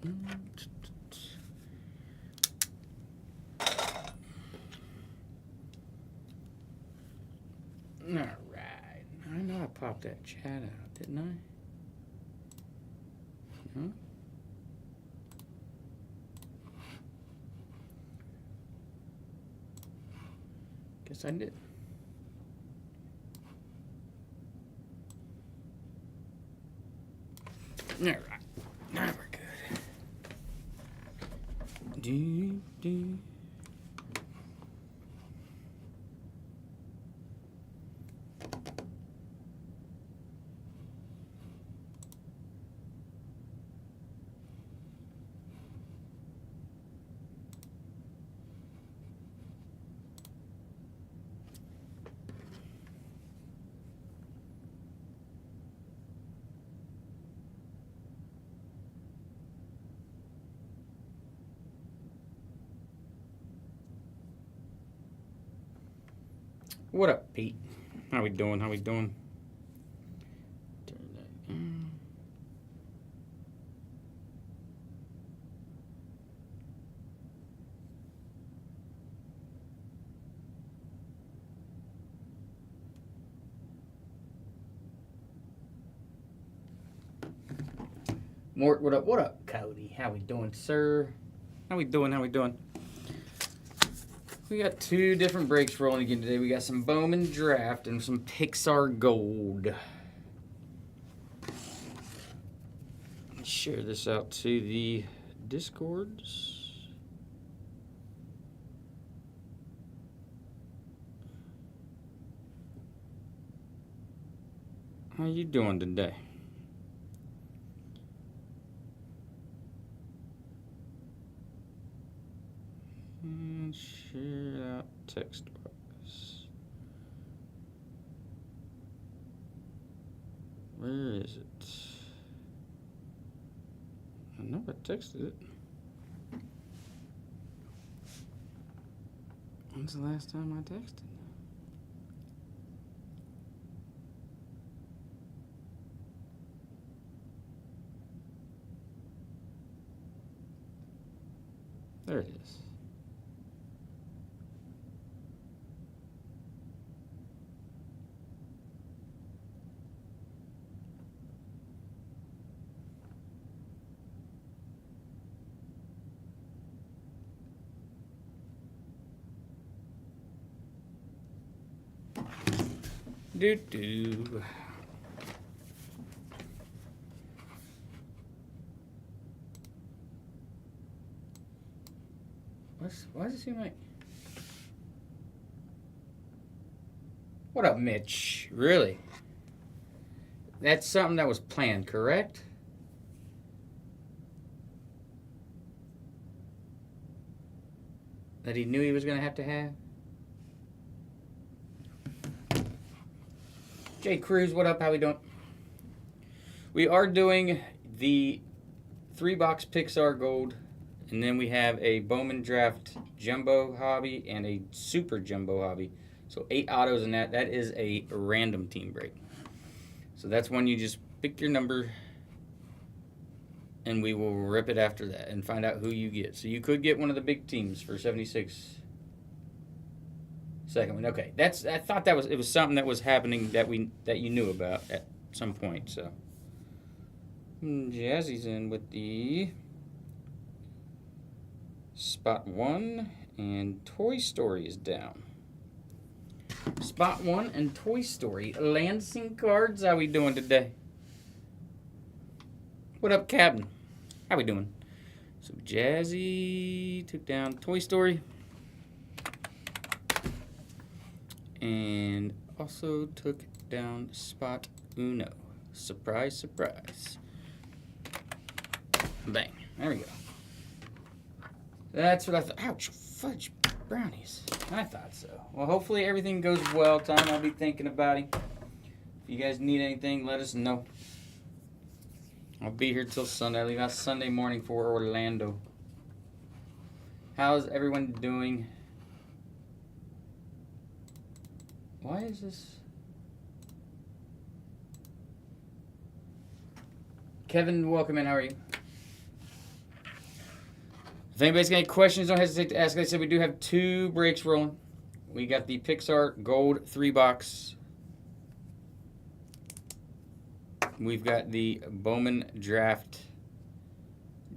Alright. I know I popped that chat out, didn't I? No? Guess I did. Alright. Now we're good. What up, Pete? How we doing? How we doing? Turn that on. Mort, what up? What up, Cody? How we doing, sir? How we doing? How we doing? We got two different breaks rolling again today. We got some Bowman Draft and some Pixar Gold. Let's share this out to the Discords. How you doing today? And share out text box. Where is it? I know I texted it. When's the last time I texted? There it is. Do. Why does it seem like... What up, Mitch? Really? That's something that was planned, correct? That he knew he was going to have? Jay Cruz, what up? How we doing? We are doing the 3-box Pixar Gold, and then we have a Bowman Draft Jumbo Hobby and a Super Jumbo Hobby. So 8 autos in that. That is a random team break. So that's when you just pick your number, and we will rip it after that and find out who you get. So you could get one of the big teams for 76. Second one, okay. I thought it was something that was happening that you knew about at some point. So Jazzy's in with the spot 1, and Toy Story is down. Spot 1 and Toy Story. Lansing Cards, how we doing today? What up, Captain? How we doing? So Jazzy took down Toy Story. And also took down spot Uno. Surprise, surprise. Bang. There we go. That's what I thought. Ouch, fudge brownies. I thought so. Well, hopefully everything goes well. Time I'll be thinking about it. If you guys need anything, let us know. I'll be here till Sunday. I leave out Sunday morning for Orlando. How's everyone doing? Why is this? Kevin, welcome in. How are you? If anybody's got any questions, don't hesitate to ask. Like I said, we do have 2 breaks rolling. We got the Pixar Gold 3-box. We've got the Bowman Draft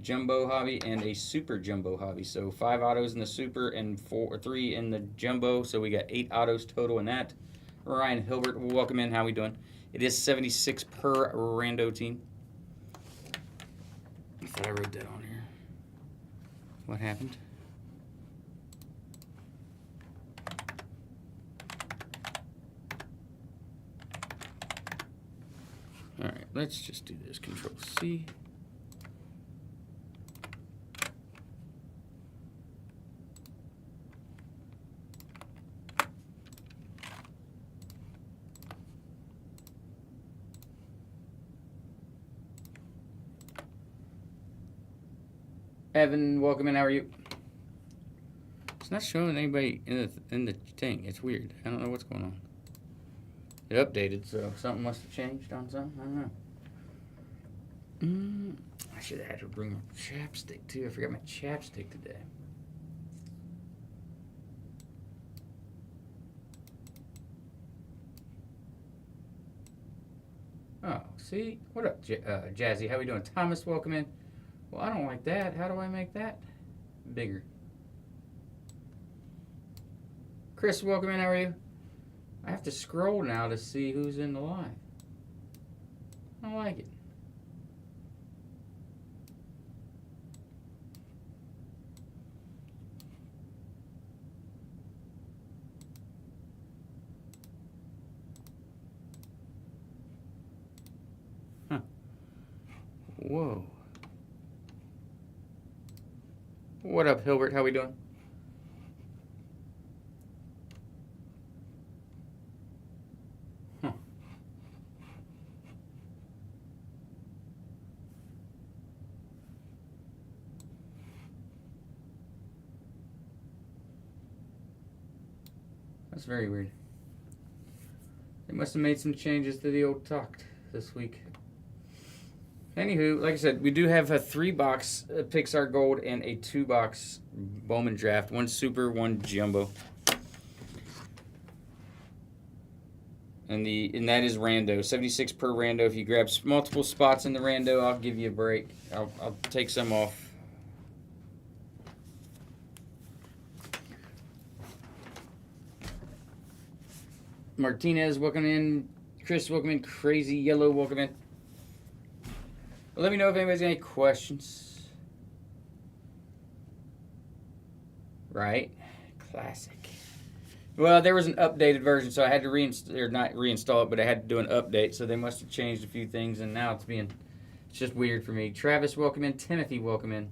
Jumbo Hobby and a Super Jumbo Hobby. So 5 autos in the Super and 3 in the Jumbo. So we got 8 autos total in that. Ryan Hilbert, welcome in. How we doing? It is 76 per rando team. I thought I wrote that on here. What happened? All right, let's just do this. Control C. Evan, welcome in. How are you? It's not showing anybody in the thing. It's weird. I don't know what's going on. It updated, so something must have changed on something. I don't know. I should have had to bring a chapstick too. I forgot my chapstick today. Oh, see? What up, Jazzy? How we doing? Thomas, welcome in. Well, I don't like that. How do I make that bigger? Chris, welcome in. How are you? I have to scroll now to see who's in the live. I don't like it. Huh. Whoa. What up, Hilbert? How we doing? Huh. That's very weird. They must have made some changes to the old talk this week. Anywho, like I said, we do have a 3-box Pixar Gold and a 2-box Bowman Draft. 1 Super, 1 Jumbo. And that is rando. 76 per rando. If you grab multiple spots in the rando, I'll give you a break. I'll take some off. Martinez, welcome in. Chris, welcome in. Crazy Yellow, welcome in. Well, let me know if anybody's got any questions. Right? Classic. Well, there was an updated version, so I had to not reinstall it, but I had to do an update, so they must have changed a few things, and now it's just weird for me. Travis, welcome in. Timothy, welcome in.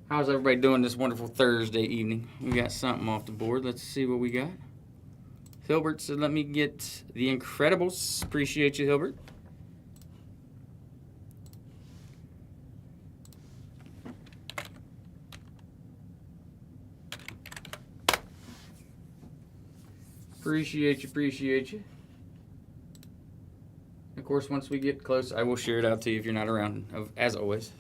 How's everybody doing this wonderful Thursday evening? We got something off the board. Let's see what we got. Hilbert said, let me get The Incredibles. Appreciate you, Hilbert. Appreciate you. Of course, once we get close, I will share it out to you if you're not around, as always.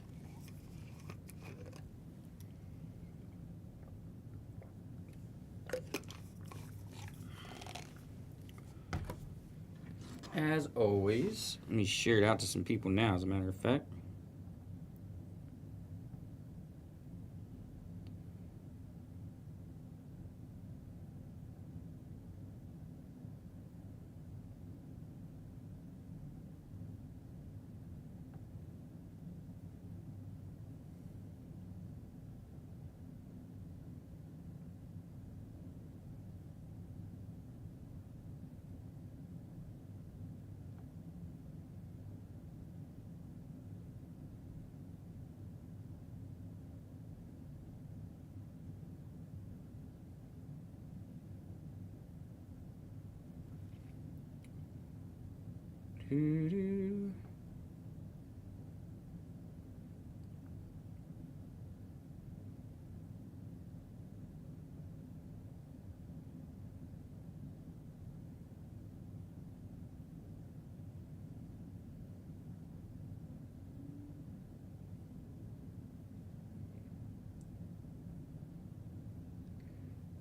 As always, let me share it out to some people now, as a matter of fact. Doo-doo.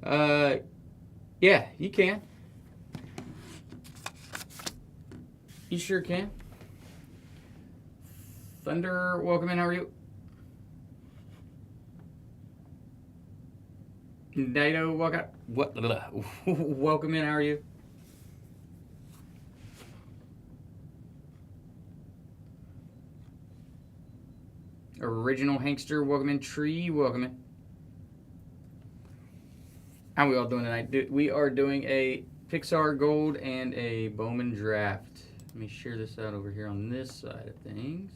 Yeah, you can. You sure can. Thunder, welcome in. How are you? Dido, welcome. What? Welcome in. How are you? Original Hankster, welcome in. Tree, welcome in. How are we all doing tonight? We are doing a Pixar Gold and a Bowman Draft. Let me share this out over here on this side of things.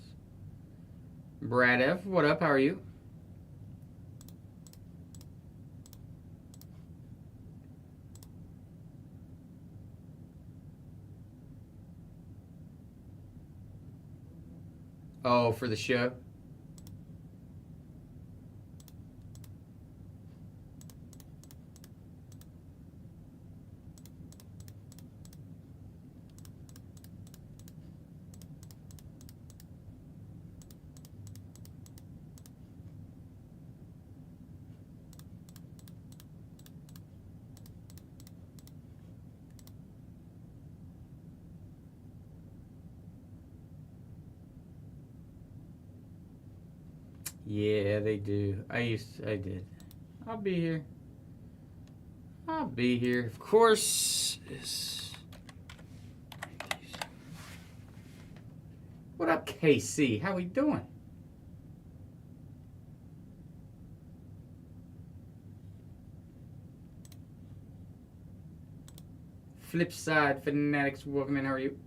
Brad F, what up? How are you? Oh, for the show? Yeah, they do. I did. I'll be here. I'll be here. Of course. What up, KC? How we doing? Flipside Fanatics, welcome in. How are you?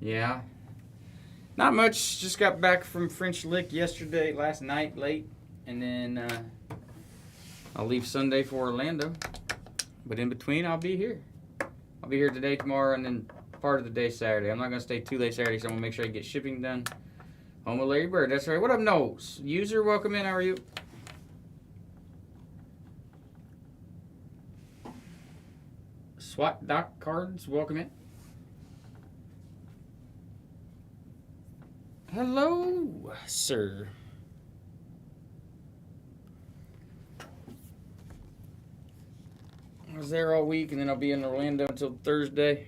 Yeah. Not much. Just got back from French Lick last night, late. And then I'll leave Sunday for Orlando. But in between, I'll be here. I'll be here today, tomorrow, and then part of the day Saturday. I'm not going to stay too late Saturday, so I'm going to make sure I get shipping done. Home with Larry Bird. That's right. What up, Knowles? User, welcome in. How are you? SWAT Doc Cards, welcome in. Hello, sir. I was there all week, and then I'll be in Orlando until Thursday.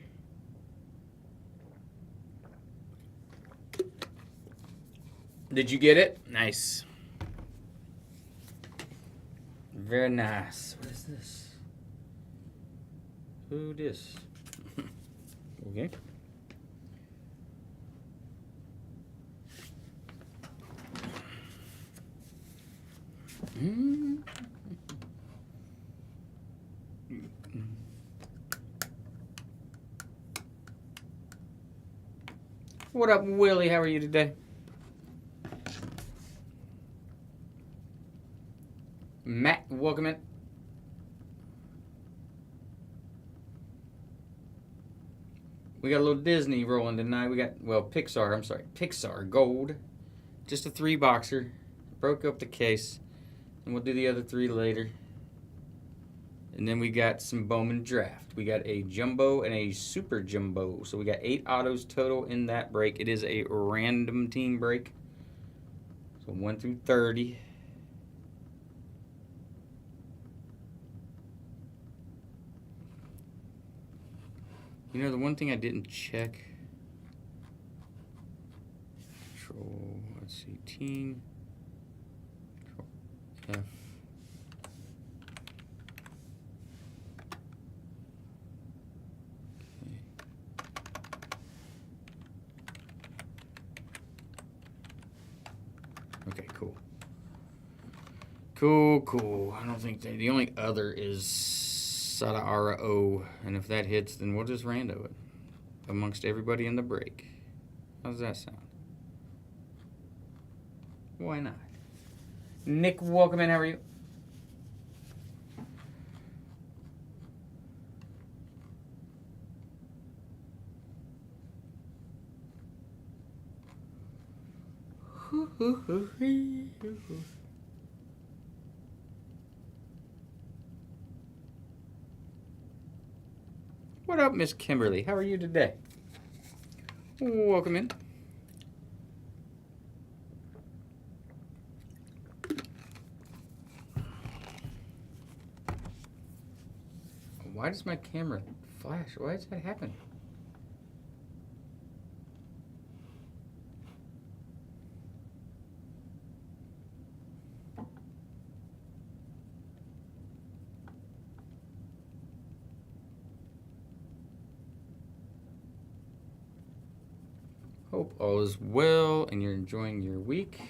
Did you get it? Nice. Very nice. What is this? Who this? Okay. What up, Willie? How are you today? Matt, welcome in. We got a little Disney rolling tonight. We got, Pixar Gold. Just a 3-boxer. Broke up the case. And we'll do the other 3 later. And then we got some Bowman Draft. We got a Jumbo and a Super Jumbo. So we got 8 autos total in that break. It is a random team break. So 1 through 30. You know, the one thing I didn't check. Control, let's see, team. Control F. Okay, cool. Cool. I don't think the only other is Sada O, and if that hits, then we'll just rando it amongst everybody in the break. How does that sound? Why not? Nick, welcome in. How are you? What up, Miss Kimberly? How are you today? Welcome in. Why does my camera flash? Why does that happen? Hope all is well and you're enjoying your week.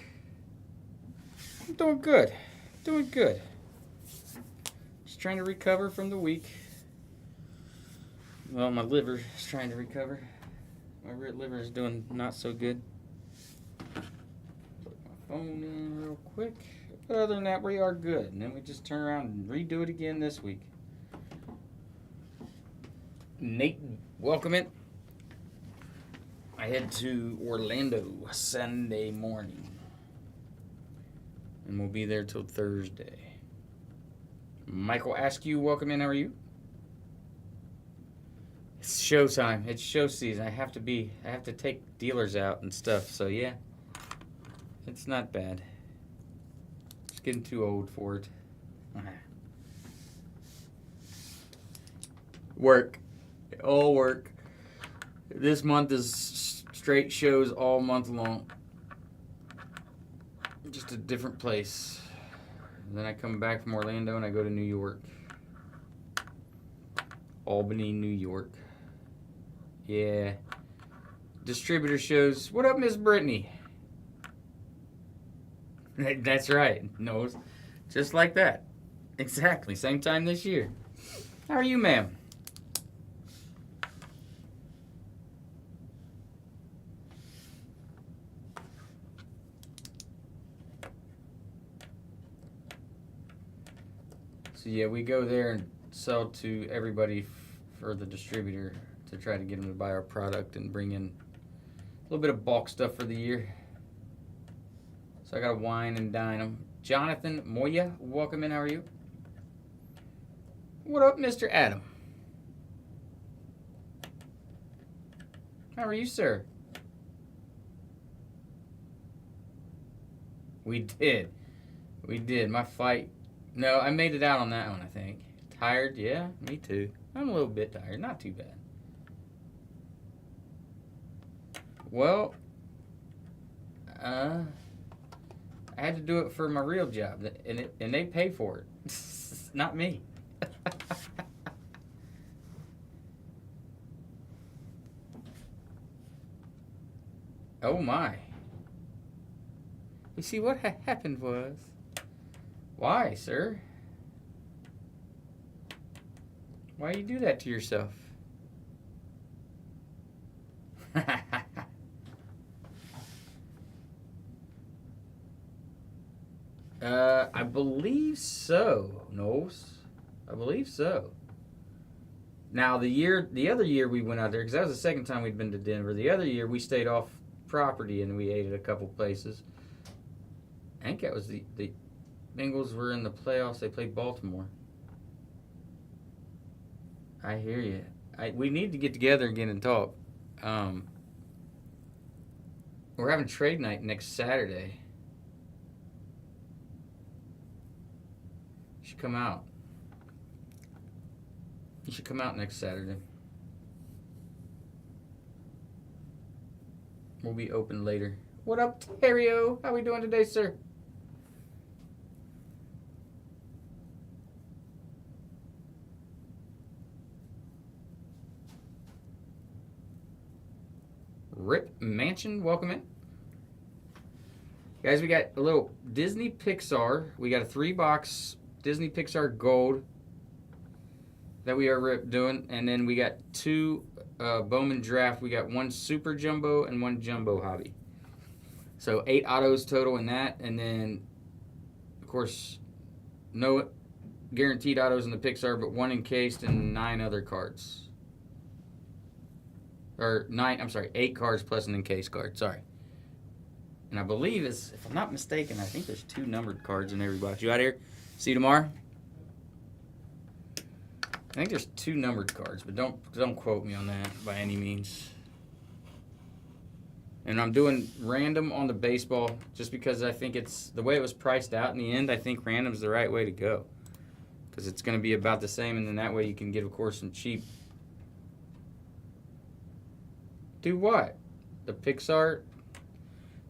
I'm doing good. Doing good. Just trying to recover from the week. Well, my liver is trying to recover. My liver is doing not so good. Plug my phone in real quick. But other than that, we are good. And then we just turn around and redo it again this week. Nate, welcome in. I head to Orlando Sunday morning. And we'll be there till Thursday. Michael Askew, welcome in. How are you? It's showtime. It's show season. I have to take dealers out and stuff. So yeah, it's not bad. Just getting too old for it. Work. All work. This month is straight shows all month long. Just a different place. And then I come back from Orlando and I go to New York. Albany, New York. Yeah. Distributor shows. What up, Miss Brittany? That's right. No, just like that. Exactly. Same time this year. How are you, ma'am? So yeah, we go there and sell to everybody for the distributor to try to get them to buy our product and bring in a little bit of bulk stuff for the year. So I got to wine and dine them. Jonathan Moya, welcome in. How are you? What up, Mr. Adam? How are you, sir? We did. My fight. No, I made it out on that one, I think. Tired? Yeah, me too. I'm a little bit tired. Not too bad. Well, I had to do it for my real job, and they pay for it. Not me. Oh my. You see, what happened was... Why, sir? Why you do that to yourself? I believe so, Knowles. I believe so. Now, the other year we went out there, because that was the second time we'd been to Denver. The other year we stayed off property and we ate at a couple places. I think that was the Bengals were in the playoffs. They played Baltimore. I hear you. We need to get together again and talk. We're having trade night next Saturday. You should come out. You should come out next Saturday. We'll be open later. What up, Terrio? How we doing today, sir? Rip Mansion, welcome in. Guys, we got a little Disney Pixar. We got a 3-box Disney Pixar Gold that we are doing. And then we got 2 Bowman Draft. We got 1 Super Jumbo and 1 Jumbo Hobby. So 8 autos total in that. And then, of course, no guaranteed autos in the Pixar, but 1 encased and 9 other cards. Or 8 cards plus an encased card, sorry. And I believe, if I'm not mistaken, I think there's 2 numbered cards in every box. You out here? See you tomorrow? I think there's 2 numbered cards, but don't quote me on that by any means. And I'm doing random on the baseball just because I think it's the way it was priced out in the end. I think random's the right way to go. because it's going to be about the same, and then that way you can get, of course, some cheap. Do what? The Pixar?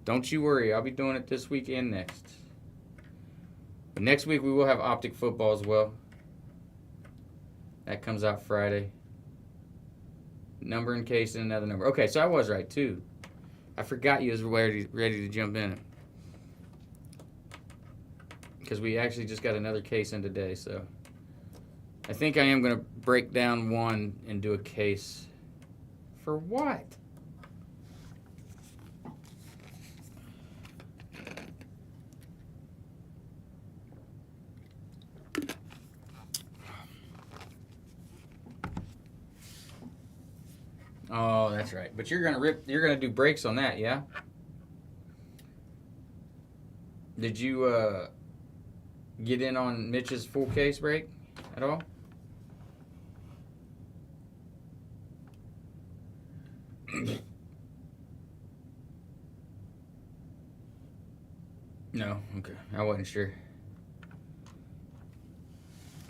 Don't you worry. I'll be doing it this week and next. But next week we will have Optic Football as well. That comes out Friday. Number in case and another number. Okay, so I was right, too. I forgot you was ready to jump in it. Because we actually just got another case in today, so. I think I am going to break down one and do a case. For what? Oh, that's right. But you're gonna do breaks on that, yeah? Did you get in on Mitch's full case break at all? No, okay. I wasn't sure.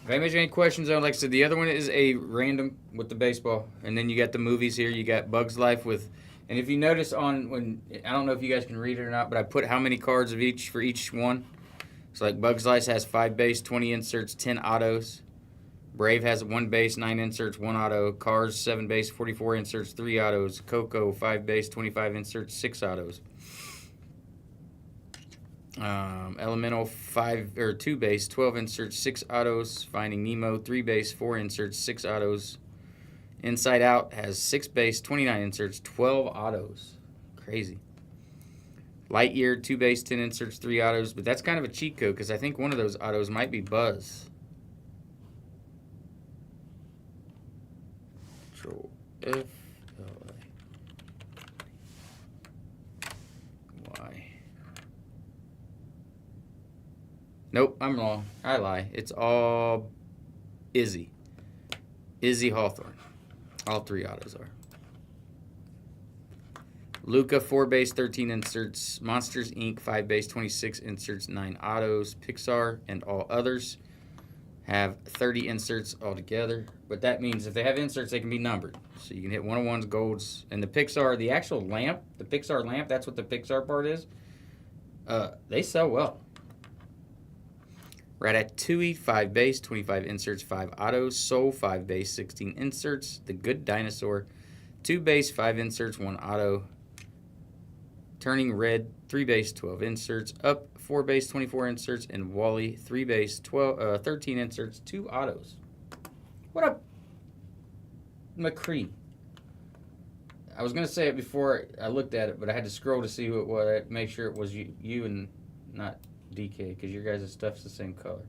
If anybody's got any questions, though, like I said, the other one is a random with the baseball. And then you got the movies here. You got Bugs Life with, and if you notice I don't know if you guys can read it or not, but I put how many cards of each for each one. So like Bugs Life has 5 base, 20 inserts, 10 autos. Brave has 1 base, 9 inserts, 1 auto. Cars, 7 base, 44 inserts, 3 autos. Coco, 5 base, 25 inserts, 6 autos. Elemental 2 base, 12 inserts, 6 autos. Finding Nemo 3 base, 4 inserts, 6 autos. Inside Out has 6 base, 29 inserts, 12 autos. Crazy. Lightyear 2 base, 10 inserts, 3 autos. But that's kind of a cheat code because I think one of those autos might be Buzz. Control F. Nope, I'm wrong. I lie. It's all Izzy. Izzy Hawthorne. All 3 autos are. Luca, 4 base, 13 inserts. Monsters, Inc., 5 base, 26 inserts, 9 autos. Pixar and all others have 30 inserts altogether. But that means if they have inserts, they can be numbered. So you can hit 101s, golds. And the Pixar, the actual lamp, the Pixar lamp, that's what the Pixar part is. They sell well. Ratatouille, 5 base, 25 inserts, 5 autos. Soul, 5 base, 16 inserts. The Good Dinosaur, 2 base, 5 inserts, 1 auto. Turning Red, 3 base, 12 inserts. Up, 4 base, 24 inserts. And Wally, 3 base, 13 inserts, 2 autos. What up, McCree? I was going to say it before I looked at it, but I had to scroll to see who it was. Make sure it was you and not DK, because your guys' stuff's the same color.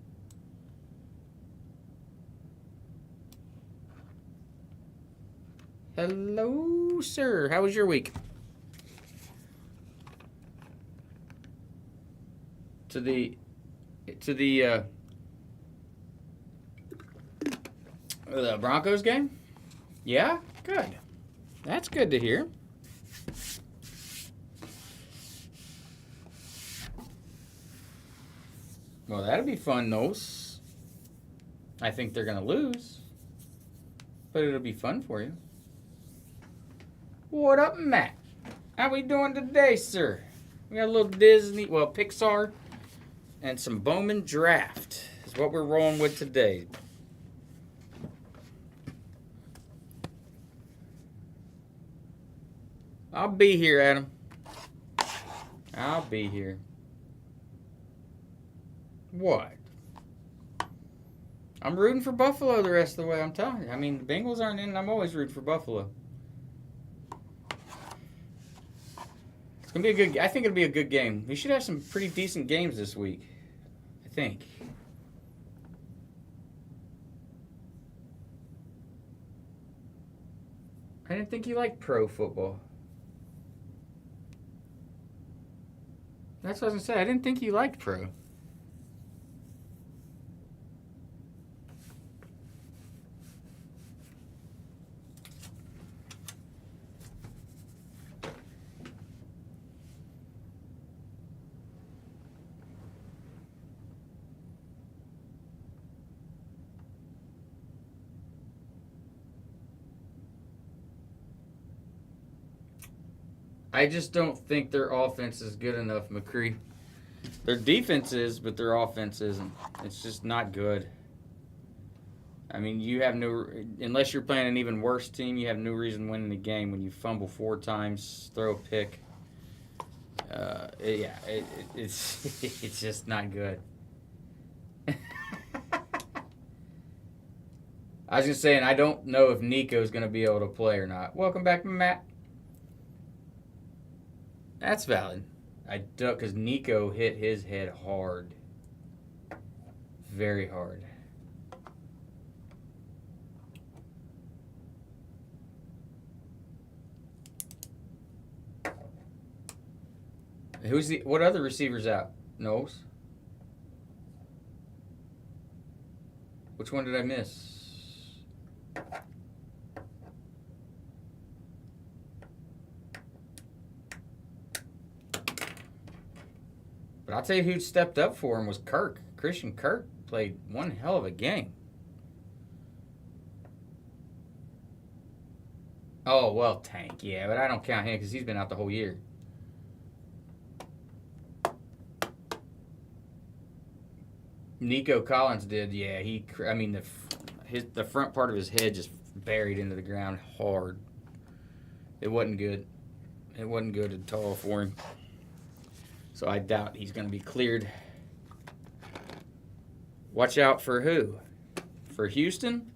Hello, sir. How was your week? To the Broncos game? Yeah? Good. That's good to hear. Well, that'll be fun, Nos. I think they're going to lose. But it'll be fun for you. What up, Matt? How we doing today, sir? We got a little Disney, Pixar, and some Bowman draft is what we're rolling with today. I'll be here, Adam. I'll be here. What? I'm rooting for Buffalo the rest of the way, I'm telling you. I mean, the Bengals aren't in, I'm always rooting for Buffalo. It's going to be I think it'll be a good game. We should have some pretty decent games this week, I think. I didn't think you liked pro football. That's what I was going to say. I didn't think you liked pro. I just don't think their offense is good enough, McCree. Their defense is, but their offense isn't. It's just not good. I mean, you have no, unless you're playing an even worse team, you have no reason winning the game when you fumble 4 times, throw a pick. It's it's just not good. I was just saying, I don't know if Nico's going to be able to play or not. Welcome back, Matt. That's valid. I don't, because Nico hit his head hard. Very hard. What other receivers out? Knowles? Which one did I miss? But I'll tell you who stepped up for him was Kirk. Christian Kirk played one hell of a game. Oh, well, Tank, yeah, but I don't count him because he's been out the whole year. Nico Collins did, yeah. The front part of his head just buried into the ground hard. It wasn't good. It wasn't good at all for him. So I doubt he's going to be cleared. Watch out for who? For Houston?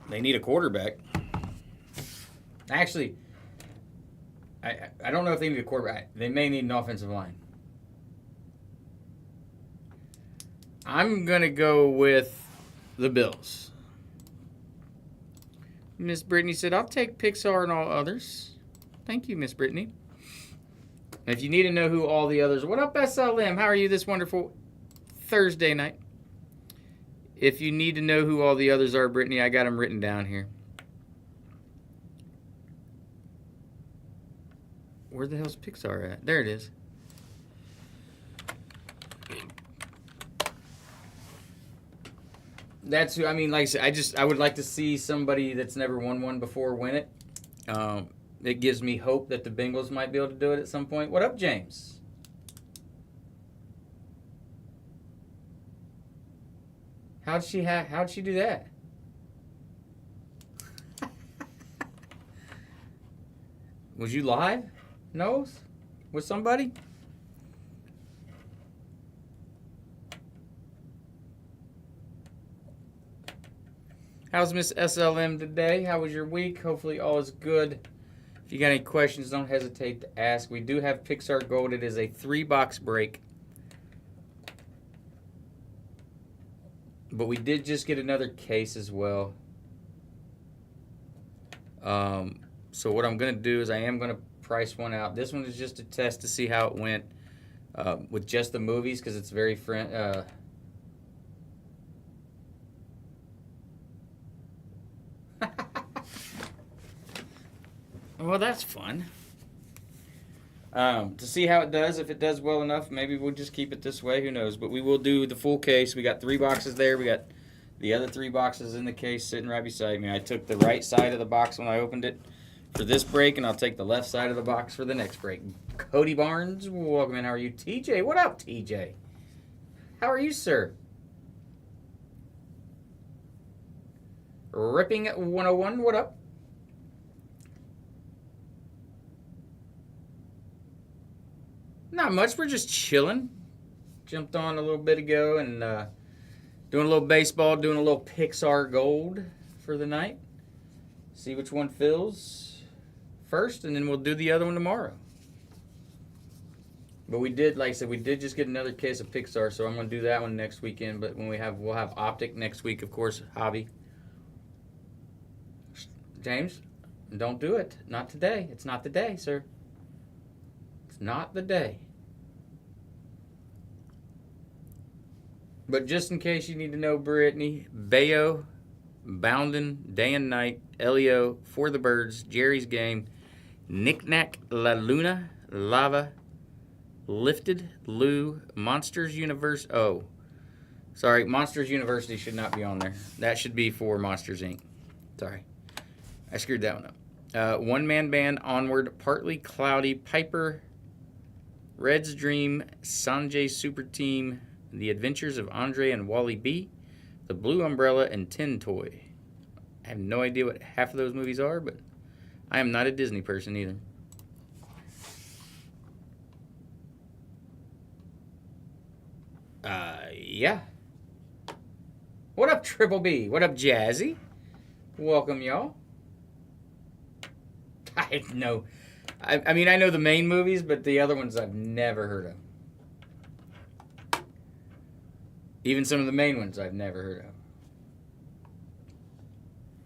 They need a quarterback. Actually, I don't know if they need a quarterback. They may need an offensive line. I'm going to go with the Bills. Miss Brittany said, I'll take Pixar and all others. Thank you, Miss Brittany. If you need to know who all the others... What up, SLM? How are you this wonderful Thursday night? If you need to know who all the others are, Brittany, I got them written down here. Where the hell's Pixar at? There it is. That's who, I mean, like I said, I would like to see somebody that's never won one before win it. It gives me hope that the Bengals might be able to do it at some point. What up, James? How'd she do that? Was you live? Nose? With somebody? How's Miss SLM today? How was your week? Hopefully all is good. If you got any questions, don't hesitate to ask. We do have Pixar Gold. It is a 3-box break. But we did just get another case as well. So what I'm going to do is I am going to price one out. This one is just a test to see how it went with just the movies because it's very Well, that's fun. To see how it does. If it does well enough, maybe we'll just keep it this way. Who knows? But we will do the full case. We got 3 boxes there. We got the other 3 boxes in the case sitting right beside me. I took the right side of the box when I opened it for this break, and I'll take the left side of the box for the next break. Cody Barnes, welcome in. How are you? TJ, what up, TJ? How are you, sir? Ripping 101, what up? Not much. We're just chilling. Jumped on a little bit ago and doing a little baseball, doing a little Pixar Gold for the night. See which one fills first, and then we'll do the other one tomorrow. But we did, like I said, we did just get another case of Pixar, so I'm going to do that one next weekend. But when we'll have Optic next week, of course, Hobby. James, don't do it. Not today. It's not the day, sir. Not the day. But just in case you need to know, Brittany, Bayo, Bounden, Day and Night, Elio, For the Birds, Jerry's Game, Knick Knack, La Luna, Lava, Lifted, Lou, Monsters Universe. Oh, sorry, Monsters University should not be on there. That should be for Monsters Inc. Sorry. I screwed that one up. One Man Band, Onward, Partly Cloudy, Piper, Red's Dream, Sanjay Super Team, The Adventures of Andre and Wally B, The Blue Umbrella, and Tin Toy. I have no idea what half of those movies are, but I am not a Disney person either. Yeah. What up, Triple B? What up, Jazzy? Welcome, y'all. I know. I mean, I know the main movies, but the other ones I've never heard of. Even some of the main ones I've never heard of.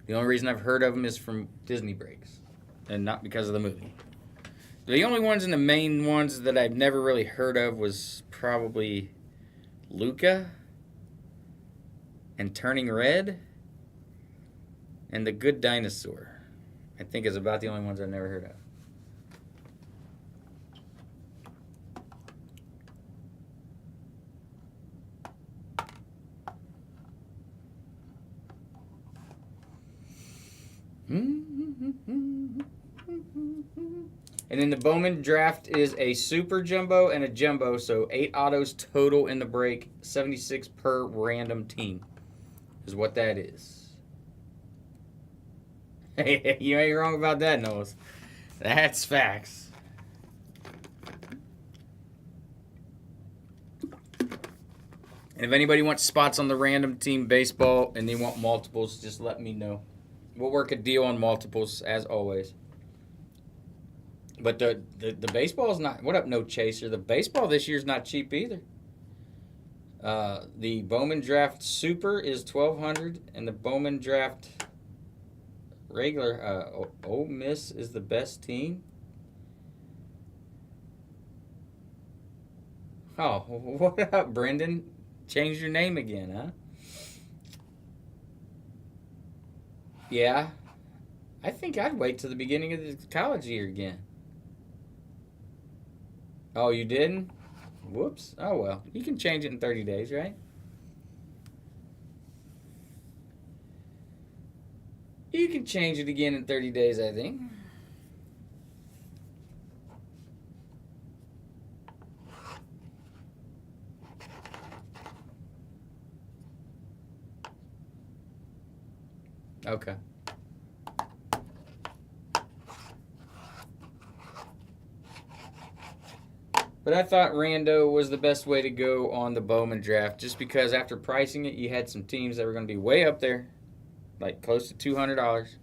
The only reason I've heard of them is from Disney breaks, and not because of the movie. The only ones in the main ones that I've never really heard of was probably Luca and Turning Red and The Good Dinosaur. I think is about the only ones I've never heard of. And then the Bowman draft is a super jumbo and a jumbo, so 8 autos total in the break, 76 per random team is what that is. You ain't wrong about that, Noah. That's facts. And if anybody wants spots on the random team baseball and they want multiples, just let me know. We'll work a deal on multiples, as always. But the baseball is not... What up, No Chaser? The baseball this year is not cheap either. The Bowman Draft Super is $1,200, and the Bowman Draft regular Ole Miss is the best team. Oh, what up, Brendan? Changed your name again, huh? Yeah. I think I'd wait till the beginning of the college year again. Oh, you didn't? Whoops. Oh, well. You can change it in 30 days, right? You can change it again in 30 days, I think. Okay. But I thought Rando was the best way to go on the Bowman draft, just because after pricing it, you had some teams that were going to be way up there, like close to $200.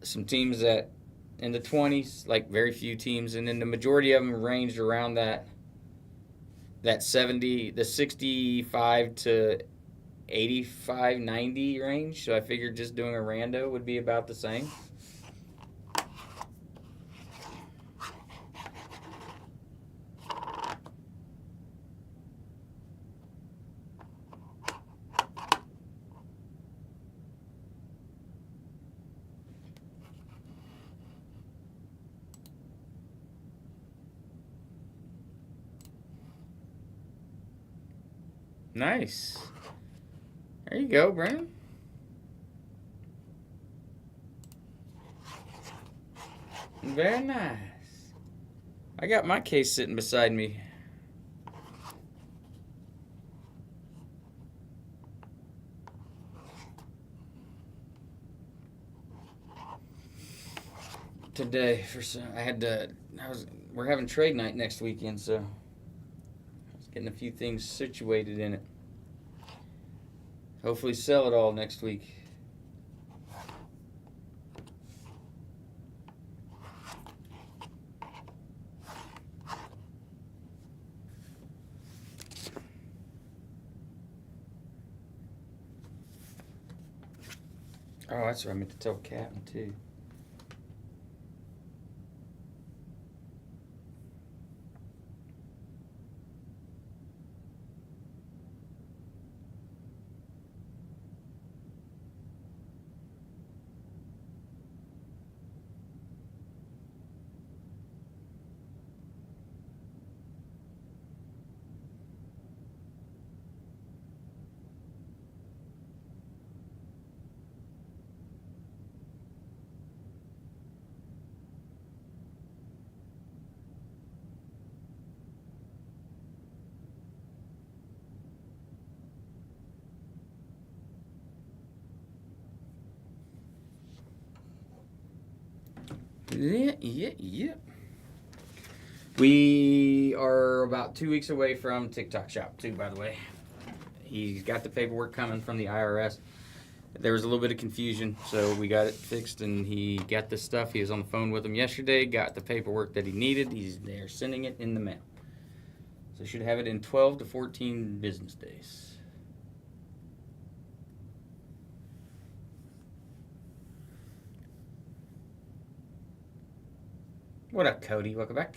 Some teams that in the 20s, like very few teams, and then the majority of them ranged around that 70, the 65 to 85, 90 range. So I figured just doing a Rando would be about the same. Nice. There you go, Brandon. Very nice. I got my case sitting beside me. Today for some, we're having trade night next weekend, so I was getting a few things situated in it. Hopefully sell it all next week. Oh, that's what I meant to tell Captain too. Yeah. We are about 2 weeks away from TikTok Shop, too, by the way. He's got the paperwork coming from the IRS. There was a little bit of confusion, so we got it fixed, and he got the stuff. He was on the phone with him yesterday, got the paperwork that he needed. They're sending it in the mail. So should have it in 12 to 14 business days. What up, Cody? Welcome back.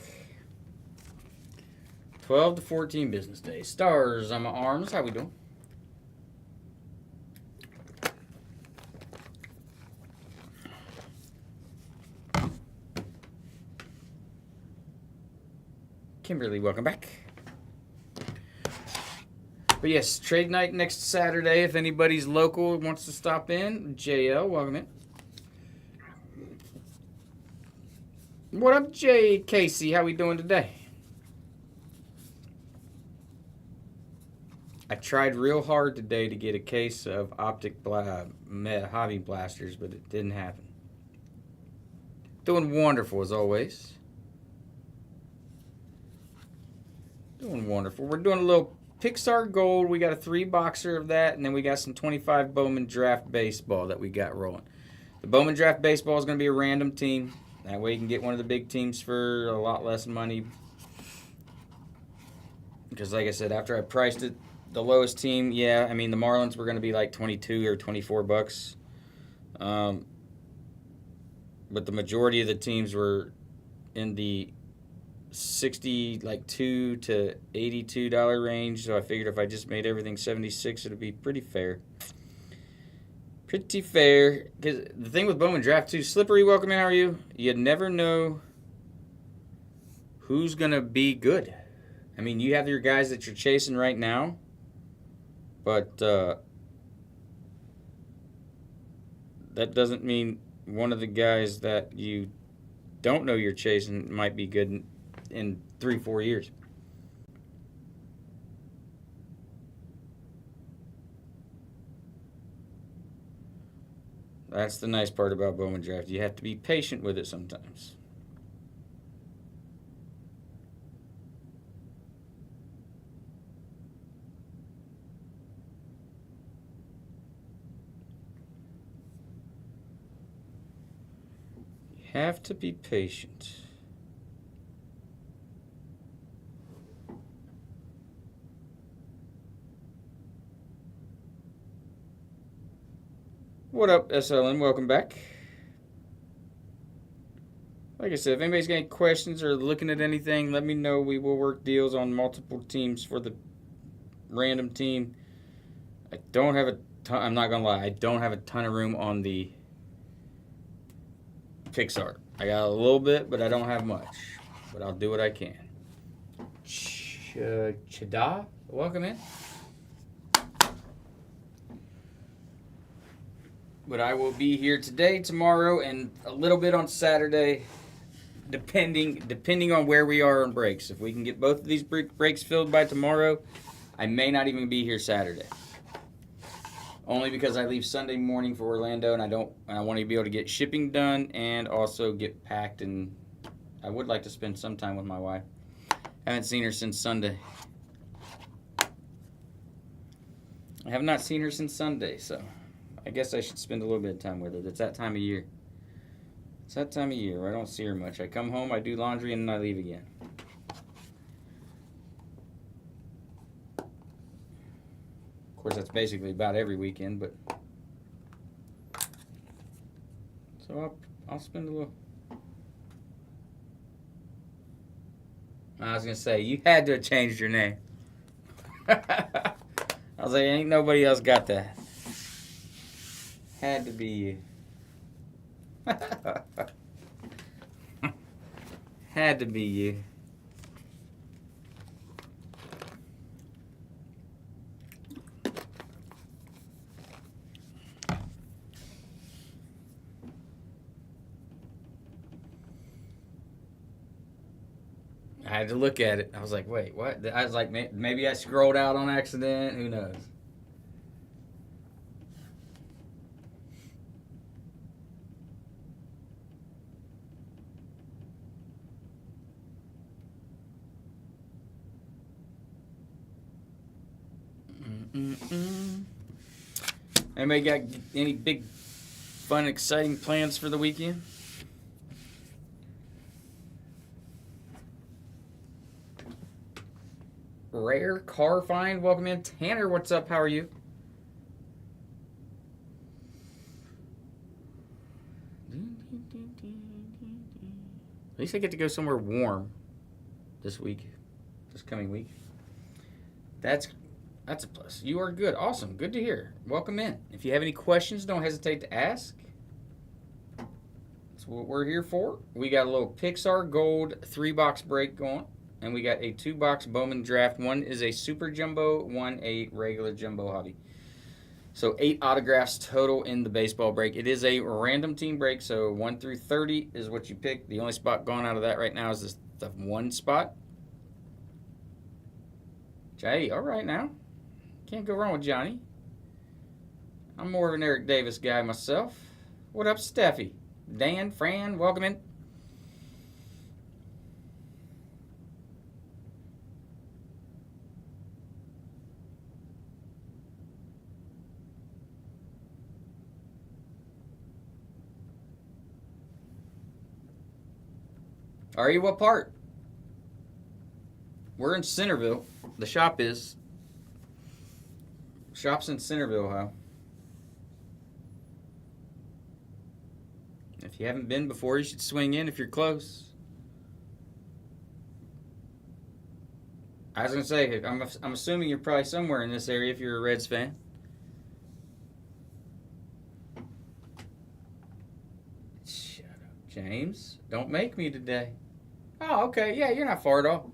12 to 14 business days. Stars on my arms. How we doing? Kimberly, welcome back. But yes, trade night next Saturday. If anybody's local wants to stop in, JL, welcome in. What up, Jay Casey? How we doing today? I tried real hard today to get a case of hobby blasters, but it didn't happen. Doing wonderful as always. Doing wonderful. We're doing a little Pixar Gold. We got a 3-boxer of that, and then we got some 25 Bowman Draft Baseball that we got rolling. The Bowman Draft Baseball is going to be a random team. That way you can get one of the big teams for a lot less money. Because like I said, after I priced it, the lowest team, yeah, I mean the Marlins were going to be like 22 or 24 bucks. But the majority of the teams were in the $62 to $82 range, so I figured if I just made everything 76, it'd be pretty fair. Pretty fair. Because the thing with Bowman Draft too, Slippery, welcome in. How are you? You never know who's gonna be good. I mean, you have your guys that you're chasing right now, but that doesn't mean one of the guys that you don't know you're chasing might be good in 3-4 years. That's the nice part about Bowman Draft. You have to be patient with it sometimes. You have to be patient. What up, SLN? Welcome back. Like I said, if anybody's got any questions or looking at anything, let me know. We will work deals on multiple teams for the random team. I don't have a ton, I'm not going to lie, I don't have a ton of room on the Pixar. I got a little bit, but I don't have much. But I'll do what I can. Chada, welcome in. But I will be here today, tomorrow, and a little bit on Saturday, depending on where we are on breaks. If we can get both of these breaks filled by tomorrow, I may not even be here Saturday. Only because I leave Sunday morning for Orlando, and I want to be able to get shipping done and also get packed. And I would like to spend some time with my wife. I haven't seen her since Sunday. I have not seen her since Sunday, so I guess I should spend a little bit of time with her. It's that time of year. It's that time of year where I don't see her much. I come home, I do laundry, and then I leave again. Of course, that's basically about every weekend, but so I'll spend a little. I was gonna say you had to have changed your name. I was like, ain't nobody else got that. Had to be you. Had to be you. I had to look at it. I was like, wait, what? I was like, maybe I scrolled out on accident. Who knows? Anybody got any big, fun, exciting plans for the weekend? Rare car find, welcome in. Tanner, what's up? How are you? At least I get to go somewhere warm this coming week. That's a plus. You are good. Awesome. Good to hear. Welcome in. If you have any questions, don't hesitate to ask. That's what we're here for. We got a little Pixar Gold 3-box break going, and we got a 2-box Bowman draft. One is a super jumbo, one a regular jumbo hobby. So 8 autographs total in the baseball break. It is a random team break, so 1 through 30 is what you pick. The only spot gone out of that right now is the 1 spot. Jay, all right now. Can't go wrong with Johnny. I'm more of an Eric Davis guy myself. What up, Steffi? Dan, Fran, welcome in. Are you what part? We're in Centerville. The shop is. Shop's in Centerville, Ohio. If you haven't been before, you should swing in if you're close. I was going to say, I'm assuming you're probably somewhere in this area if you're a Reds fan. Shut up, James. Don't make me today. Oh, okay. Yeah, you're not far at all.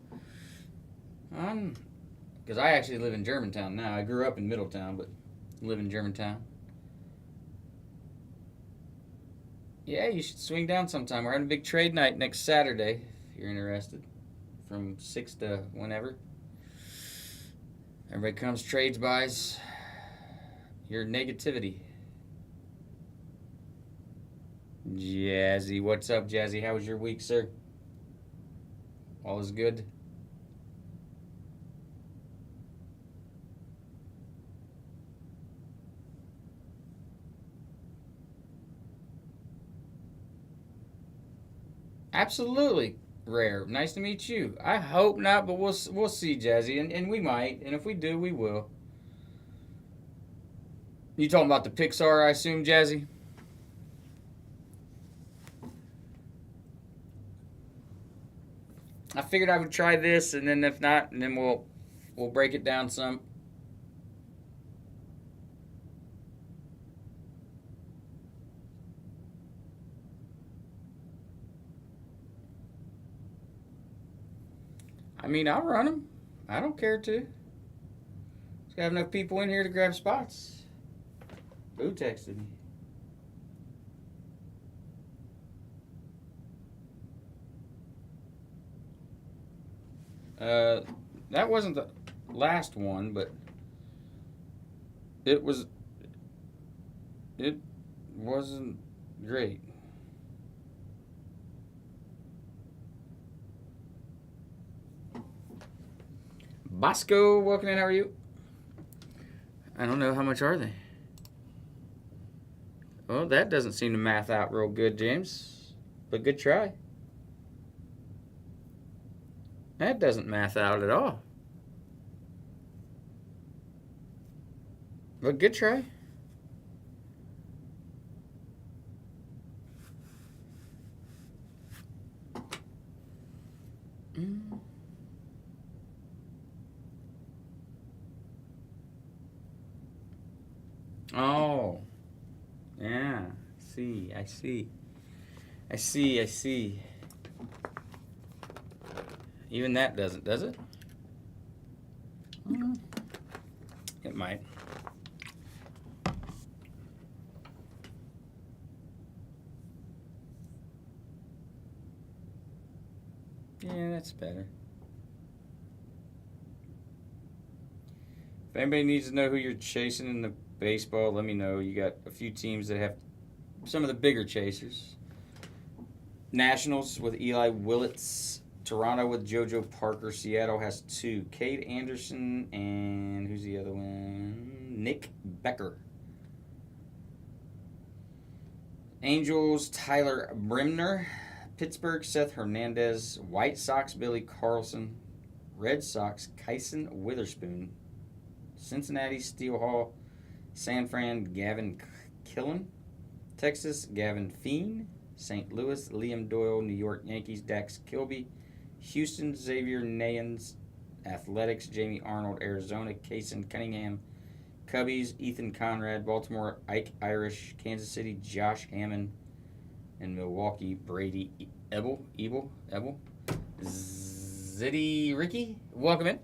Because I actually live in Germantown now. I grew up in Middletown, but live in Germantown. Yeah, you should swing down sometime. We're having a big trade night next Saturday, if you're interested, from 6 to whenever. Everybody comes, trades, buys. Your negativity. Jazzy, what's up, Jazzy? How was your week, sir? All is good? Absolutely, Rare. Nice to meet you. I hope not, but we'll see, Jazzy, and we might, and if we do, we will. You talking about the Pixar, I assume, Jazzy? I figured I would try this, and then if not, and then we'll break it down some. I mean, I'll run them. I don't care to. Just gotta have enough people in here to grab spots. Who texted me? That wasn't the last one, but it wasn't great. Bosco, welcome in. How are you? I don't know. How much are they? Well, that doesn't seem to math out real good, James. But good try. That doesn't math out at all. But good try. Oh. Yeah. I see. Even that doesn't, does it? It might. Yeah, that's better. If anybody needs to know who you're chasing in the baseball, let me know. You got a few teams that have some of the bigger chasers. Nationals with Eli Willits Toronto with JoJo Parker. Seattle has 2. Cade Anderson and who's the other one? Nick Becker. Angels, Tyler Brimner. Pittsburgh, Seth Hernandez. White Sox, Billy Carlson. Red Sox, Kyson Witherspoon. Cincinnati, Steel Hall. San Fran, Gavin Killen. Texas, Gavin Feen. St. Louis, Liam Doyle. New York Yankees, Dax Kilby. Houston, Xavier Nayans. Athletics, Jamie Arnold. Arizona, Kaysen Cunningham. Cubbies, Ethan Conrad. Baltimore, Ike Irish. Kansas City, Josh Hammond. And Milwaukee, Brady Ebel. Zitty Ricky, welcome in.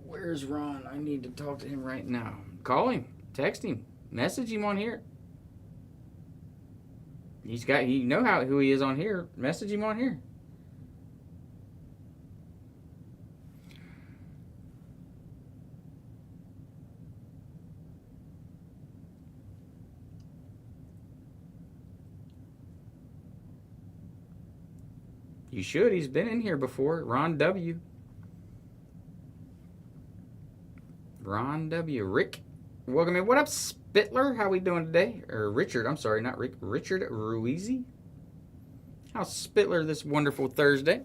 Where's Ron? I need to talk to him right now. Call him, text him, message him on here. You know who he is on here. Message him on here. You should. He's been in here before. Ron W. Rick, welcome in. What up, Spittler? How we doing today? Or Richard. I'm sorry, not Rick. Richard Ruizy. How's Spittler this wonderful Thursday?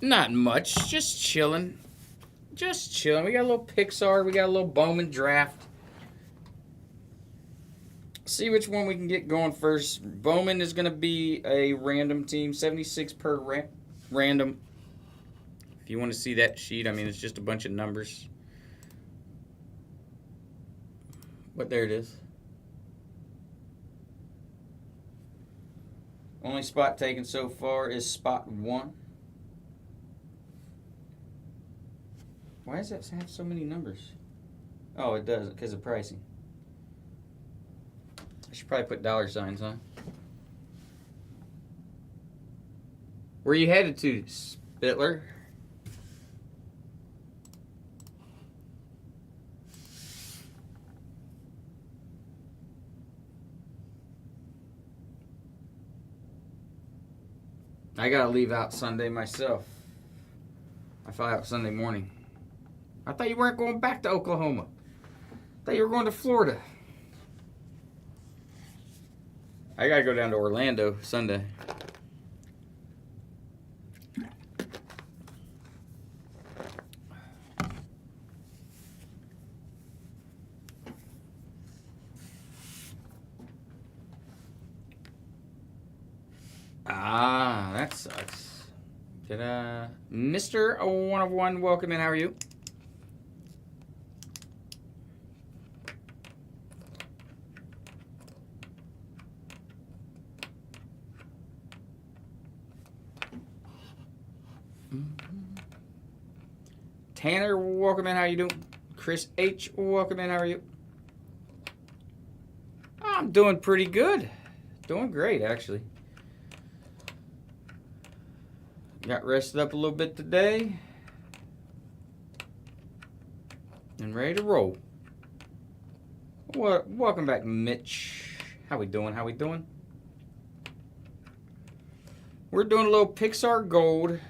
Not much. Just chilling. We got a little Pixar. We got a little Bowman draft. See which one we can get going first. Bowman is going to be a random team. 76 per random. If you want to see that sheet, I mean, it's just a bunch of numbers. But there it is. Only spot taken so far is spot 1. Why does that have so many numbers? Oh, it does, because of pricing. I should probably put dollar signs, huh? Where you headed to, Spittler? I gotta leave out Sunday myself. I fly out Sunday morning. I thought you weren't going back to Oklahoma. I thought you were going to Florida. I gotta go down to Orlando Sunday. Ah, that sucks. Mr. 1 of 1, welcome in. How are you? Tanner, welcome in. How you doing? Chris H, welcome in. How are you? I'm doing pretty good. Doing great, actually. Got rested up a little bit today. And ready to roll. Welcome back, Mitch. How we doing? We're doing a little Pixar Gold.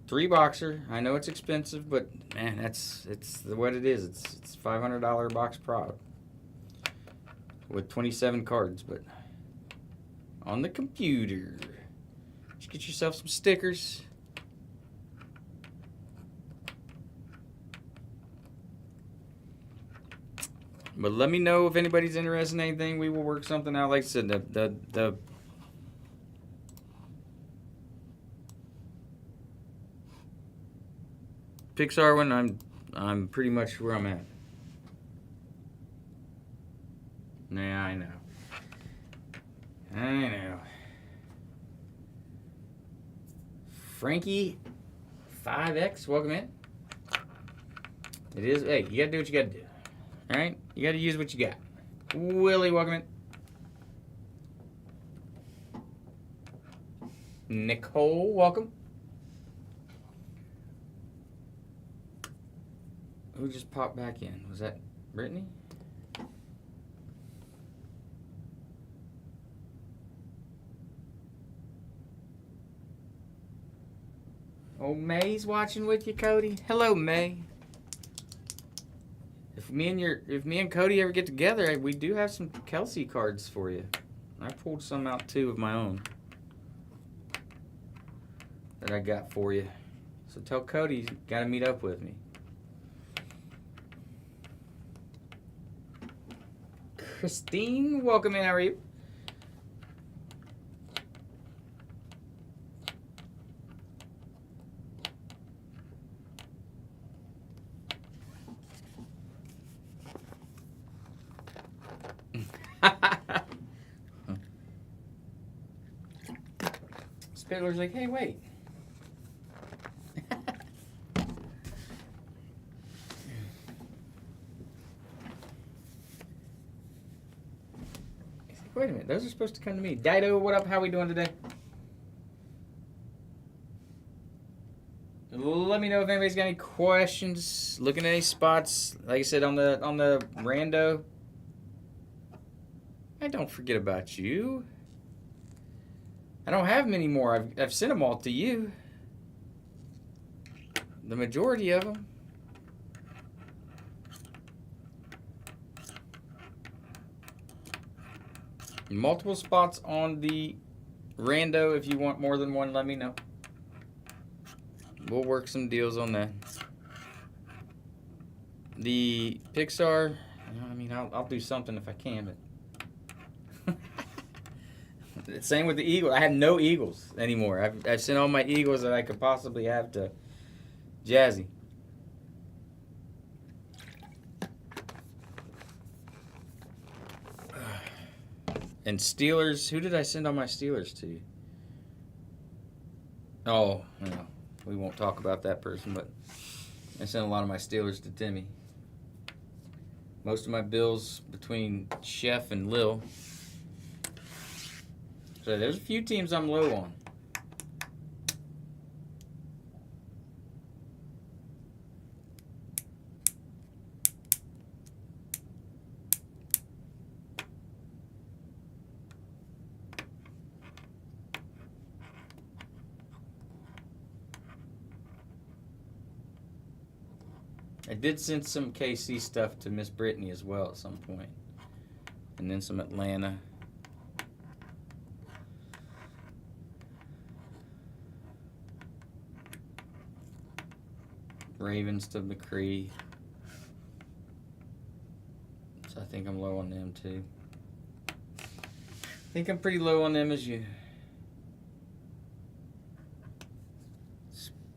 3-boxer. I know it's expensive, but man, it's what it is. It's $500 box product with 27 cards, but on the computer. Just get yourself some stickers. But let me know if anybody's interested in anything. We will work something out. Like I said, the Pixar one, I'm pretty much where I'm at. Yeah, I know. Frankie 5X, welcome in. It is, hey, you gotta do what you gotta do. Alright? You gotta use what you got. Willie, welcome in. Nicole, welcome. Who just popped back in? Was that Brittany? Oh, May's watching with you, Cody. Hello, May. If me and Cody ever get together, we do have some Kelsey cards for you. I pulled some out too of my own that I got for you. So tell Cody he's got to meet up with me. Christine, welcome in. How are you? Spittler's like, hey, wait. Wait a minute, those are supposed to come to me. Dido, what up? How we doing today? Let me know if anybody's got any questions. Looking at any spots, like I said on the rando. I don't forget about you. I don't have many more. I've sent them all to you. The majority of them. Multiple spots on the rando. If you want more than one, let me know. We'll work some deals on that. The Pixar, I mean, I'll do something if I can, but same with the Eagles. I have no Eagles anymore. I've sent all my Eagles that I could possibly have to Jazzy. And Steelers, who did I send all my Steelers to? Oh, no, we won't talk about that person, but I sent a lot of my Steelers to Timmy. Most of my bills between Chef and Lil. So there's a few teams I'm low on. I did send some KC stuff to Miss Brittany as well at some point. And then some Atlanta. Ravens to McCree. So I think I'm low on them too. I think I'm pretty low on them as you.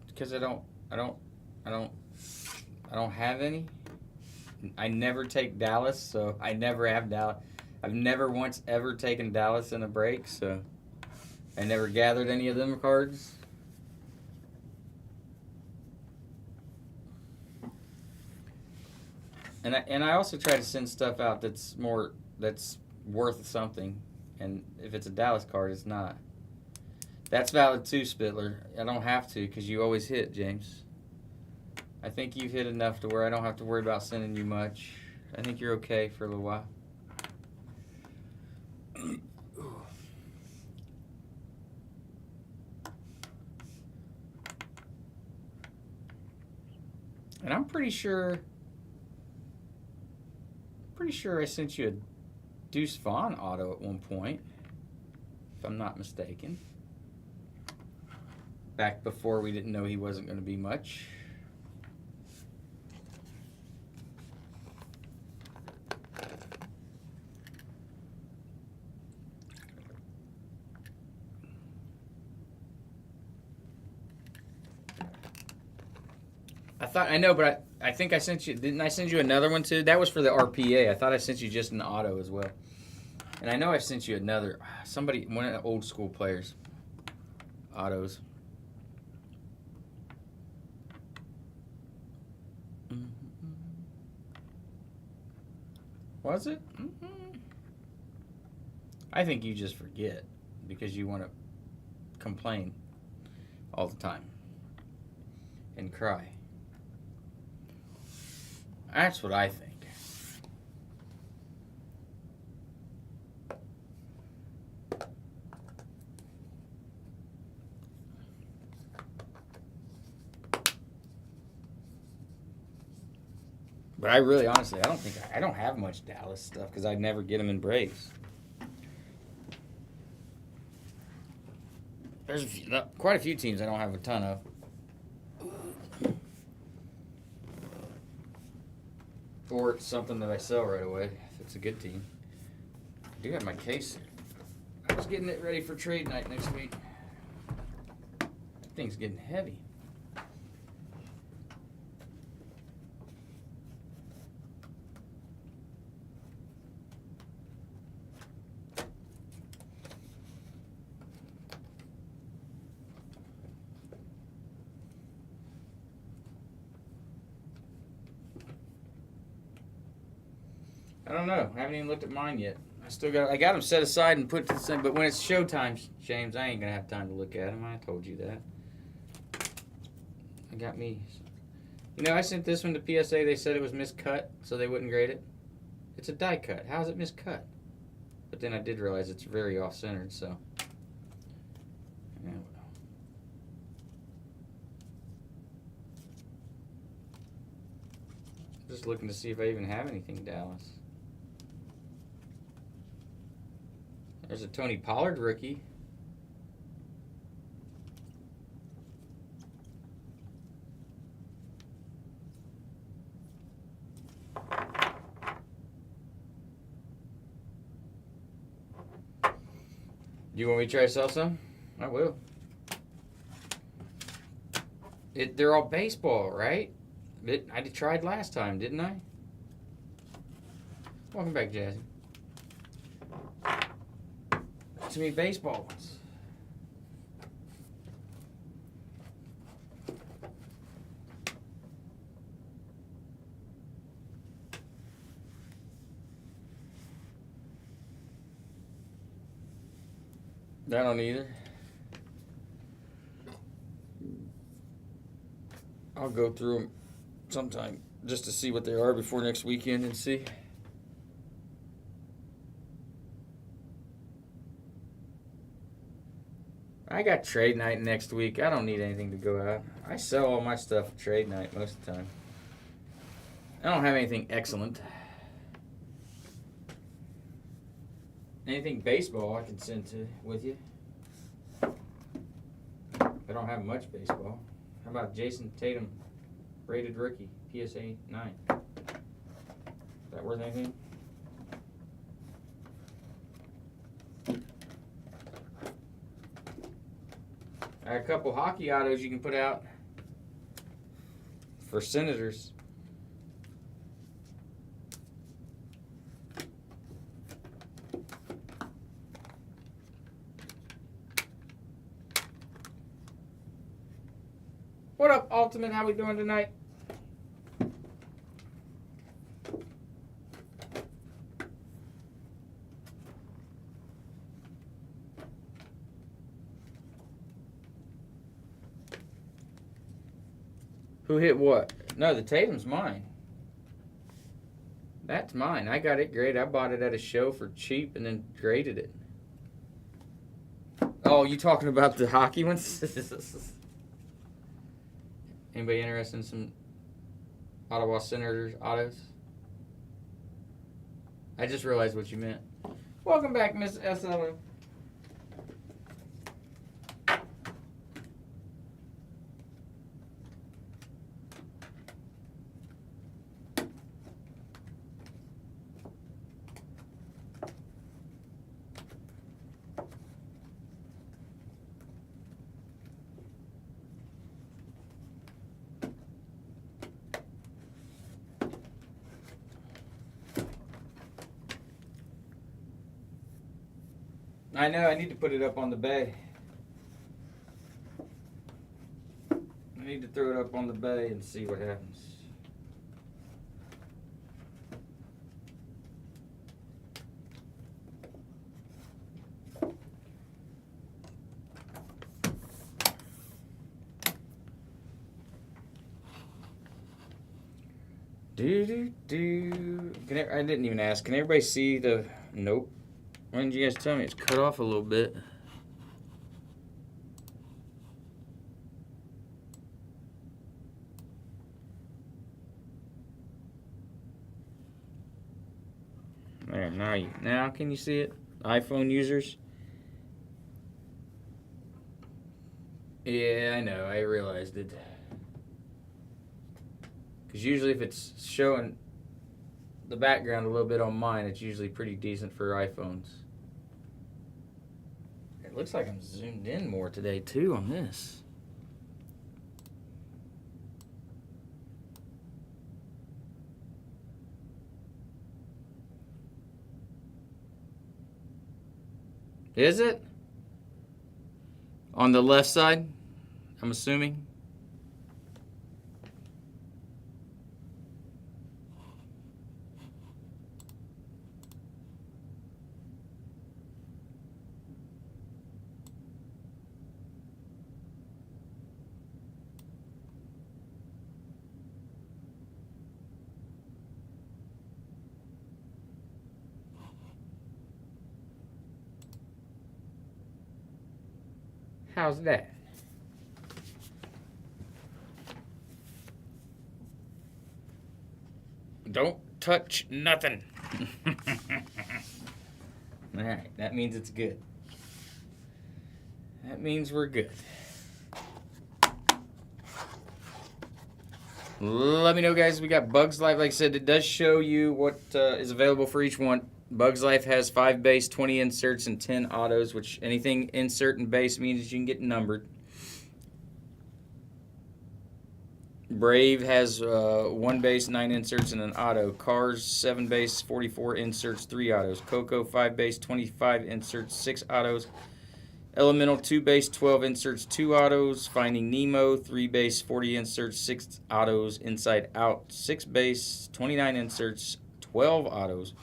Because I don't have any. I never take Dallas, so I never have Dallas. I've never once ever taken Dallas in a break, so I never gathered any of them cards. And I also try to send stuff out that's worth something, and if it's a Dallas card, it's not. That's valid too, Spittler. I don't have to because you always hit, James. I think you've hit enough to where I don't have to worry about sending you much. I think you're okay for a little while. And I'm pretty sure I sent you a Deuce Vaughn auto at one point, if I'm not mistaken. Back before we didn't know he wasn't going to be much. I know, but I think I sent you. Didn't I send you another one too? That was for the RPA. I thought I sent you just an auto as well. And I know I sent you another. One of the old school players. Autos. Was it? I think you just forget because you want to complain all the time and cry. That's what I think. But I really, honestly, I don't have much Dallas stuff because I never get them in breaks. There's quite a few teams I don't have a ton of. Or it's something that I sell right away if it's a good team. I do have my case. I was getting it ready for trade night next week. That thing's getting heavy. I don't know. I haven't even looked at mine yet. I got them set aside and put to the same. But when it's showtime, James, I ain't gonna have time to look at them. I told you that. I got me. You know, I sent this one to PSA. They said it was miscut, so they wouldn't grade it. It's a die cut. How is it miscut? But then I did realize it's very off-centered, so. Yeah, well. Just looking to see if I even have anything Dallas. There's a Tony Pollard rookie. You want me to try to sell some? I will. They're all baseball, right? I tried last time, didn't I? Welcome back, Jazzy. To me, baseball ones. I don't either. I'll go through them sometime just to see what they are before next weekend and see. I got trade night next week. I don't need anything to go out. I sell all my stuff at trade night most of the time. I don't have anything excellent. Anything baseball I can send to with you. I don't have much baseball. How about Jason Tatum, rated rookie, PSA 9? Is that worth anything? I got a couple hockey autos you can put out for Senators. What up, Ultimate? How we doing tonight? Who hit what? No, the Tatum's mine. That's mine. I got it graded. I bought it at a show for cheap and then graded it. Oh, you talking about the hockey ones? Anybody interested in some Ottawa Senators autos? I just realized what you meant. Welcome back, Miss SLO. I know, I need to put it up on the bay. I need to throw it up on the bay and see what happens. I didn't even ask. Can everybody see the... Nope. Why didn't you guys tell me? It's cut off a little bit. There, now can you see it? iPhone users? Yeah, I know. I realized it. Because usually if it's showing the background a little bit on mine, it's usually pretty decent for iPhones. It looks like I'm zoomed in more today, too, on this. Is it? On the left side, I'm assuming. How's that? Don't touch nothing. Alright, that means it's good. That means we're good. Let me know, guys. We got Bugs Life. Like I said, it does show you what is available for each one. Bugs Life has 5 base, 20 inserts, and 10 autos, which anything insert and base means you can get numbered. Brave has 1 base, 9 inserts, and an auto. Cars, 7 base, 44 inserts, 3 autos. Coco, 5 base, 25 inserts, 6 autos. Elemental, 2 base, 12 inserts, 2 autos. Finding Nemo, 3 base, 40 inserts, 6 autos. Inside Out, 6 base, 29 inserts, 12 autos.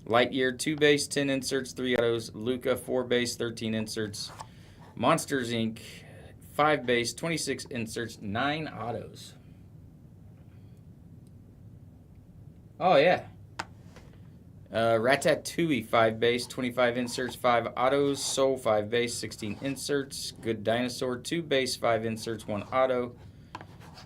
Lightyear, 2 base, 10 inserts, 3 autos. Luca, 4 base, 13 inserts. Monsters, Inc., 5 base, 26 inserts, 9 autos. Oh, yeah. Ratatouille, 5 base, 25 inserts, 5 autos. Soul, 5 base, 16 inserts. Good Dinosaur, 2 base, 5 inserts, 1 auto.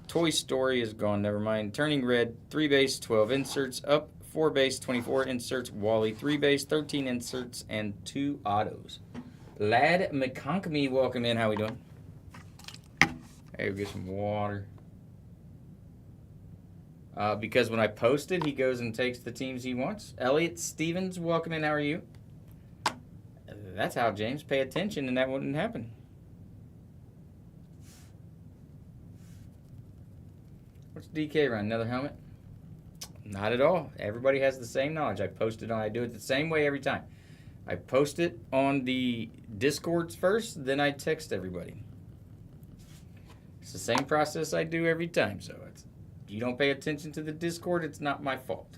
Toy Story is gone, never mind. Turning Red, 3 base, 12 inserts. Up, 4 base, 24 inserts. Wally, 3 base, 13 inserts, and 2 autos. Lad McConkme, welcome in. How we doing? Hey, we'll get some water. Because when I post it, he goes and takes the teams he wants. Elliot Stevens, welcome in. How are you? That's how, James. Pay attention, and that wouldn't happen. What's DK run? Another helmet? Not at all. Everybody has the same knowledge. I do it the same way every time. I post it on the Discords first, then I text everybody. It's the same process I do every time, so if you don't pay attention to the Discord, it's not my fault.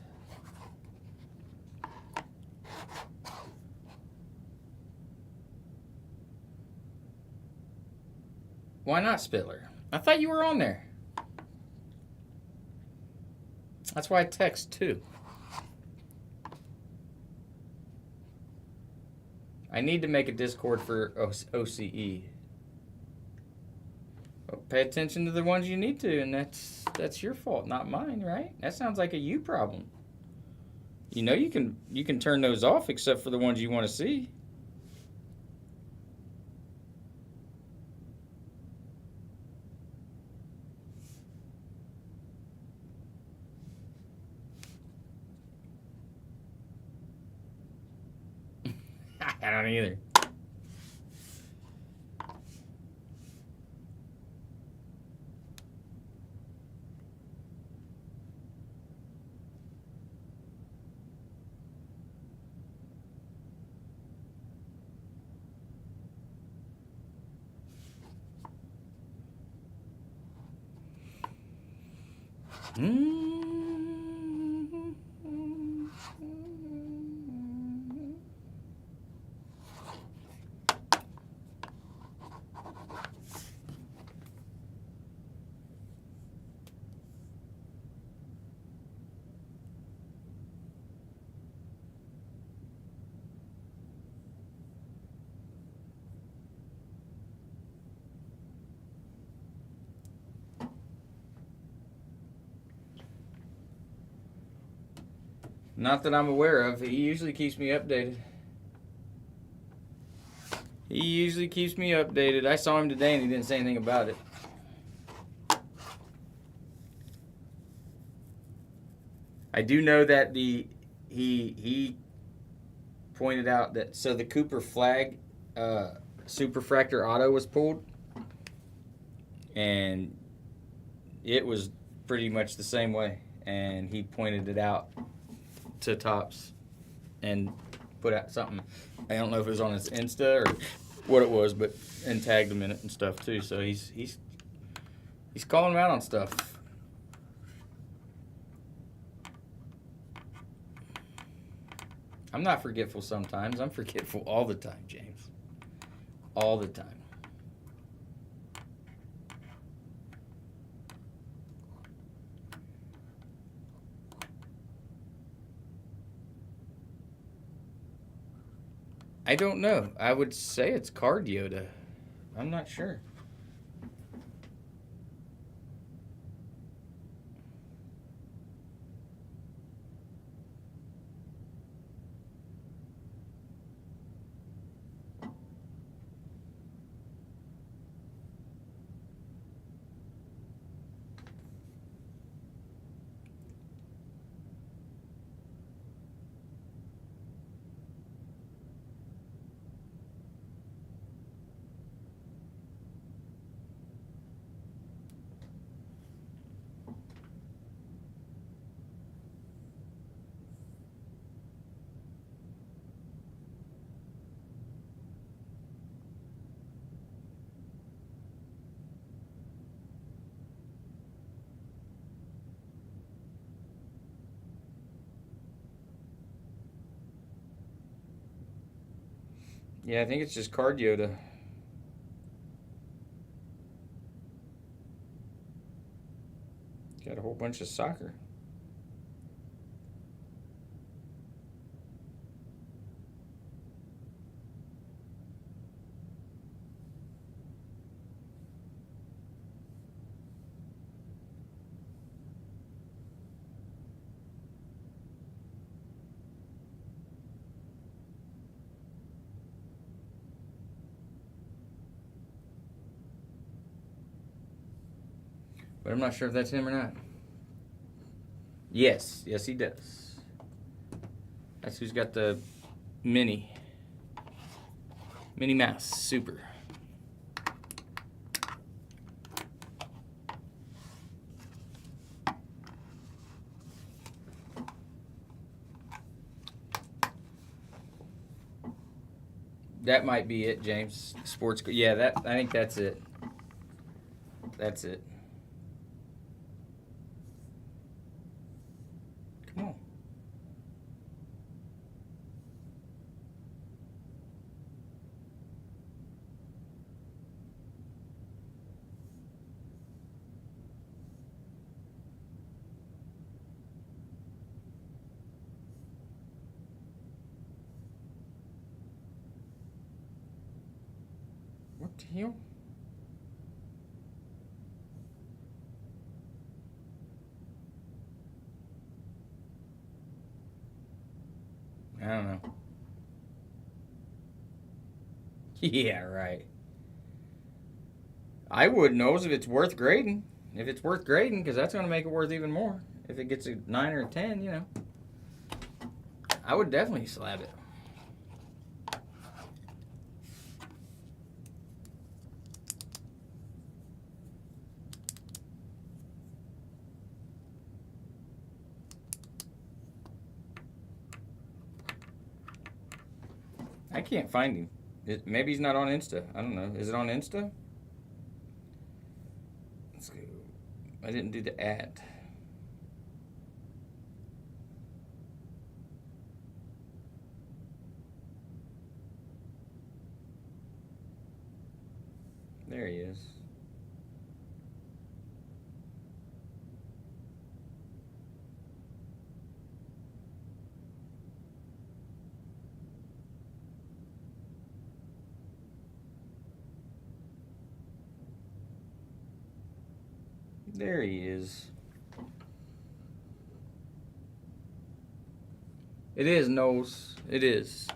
Why not, Spiller? I thought you were on there. That's why I text, too. I need to make a Discord for OCE. Well, pay attention to the ones you need to, and that's your fault, not mine, right? That sounds like a you problem. You know you can turn those off except for the ones you want to see. I don't either. Not that I'm aware of. He usually keeps me updated. I saw him today and he didn't say anything about it. I do know that he pointed out that the Cooper flag superfractor auto was pulled, and it was pretty much the same way, and he pointed it out to Tops and put out something. I don't know if it was on his Insta or what it was, but and tagged him in it and stuff too. So he's calling him out on stuff. I'm not forgetful sometimes. I'm forgetful all the time, James. All the time. I don't know. I would say it's Card Yoda. I'm not sure. Yeah, I think it's just Card Yoda. Got a whole bunch of soccer. But I'm not sure if that's him or not. Yes, he does. That's who's got the Minnie Mouse Super. That might be it, James. Sports. Yeah, I think that's it. That's it. Come on. What the hell? I don't know. Yeah, right. I would know if it's worth grading. If it's worth grading, because that's going to make it worth even more. If it gets a 9 or a 10, I would definitely slab it. I can't find him. Maybe he's not on Insta. I don't know. Is it on Insta? Let's go. I didn't do the @ There he is. There he is. It is, Knowles. It is.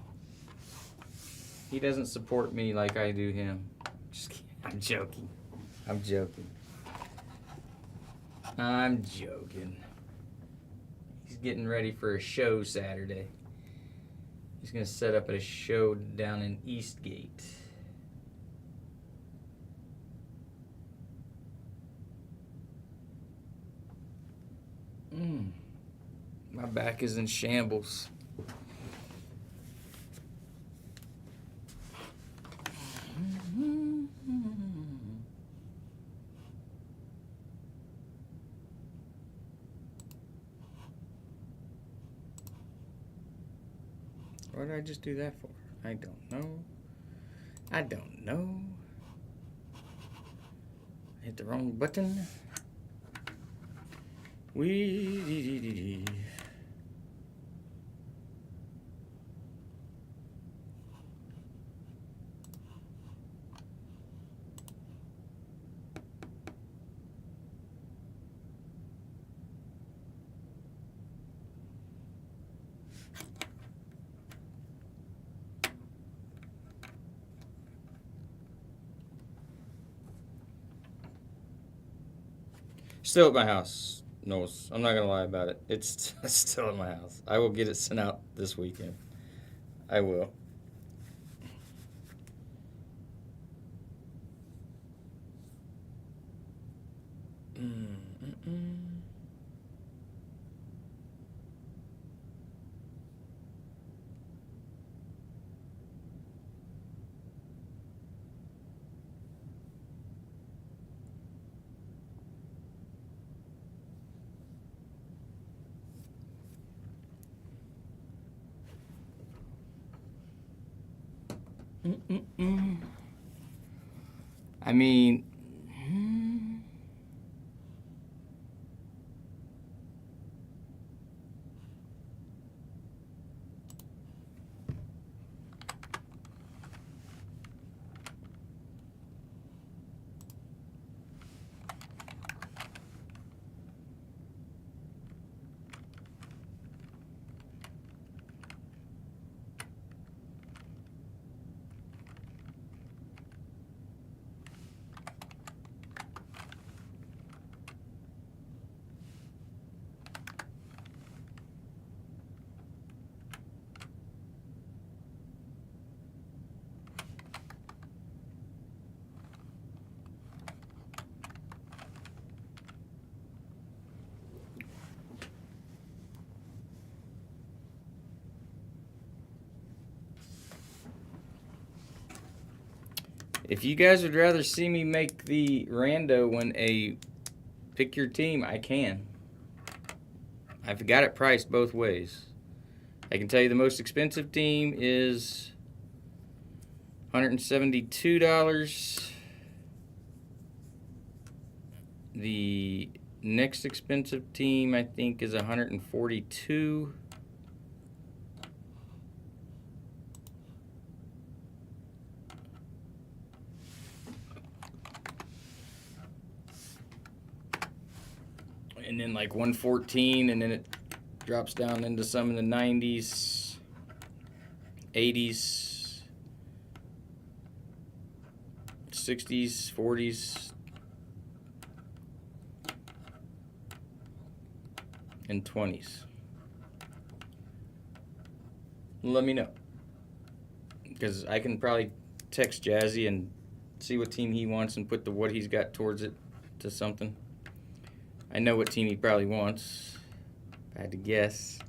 He doesn't support me like I do him. Just kidding. I'm joking. I'm joking. I'm joking. He's getting ready for a show Saturday. He's going to set up at a show down in Eastgate. My back is in shambles. What did I just do that for? I don't know. I don't know. Hit the wrong button. Still at my house. No, I'm not gonna lie about it. It's still at my house. I will get it sent out this weekend. I will. I mean, if you guys would rather see me make the rando when a pick your team, I can. I've got it priced both ways. I can tell you the most expensive team is $172. The next expensive team, I think, is $142. And then like 114, and then it drops down into some in the 90s, 80s, 60s, 40s, and 20s. Let me know, because I can probably text Jazzy and see what team he wants and put what he's got towards it to something. I know what team he probably wants, if I had to guess.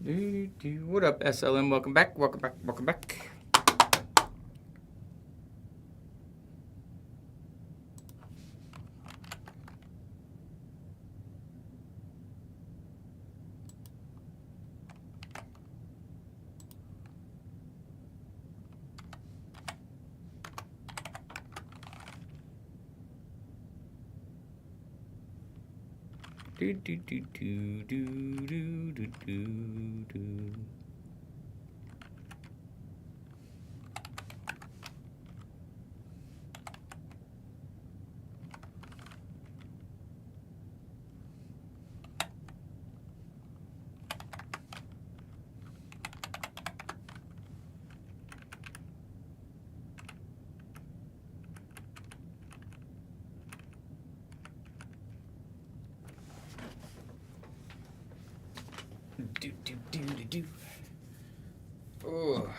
What up, SLM? Welcome back. Welcome back. Welcome back. Do do do do do do do do do. Do do do do do. Oh.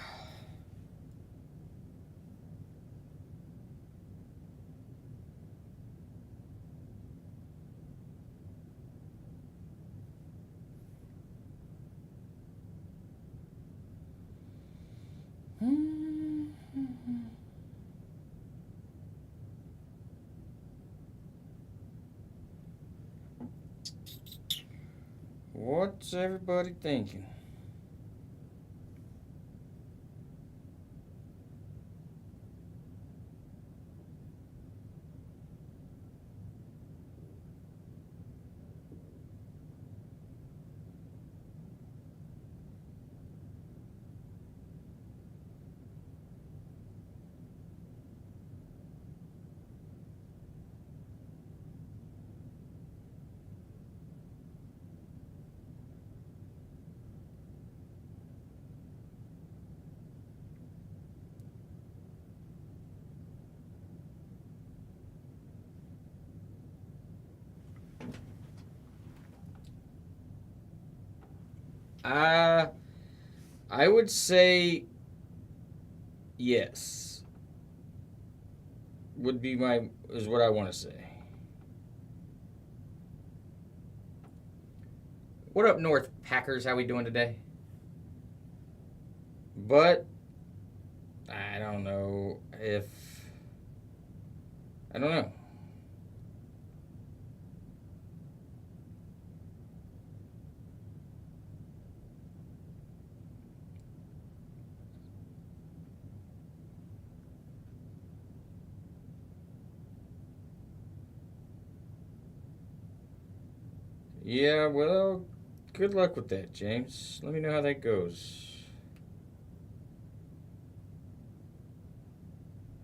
What's everybody thinking? Uh, I would say yes. Is what I want to say. What up, North Packers? How we doing today? But I don't know if I don't know. Yeah, well, good luck with that, James. Let me know how that goes.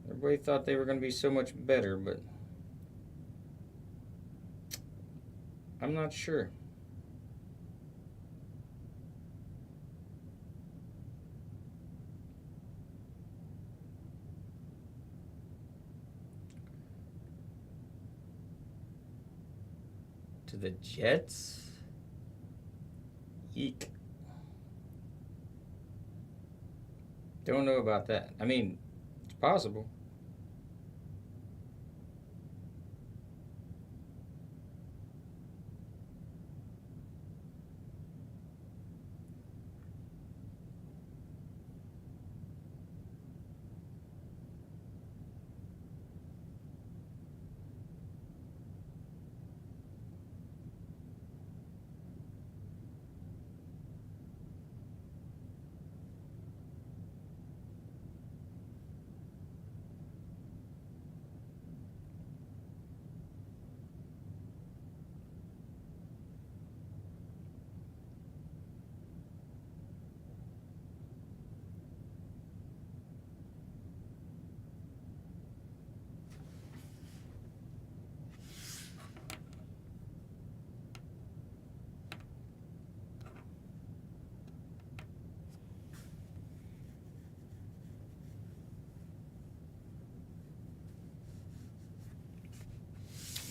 Everybody thought they were going to be so much better, but I'm not sure. To the Jets? Eek. Don't know about that. I mean, it's possible.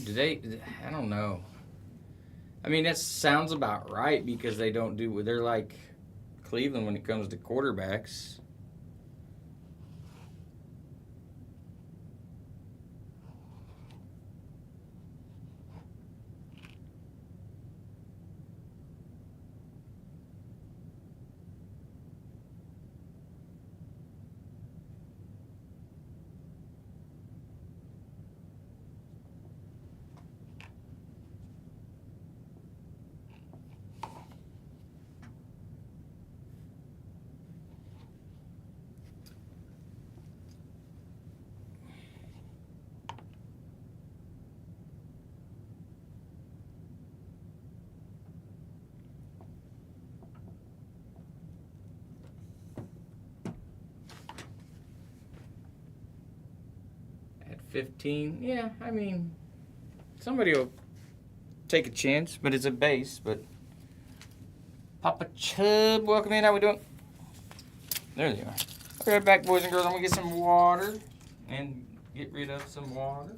Do they? I don't know. I mean, that sounds about right because they don't do. They're like Cleveland when it comes to quarterbacks. 15. Yeah, I mean, somebody will take a chance, but it's a base. But Papa Chub, welcome in. How we doing? There they are. I'll be right back, boys and girls. I'm gonna get some water and get rid of some water.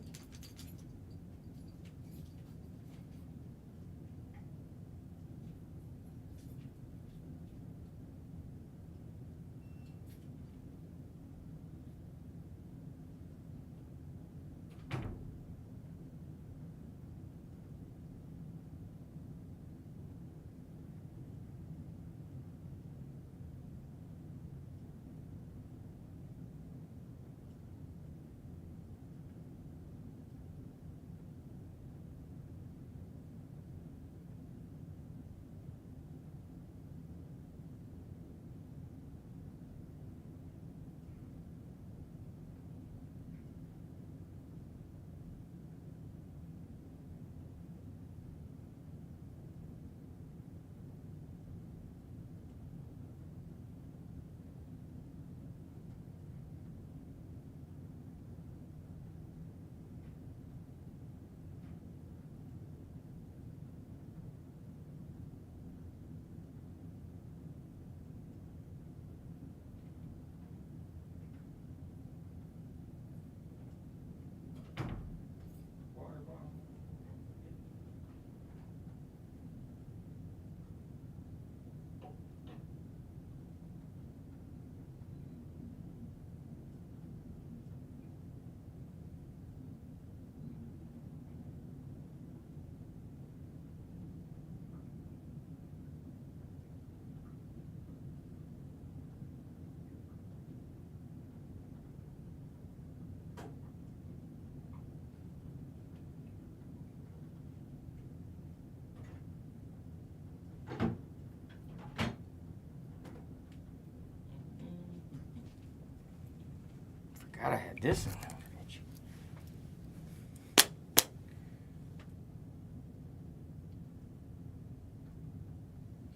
Forgot I had this in there.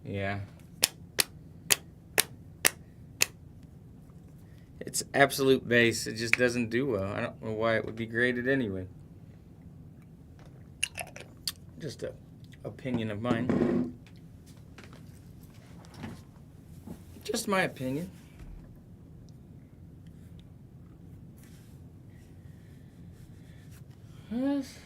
Yeah. It's absolute base. It just doesn't do well. I don't know why it would be graded anyway. Just a opinion of mine. Just my opinion. Yes.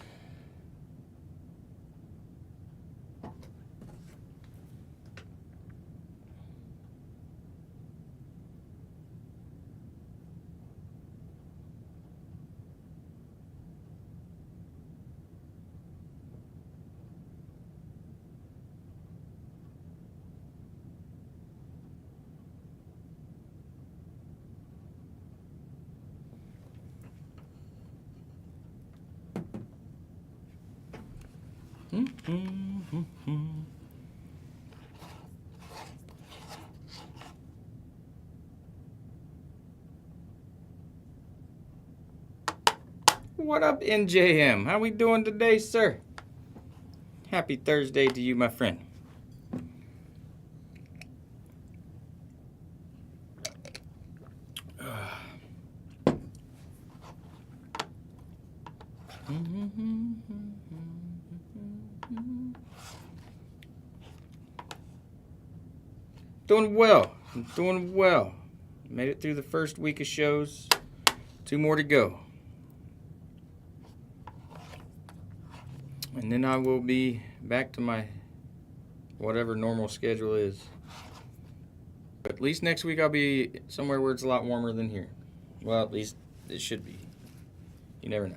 What up, NJM? How we doing today, sir? Happy Thursday to you, my friend. Doing well. I'm doing well. Made it through the first week of shows. 2 more to go. And then I will be back to my whatever normal schedule is. But at least next week I'll be somewhere where it's a lot warmer than here. Well, at least it should be. You never know.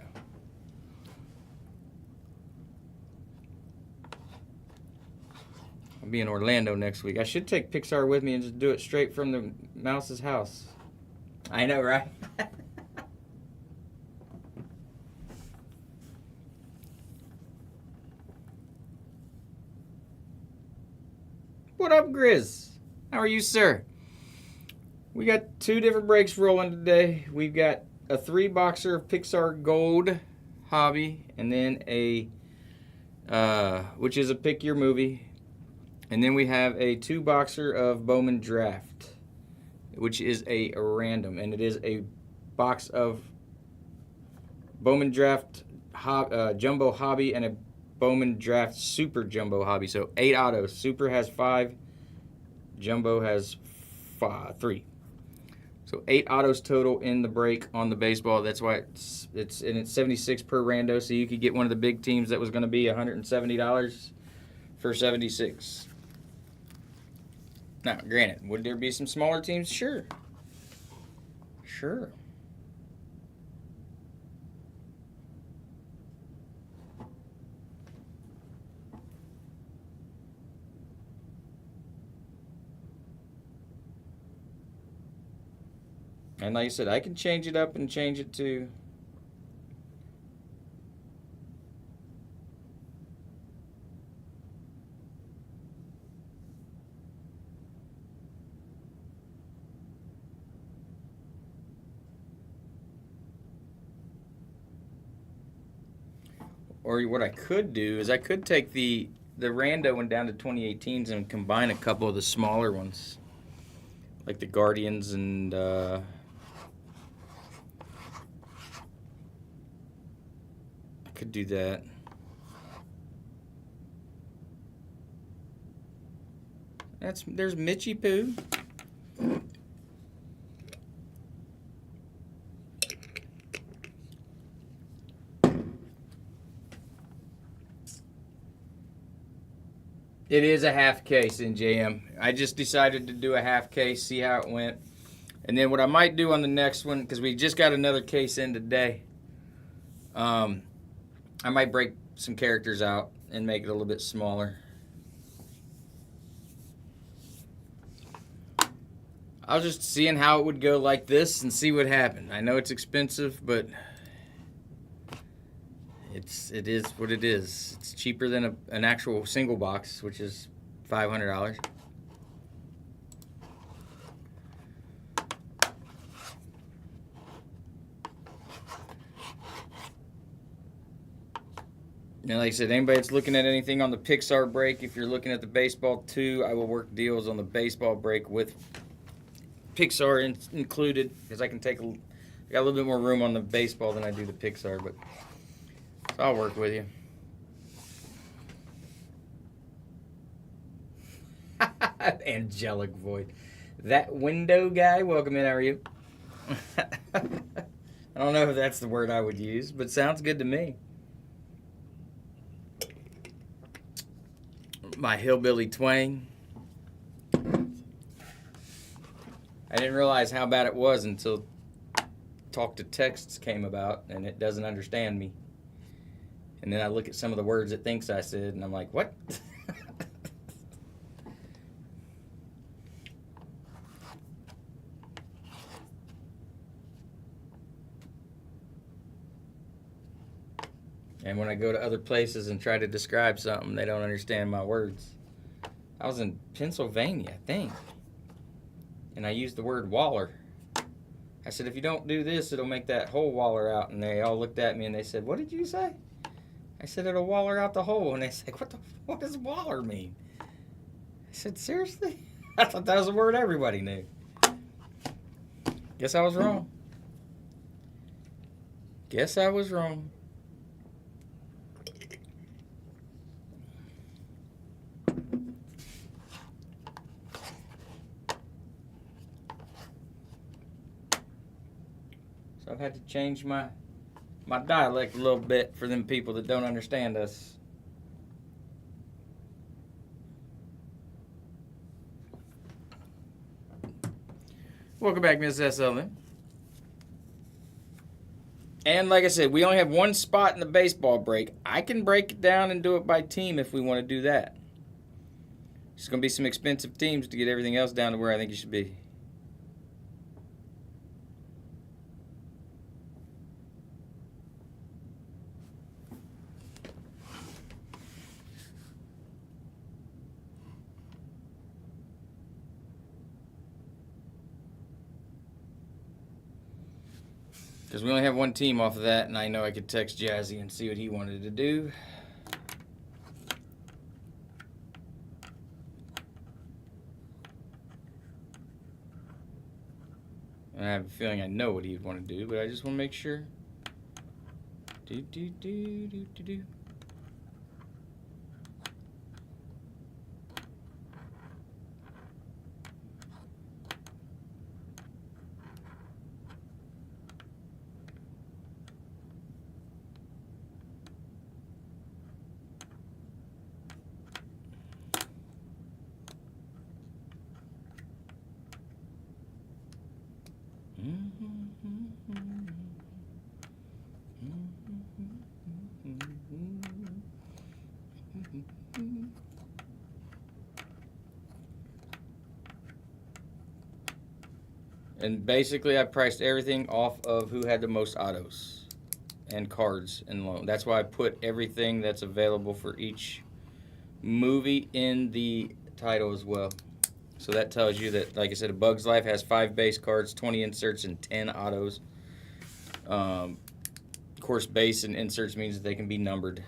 I'll be in Orlando next week. I should take Pixar with me and just do it straight from the mouse's house. I know, right? What up, Grizz? How are you, sir? We got 2 different breaks rolling today. We've got a 3-boxer of Pixar Gold Hobby, and then a, which is a pick your movie. And then we have a 2-boxer of Bowman Draft, which is a random, and it is a box of Bowman Draft Jumbo Hobby and a Bowman Draft Super Jumbo Hobby. So 8 autos. Super has 5. Jumbo has 3. So 8 autos total in the break on the baseball. That's why it's 76 per rando. So you could get one of the big teams that was going to be $170 for 76. Now, granted, would there be some smaller teams? Sure. Sure. And like I said, I can change it up and change it to or what I could do is I could take the rando one down to 2018s and combine a couple of the smaller ones, like the Guardians and I could do that. There's Mitchie Poo. It is a half case in JM. I just decided to do a half case, see how it went. And then what I might do on the next one, because we just got another case in today, I might break some characters out and make it a little bit smaller. I was just seeing how it would go like this and see what happened. I know it's expensive, but it is what it is. It's cheaper than an actual single box, which is $500. And like I said, anybody that's looking at anything on the Pixar break, if you're looking at the baseball too, I will work deals on the baseball break with Pixar included, because I can I got a little bit more room on the baseball than I do the Pixar, but so I'll work with you. Angelic void. That window guy, welcome in, how are you? I don't know if that's the word I would use, but sounds good to me. My hillbilly twang. I didn't realize how bad it was until talk to texts came about and it doesn't understand me. And then I look at some of the words it thinks I said and I'm like, what? And when I go to other places and try to describe something, they don't understand my words. I was in Pennsylvania, I think, and I used the word waller. I said, if you don't do this, it'll make that hole waller out. And they all looked at me and they said, what did you say? I said, it'll waller out the hole. And they said, what does waller mean? I said, seriously? I thought that was a word everybody knew. Guess I was wrong. Guess I was wrong. So I've had to change my dialect a little bit for them people that don't understand us. Welcome back, Miss S. Sullivan. And like I said, we only have one spot in the baseball break. I can break it down and do it by team if we want to do that. It's going to be some expensive teams to get everything else down to where I think it should be. Because we only have one team off of that, and I know I could text Jazzy and see what he wanted to do. And I have a feeling I know what he'd want to do, but I just want to make sure. Do, do, do, do, do, do. And basically, I priced everything off of who had the most autos and cards and loan. That's why I put everything that's available for each movie in the title as well. So that tells you that, like I said, A Bug's Life has 5 base cards, 20 inserts, and 10 autos. Of course, base and inserts means that they can be numbered.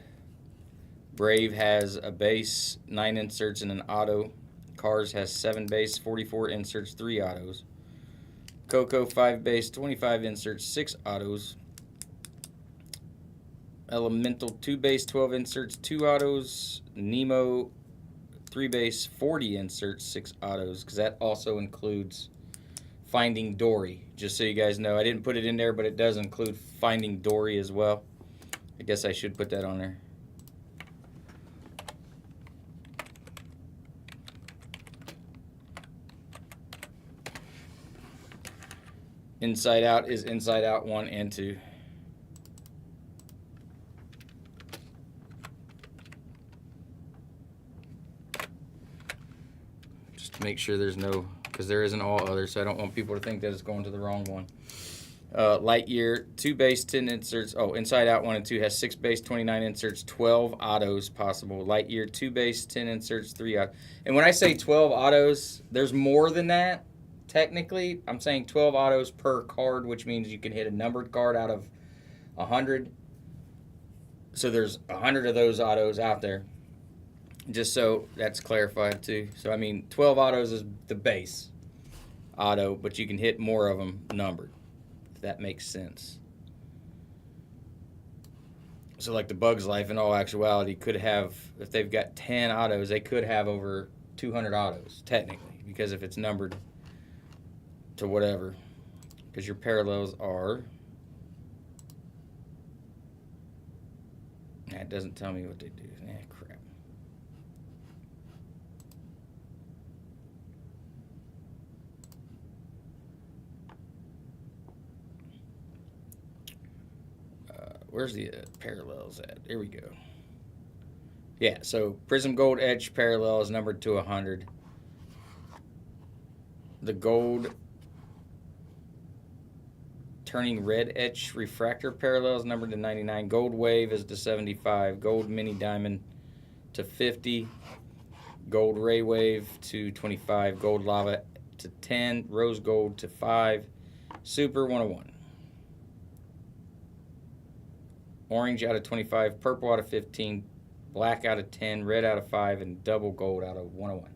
Brave has a base, 9 inserts, and an auto. Cars has 7 base, 44 inserts, 3 autos. Coco, 5 base, 25 inserts, 6 autos. Elemental, 2 base, 12 inserts, 2 autos. Nemo, 3 base, 40 inserts, 6 autos, because that also includes Finding Dory. Just so you guys know, I didn't put it in there, but it does include Finding Dory as well. I guess I should put that on there. Inside Out is Inside Out 1 and 2. Just to make sure there's no, because there isn't all others, so I don't want people to think that it's going to the wrong one. Lightyear, 2 base, 10 inserts. Oh, Inside Out 1 and 2 has 6 base, 29 inserts, 12 autos possible. Lightyear, 2 base, 10 inserts, 3 autos. And when I say 12 autos, there's more than that. Technically, I'm saying 12 autos per card, which means you can hit a numbered card out of 100. So there's 100 of those autos out there. Just so that's clarified too. So I mean, 12 autos is the base auto, but you can hit more of them numbered, if that makes sense. So like the Bug's Life, in all actuality, could have, if they've got 10 autos, they could have over 200 autos, technically, because if it's numbered to whatever, because your parallels are, it doesn't tell me what they do. Crap. Where's the parallels at? Here we go. Yeah, so Prism Gold Edge parallel is numbered to 100. The gold Turning Red Etch Refractor parallel is numbered to 99. Gold Wave is to 75. Gold Mini Diamond to 50. Gold Ray Wave to 25. Gold Lava to 10. Rose Gold to 5. Super 101. Orange out of 25. Purple out of 15. Black out of 10. Red out of 5. And double gold out of 101.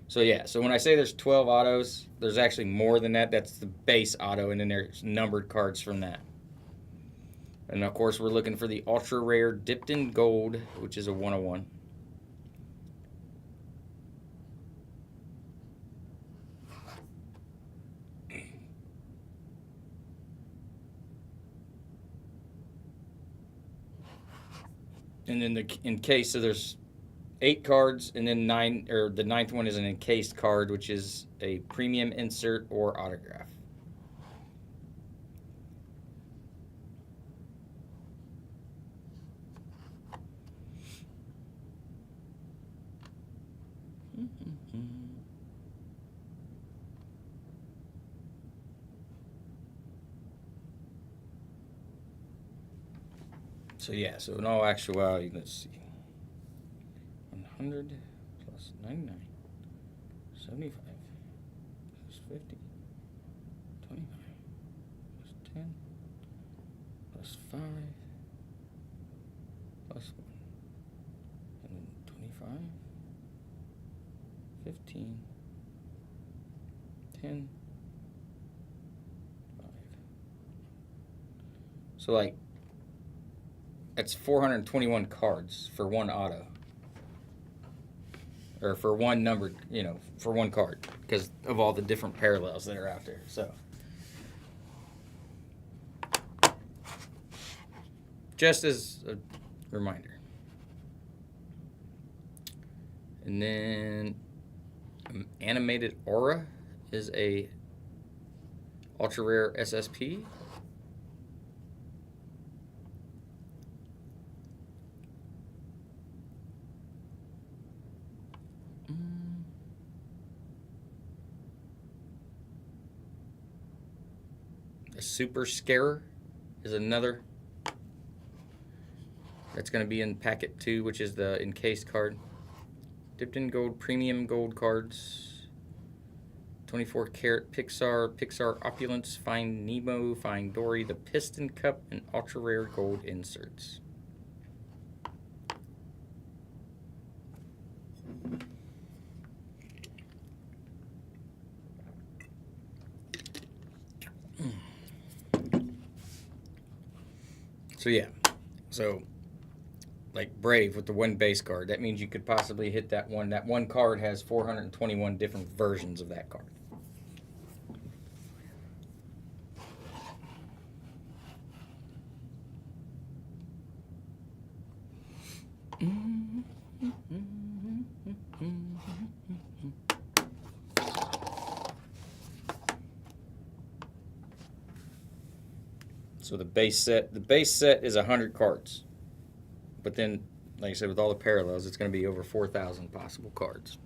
So yeah, so when I say there's 12 autos, there's actually more than that. That's the base auto, and then there's numbered cards from that. And of course, we're looking for the ultra rare dipped in gold, which is a 101. And then in case, so there's 8 cards, and then 9, or the 9th one is an encased card, which is a premium insert or autograph. So yeah, so in all actuality, let's see. 100 plus 99, 75 plus 50, 25 plus 10 plus 5 plus 1, and then 25, 15, 10, 5. So like That's 421 cards for one auto. Or for one numbered, for one card. Because of all the different parallels that are out there. So, just as a reminder. And then Animated Aura is a ultra rare SSP. A Super Scarer is another. That's going to be in packet 2, which is the encased card. Dipped in gold, premium gold cards. 24 karat Pixar Opulence, Find Nemo, Find Dory, the Piston Cup, and ultra rare gold inserts. So yeah, like Brave with the one base card, that means you could possibly hit that one. That one card has 421 different versions of that card. So the base set is 100 cards. But then, like I said, with all the parallels, it's going to be over 4,000 possible cards.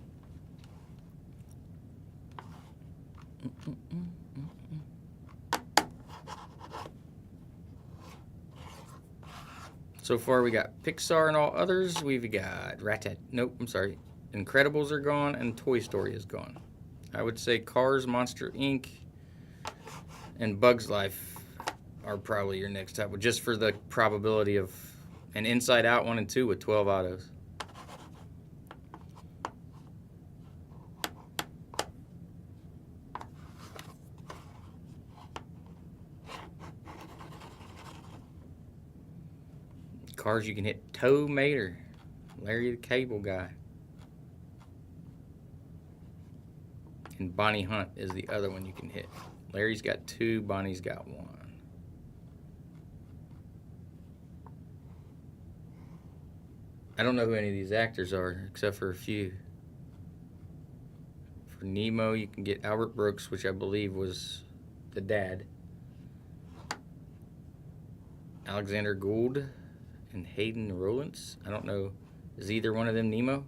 So far, we got Pixar and all others. We've got Incredibles are gone, and Toy Story is gone. I would say Cars, Monster Inc., and Bugs Life are probably your next type, just for the probability of an Inside Out 1 and 2 with 12 autos. Cars you can hit: Tow Mater, Larry the Cable Guy, and Bonnie Hunt is the other one you can hit. Larry's got 2, Bonnie's got 1. I don't know who any of these actors are, except for a few. For Nemo, you can get Albert Brooks, which I believe was the dad. Alexander Gould and Hayden Rowlands. I don't know. Is either one of them Nemo?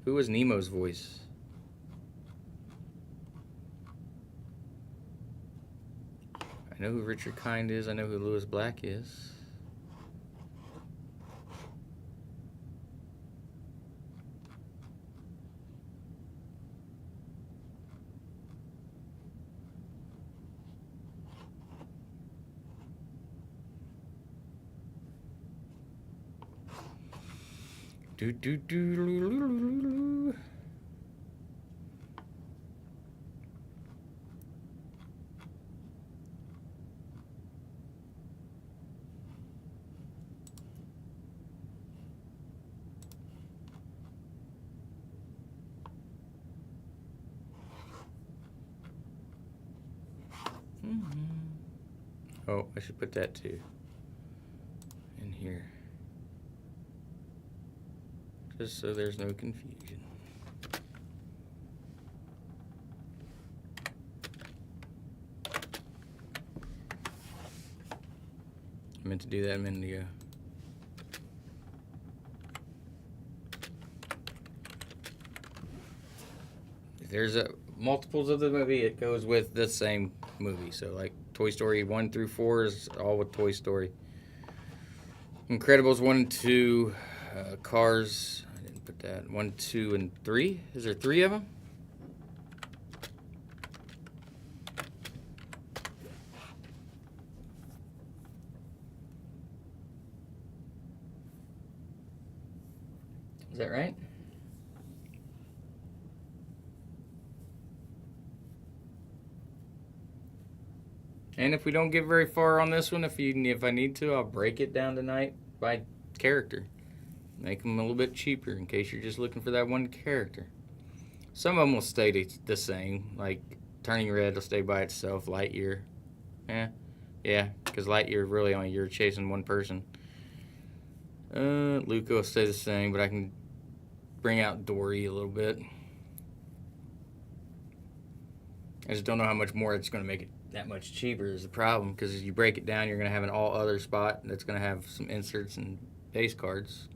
Who was Nemo's voice? I know who Richard Kind is. I know who Lewis Black is. Oh, I should put that too in here, just so there's no confusion. I meant to do that a minute ago. If there's multiples of the movie, it goes with the same movie. So like Toy Story 1 through 4 is all with Toy Story. Incredibles 1 and 2, Cars, I didn't put that, 1, 2, and 3. Is there 3 of them? Is that right? And if we don't get very far on this one, if I need to, I'll break it down tonight by character. Make them a little bit cheaper in case you're just looking for that one character. Some of them will stay the same, like Turning Red will stay by itself. Lightyear, yeah, because Lightyear really only you're chasing one person. Luca will stay the same, but I can bring out Dory a little bit. I just don't know how much more it's going to make it that much cheaper is the problem, because as you break it down, you're going to have an all other spot that's going to have some inserts and base cards.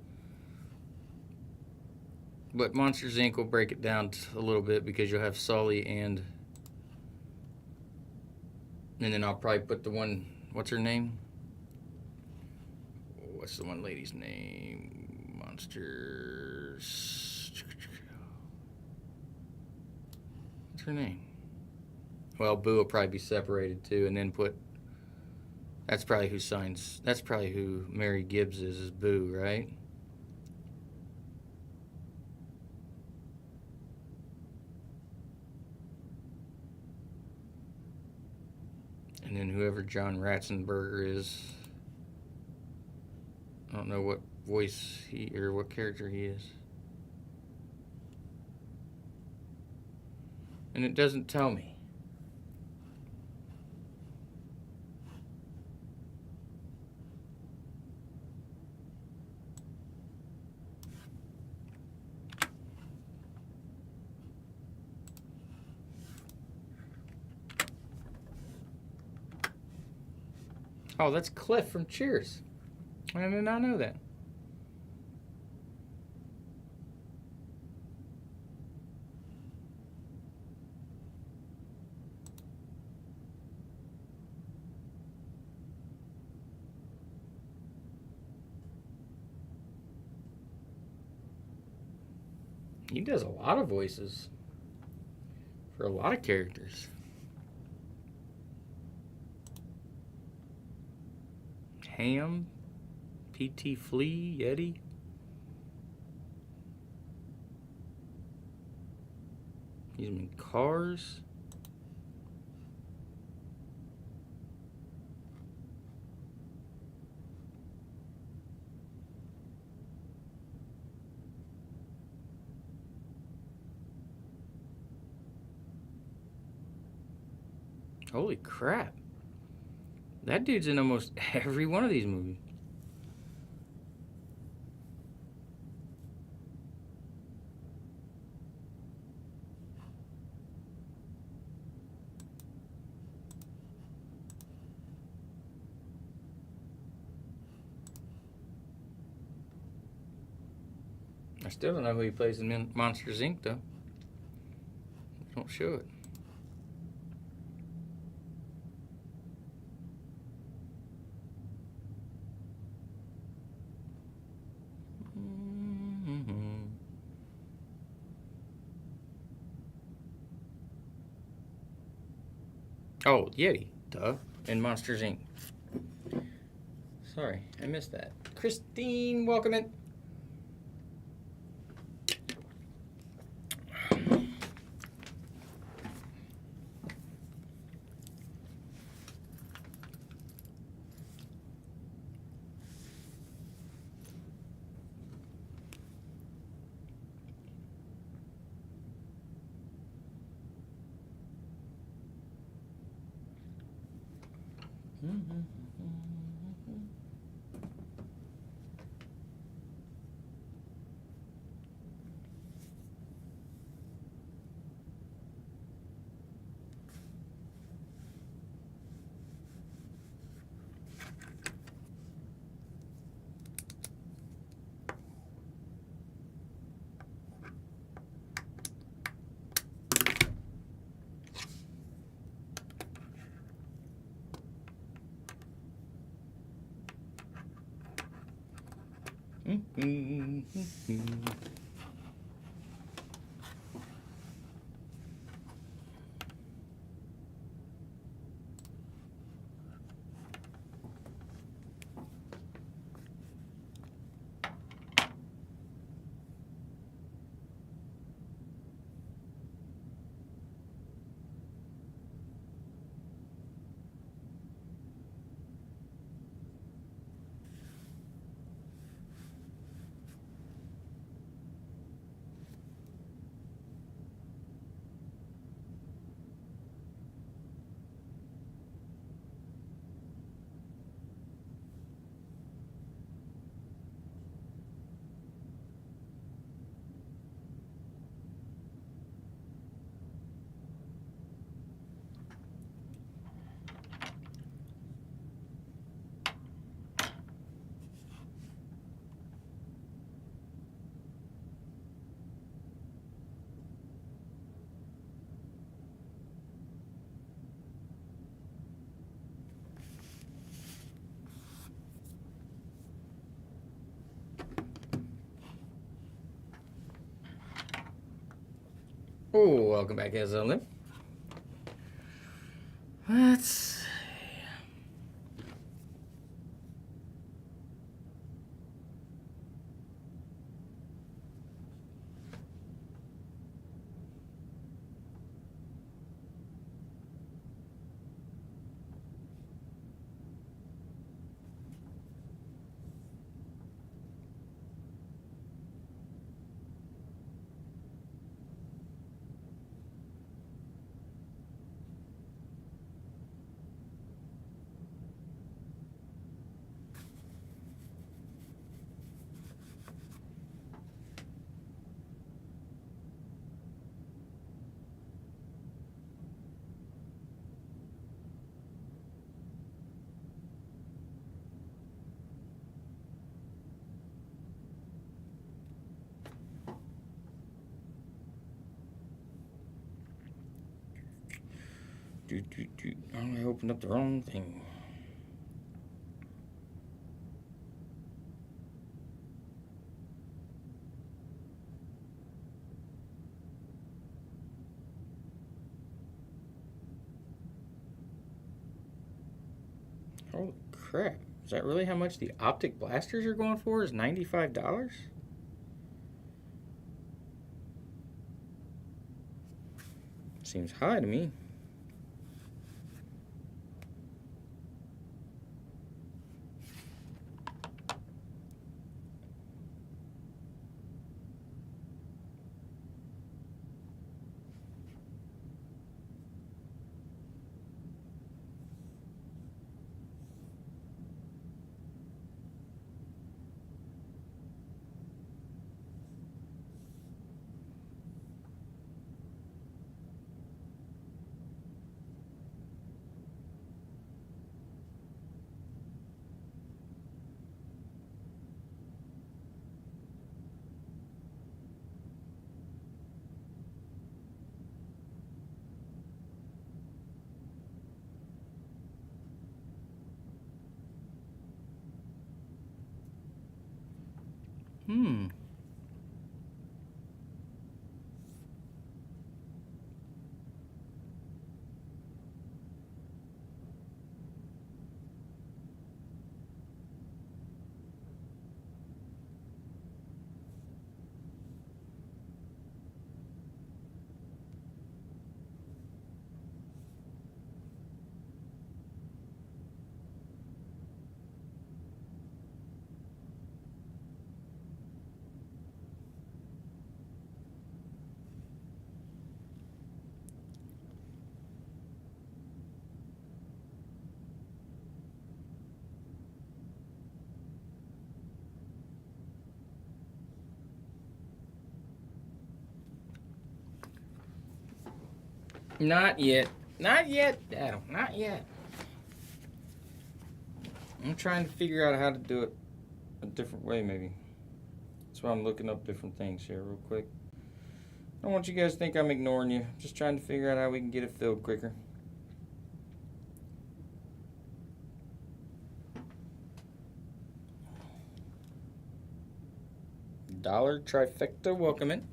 But Monsters Inc. will break it down a little bit because you'll have Sully and then I'll probably put the one, what's her name? What's the one lady's name? Monsters. What's her name? Well, Boo will probably be separated too, and then that's probably who Mary Gibbs is Boo, right? And then whoever John Ratzenberger is, I don't know what voice or what character he is. And it doesn't tell me. Oh, that's Cliff from Cheers. I did not know that. He does a lot of voices for a lot of characters. Ham, P.T. Flea, Yeti. He's in Cars. Holy crap. That dude's in almost every one of these movies. I still don't know who he plays in Monsters Inc. though. Don't show it. Oh, Yeti, duh, in Monsters Inc. Sorry, I missed that. Christine, welcome in. Oh, welcome back, SLM. Let's. Oh, I opened up the wrong thing. Holy crap. Is that really how much the optic blasters are going for? Is $95? Seems high to me. Hmm. Not yet. Not yet, Adam. Not yet. I'm trying to figure out how to do it a different way, maybe. That's why I'm looking up different things here real quick. I don't want you guys to think I'm ignoring you. Just trying to figure out how we can get it filled quicker. Dollar trifecta, welcome in.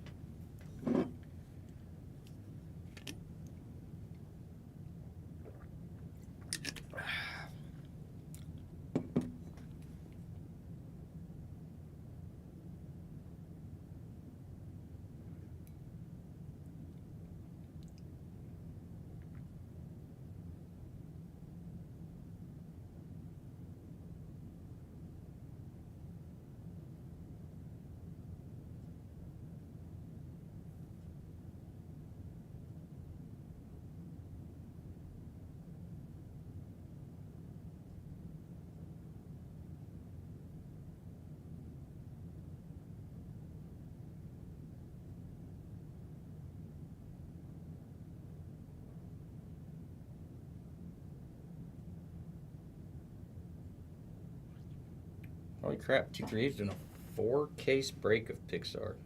Holy crap, T3's doing a 4-case break of Pixar.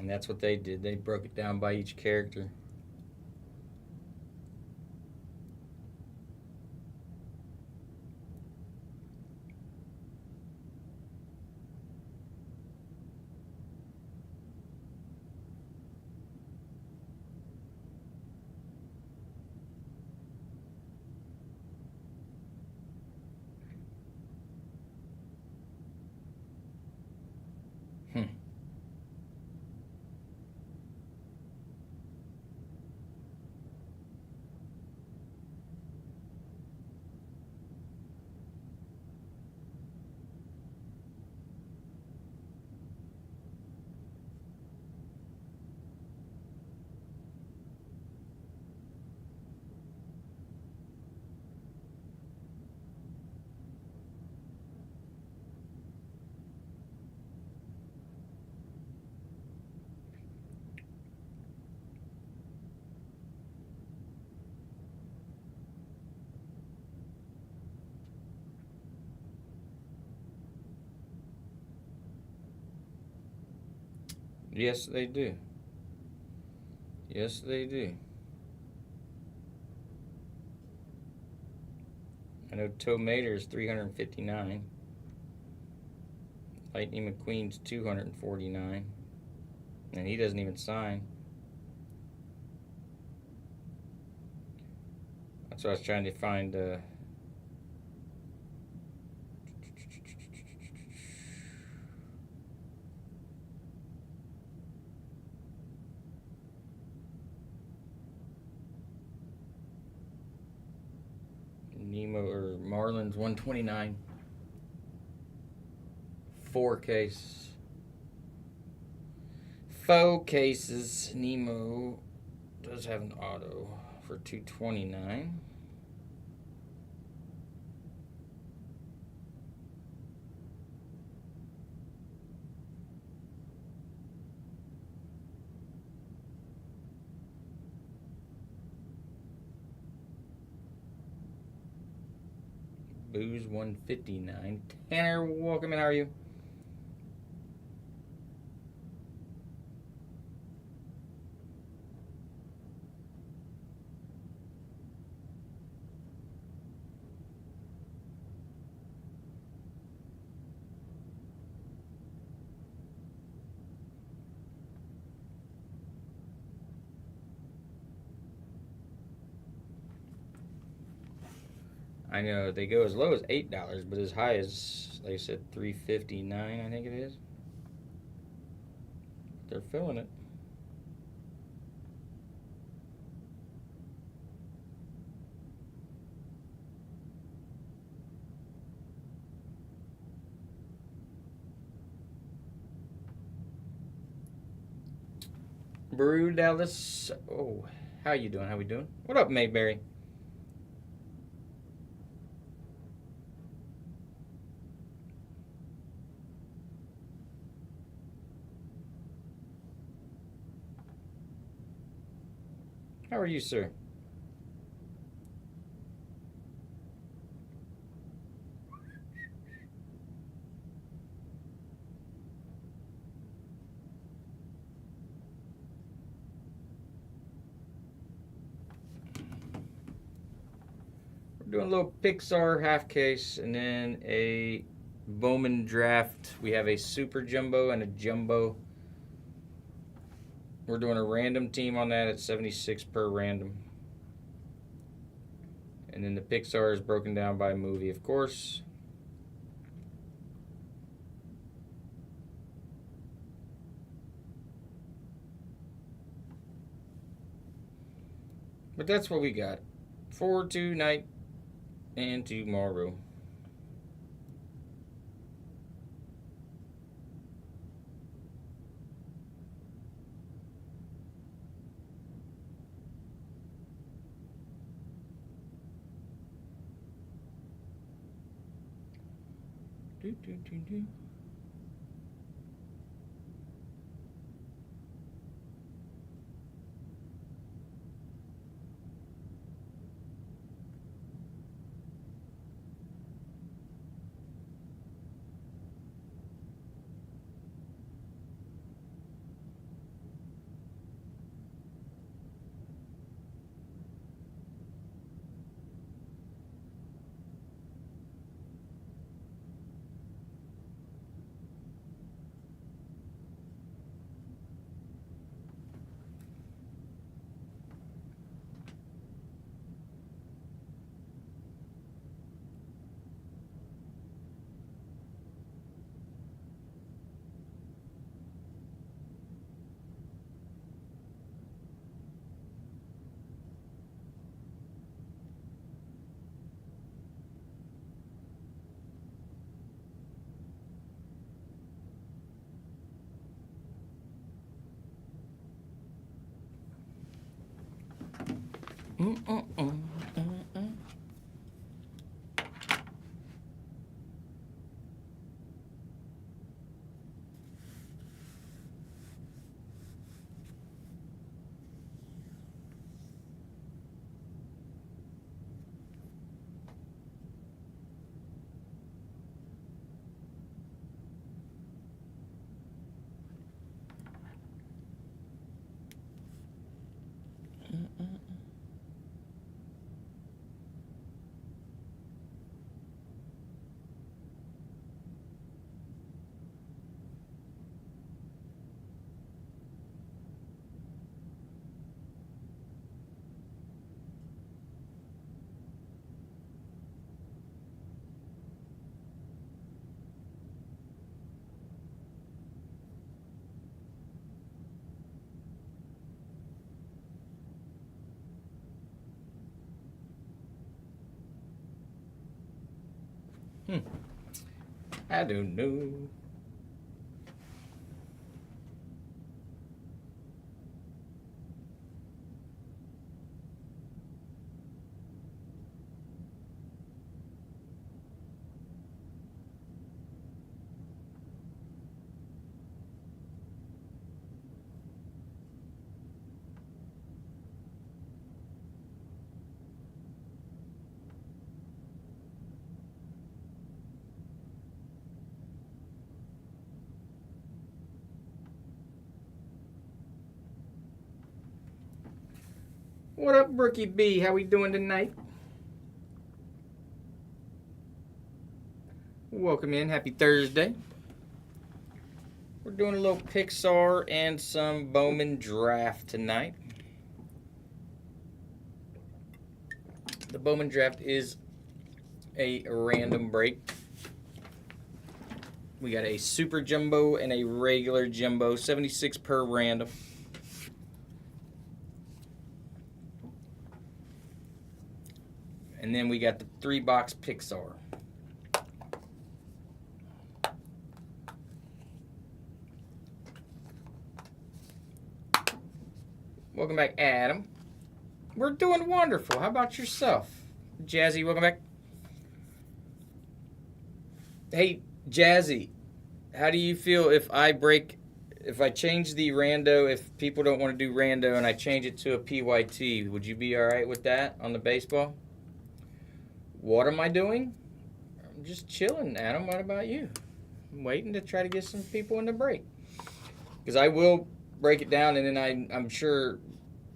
And that's what they did. They broke it down by each character. Yes, they do. Yes, they do. I know Toe Mater is 359. Lightning McQueen's 249. And he doesn't even sign. That's what I was trying to find. Nemo or Marlins 129. 4 case. 4 cases. Nemo does have an auto for 229. Booze 159. Tanner, welcome in. How are you? I know they go as low as $8, but as high as, like I said, $3.59. I think it is. They're filling it. Brew Dallas. Oh, how you doing? How we doing? What up, Mayberry? How are you, sir? We're doing a little Pixar half case and then a Bowman draft. We have a super jumbo and a jumbo. We're doing a random team on that at 76 per random. And then the Pixar is broken down by movie, of course. But that's what we got for tonight and tomorrow. Do, do, do, do. I don't know. What up, Brookie B? How we doing tonight? Welcome in. Happy Thursday. We're doing a little Pixar and some Bowman draft tonight. The Bowman draft is a random break. We got a super jumbo and a regular jumbo, 76 per random. And then we got the 3-box Pixar. Welcome back, Adam. We're doing wonderful. How about yourself? Jazzy, welcome back. Hey, Jazzy, how do you feel if I change the rando, if people don't want to do rando and I change it to a PYT, would you be all right with that on the baseball? What am I doing? I'm just chilling, Adam. What about you? I'm waiting to try to get some people in the break. Because I will break it down, and then I'm sure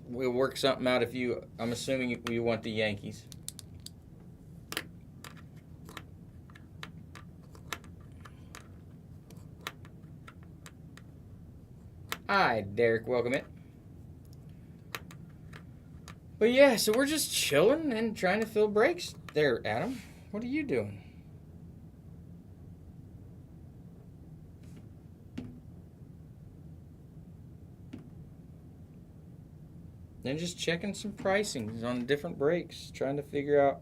we'll work something out I'm assuming you want the Yankees. Hi, Derek. Welcome in. But yeah, so we're just chilling and trying to fill breaks. There, Adam. What are you doing? Then just checking some pricings on different breaks, trying to figure out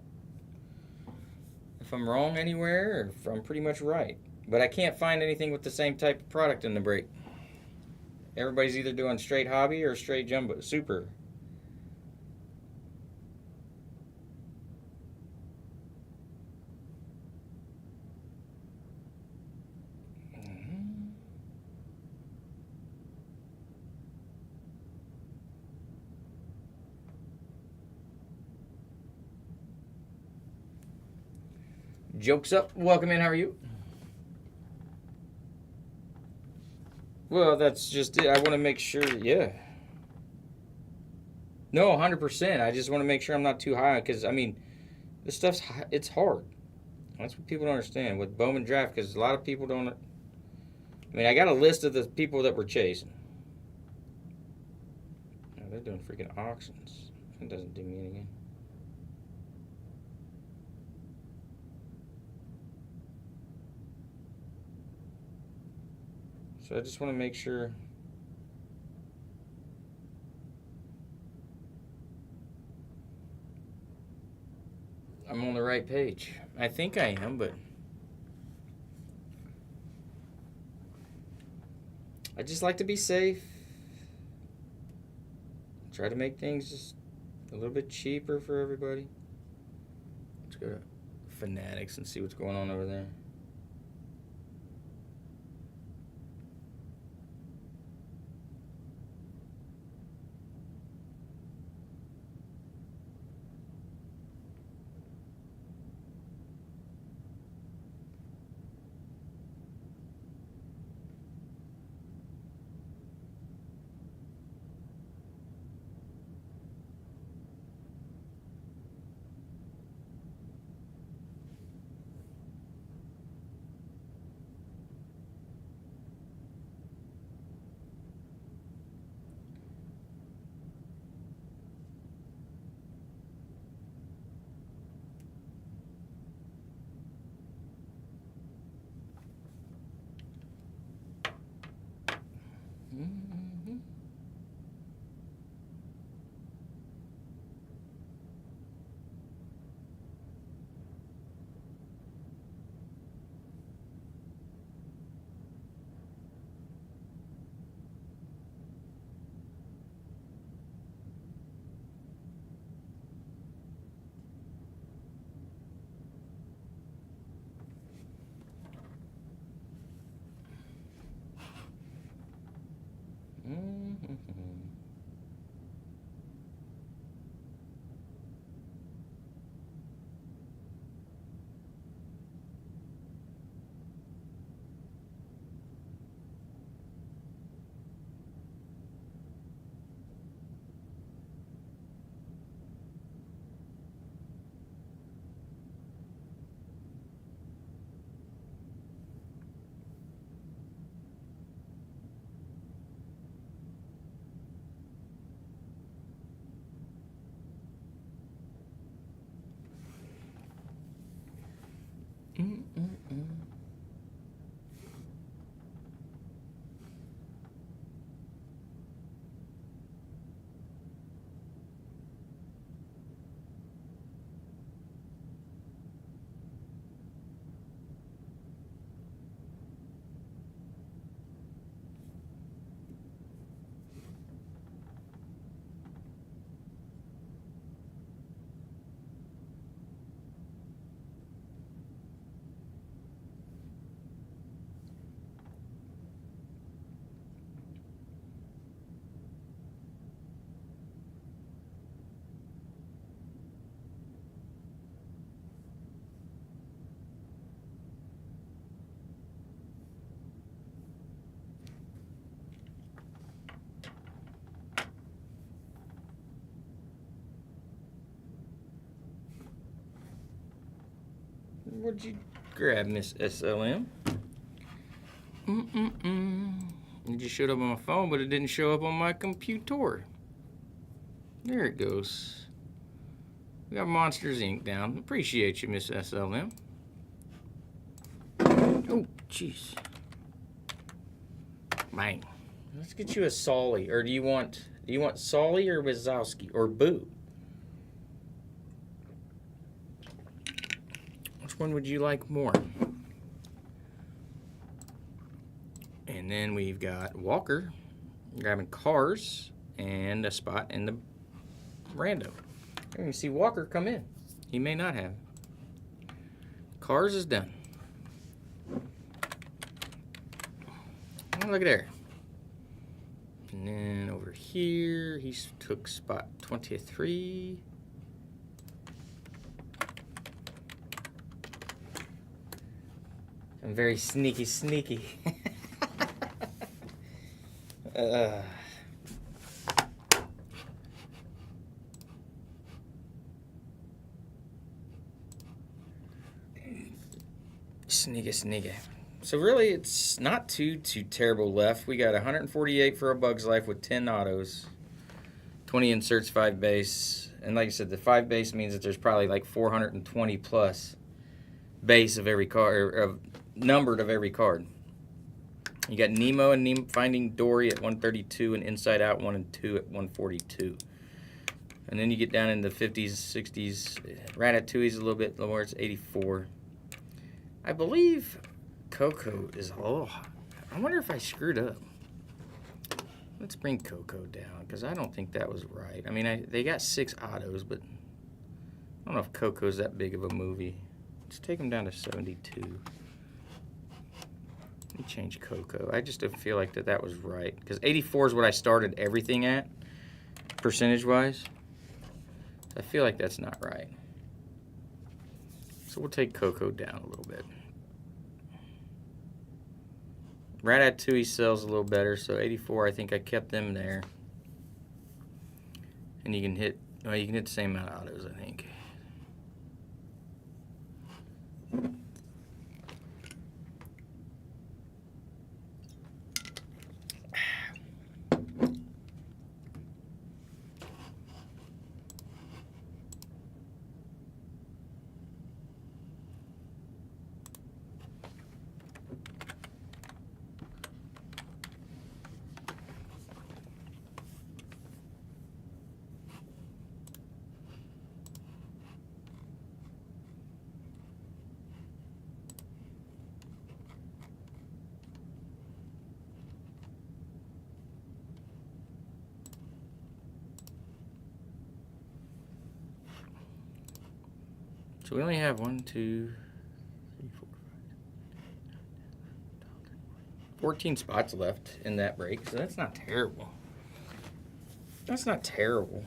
if I'm wrong anywhere or if I'm pretty much right. But I can't find anything with the same type of product in the break. Everybody's either doing straight hobby or straight jumbo, super. Jokes up. Welcome in. How are you? Well, that's just it. I want to make sure, yeah. No, 100%. I just want to make sure I'm not too high because, I mean, this stuff's, it's hard. That's what people don't understand with Bowman draft because a lot of people don't. I mean, I got a list of the people that we're chasing. Oh, they're doing freaking auctions. That doesn't do me any good. So I just want to make sure I'm on the right page. I think I am, but I just like to be safe. Try to make things just a little bit cheaper for everybody. Let's go to Fanatics and see what's going on over there. What'd you grab, Miss SLM? It just showed up on my phone, but it didn't show up on my computer. There it goes. We got Monsters Inc. down. Appreciate you, Miss SLM. Oh, jeez. Bang. Let's get you a Solly. Or do you want Solly or Wazowski or Boo? Which one would you like more? And then we've got Walker grabbing Cars and a spot in the rando. You can see Walker come in. He may not have. Cars is done. Oh, look at there. And then over here, he took spot 23. I'm very sneaky. Sneaky. So really, it's not too terrible left. We got 148 for a Bug's Life with 10 autos, 20 inserts, 5 base, and like I said, the 5 base means that there's probably like 420 plus base of every card, or numbered of every card. You got Nemo and Nemo Finding Dory at 132 and Inside Out 1 and 2 at 142. And then you get down in the 50s, 60s. Ratatouille's a little bit lower, it's 84. I believe Coco is, I wonder if I screwed up. Let's bring Coco down, because I don't think that was right. I mean, they got 6 autos, but I don't know if Coco's that big of a movie. Let's take them down to 72. Let me change Coco. I just don't feel like that was right, because 84 is what I started everything at, percentage-wise. I feel like that's not right. So we'll take Coco down a little bit. Ratatouille sells a little better, so 84, I think I kept them there. And you can hit the same amount of autos, I think. So we only have 1, 2, 3, 4, 5, 14 spots left in that break, so that's not terrible. That's not terrible.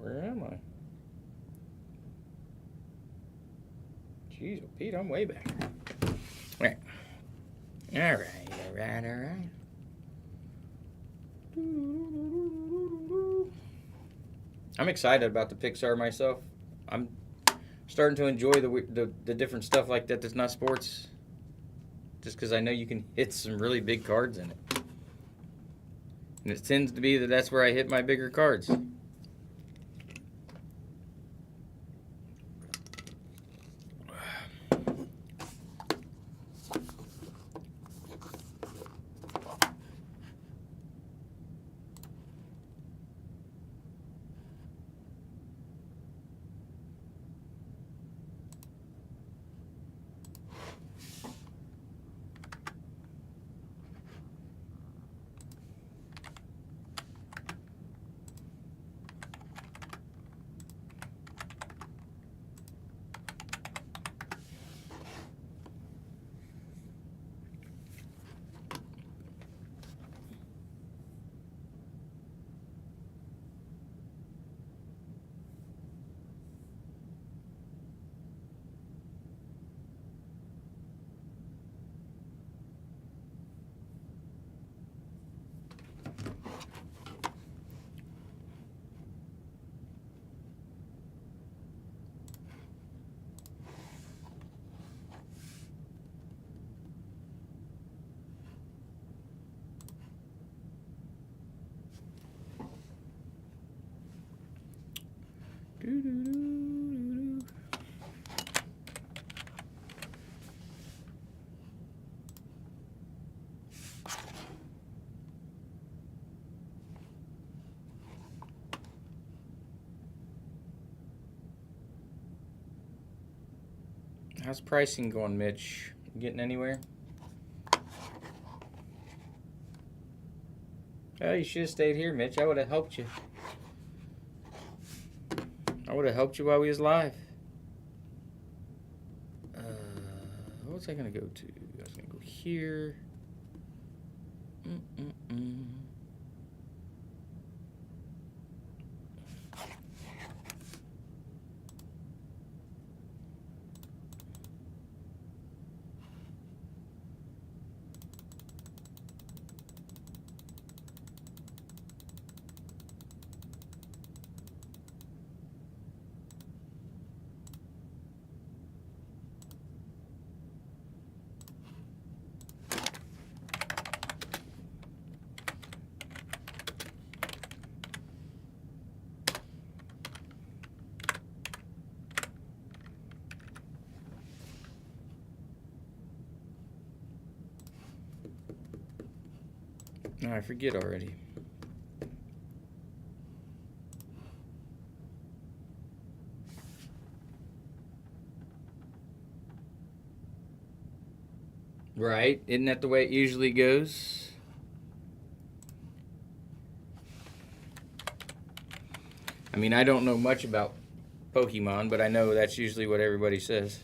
Where am I? Jeez, well, Pete, I'm way back. All right. I'm excited about the Pixar myself. I'm starting to enjoy the different stuff like that that's not sports, just because I know you can hit some really big cards in it. And it tends to be that's where I hit my bigger cards. How's pricing going, Mitch? You getting anywhere? Oh, you should have stayed here, Mitch. I would have helped you. I would have helped you while we was live. What was I going to go to? I was going to go here. No, I forget already. Right? Isn't that the way it usually goes? I mean, I don't know much about Pokemon, but I know that's usually what everybody says.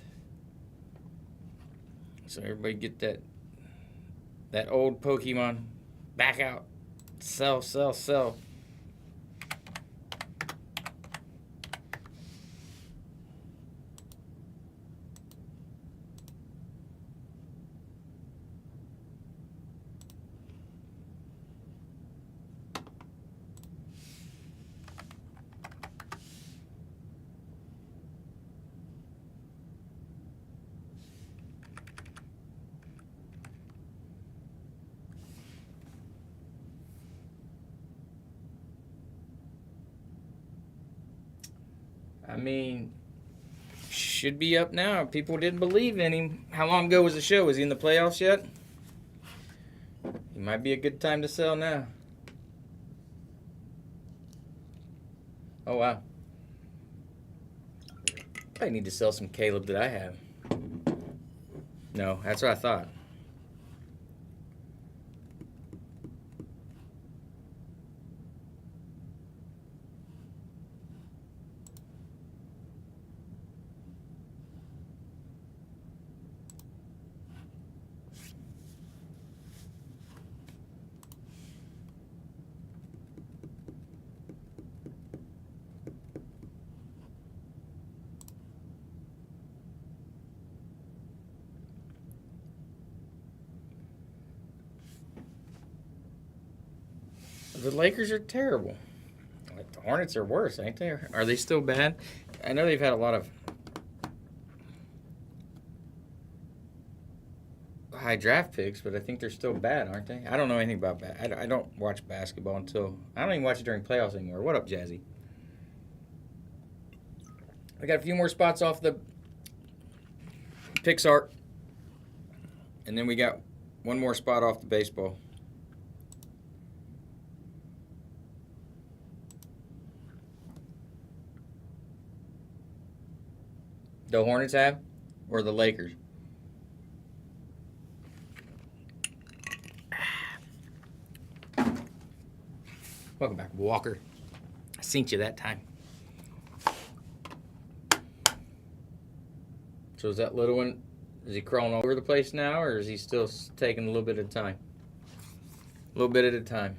So everybody get that old Pokemon back out. Sell, sell, sell. I mean, should be up now. People didn't believe in him. How long ago was the show? Was he in the playoffs yet? It might be a good time to sell now. Oh, wow. I need to sell some Caleb that I have. No, that's what I thought. The Lakers are terrible. Like the Hornets are worse, ain't they? Are they still bad? I know they've had a lot of high draft picks, but I think they're still bad, aren't they? I don't know anything about that. I don't watch basketball until... I don't even watch it during playoffs anymore. What up, Jazzy? I got a few more spots off the Pixar. And then we got one more spot off the baseball. The Hornets have? Or the Lakers? Welcome back, Walker. I synced you that time. So is that little one, is he crawling all over the place now, or is he still taking a little bit at a time? A little bit at a time.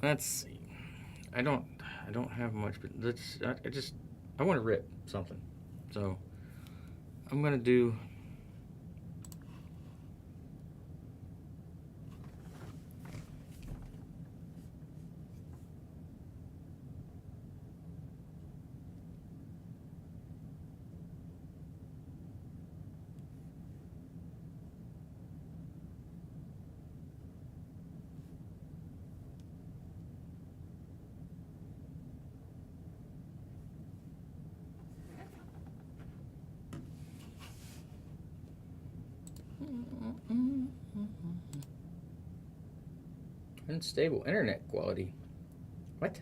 Let's see. I don't have much, but I want to rip something. So I'm gonna do. Unstable internet quality. What?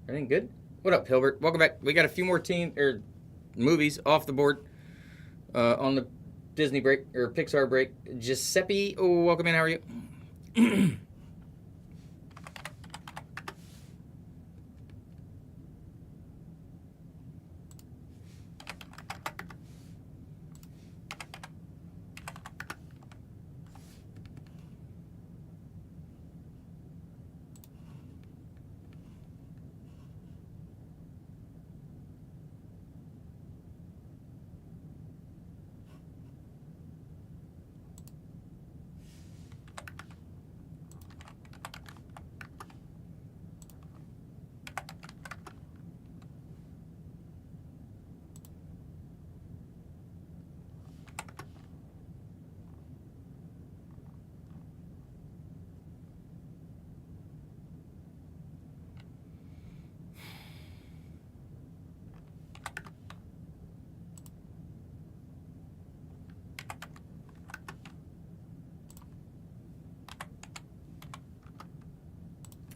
Everything good? What up, Hilbert? Welcome back. We got a few more movies off the board on the Disney break or Pixar break. Giuseppe, welcome in. How are you?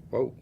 Whoa.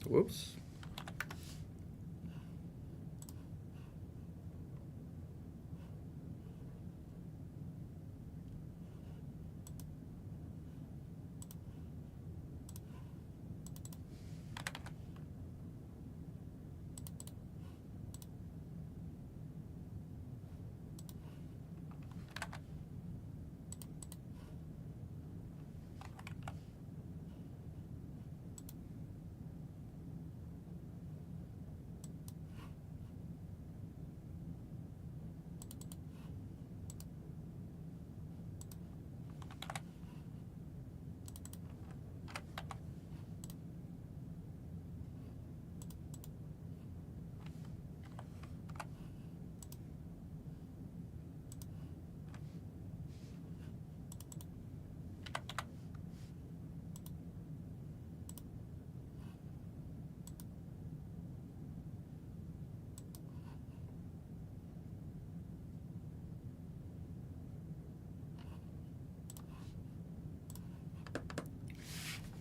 Whoops.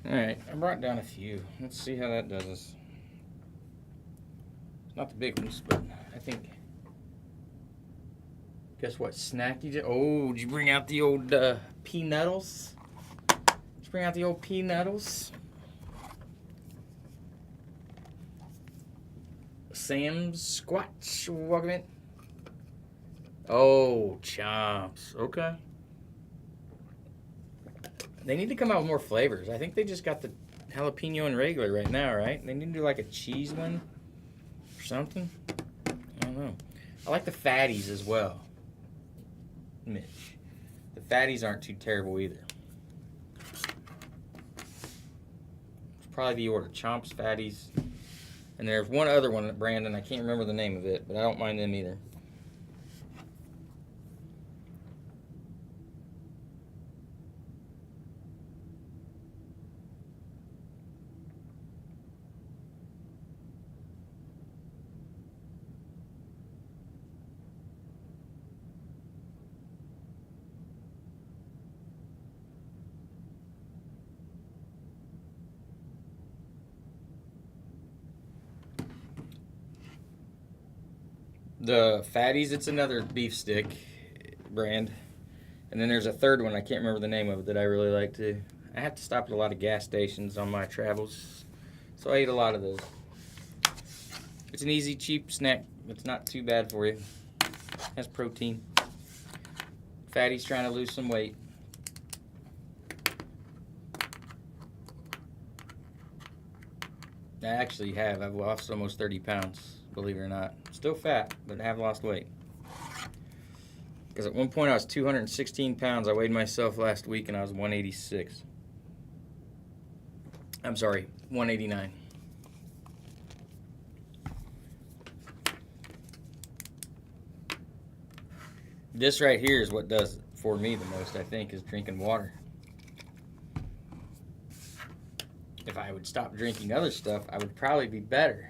Alright, I brought down a few. Let's see how that does us. Not the big ones, but I think. Guess what? Snacky. Did you bring out the old pea nettles? Did you bring out the old pea nettles? Sam's Squatch. Welcome in. Oh, chomps. Okay. They need to come out with more flavors. I think they just got the jalapeno and regular right now, right? They need to do like a cheese one or something. I don't know. I like the fatties as well, Mitch. The fatties aren't too terrible either. It's probably the order. Chomps, fatties. And there's one other one, Brandon. I can't remember the name of it, but I don't mind them either. The fatties, it's another beef stick brand. And then there's a third one, I can't remember the name of it, that I really like too. I have to stop at a lot of gas stations on my travels, so I eat a lot of those. It's an easy, cheap snack. It's not too bad for you. Has protein. Fatty's trying to lose some weight. I actually have. I've lost almost 30 pounds, believe it or not. Still fat, but have lost weight. Because at one point I was 216 pounds. I weighed myself last week and I was 186. I'm sorry, 189. This right here is what does it for me the most, I think, is drinking water. If I would stop drinking other stuff, I would probably be better.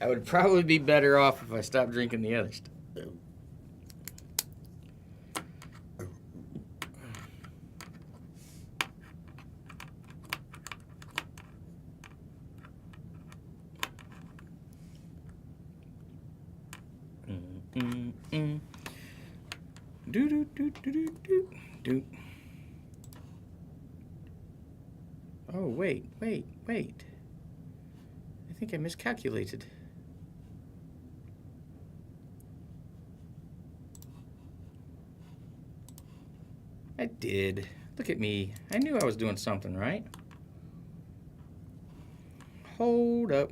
I would probably be better off if I stopped drinking the other stuff. Do do do do do do do. Oh wait. I think I miscalculated. I did. Look at me. I knew I was doing something right. Hold up.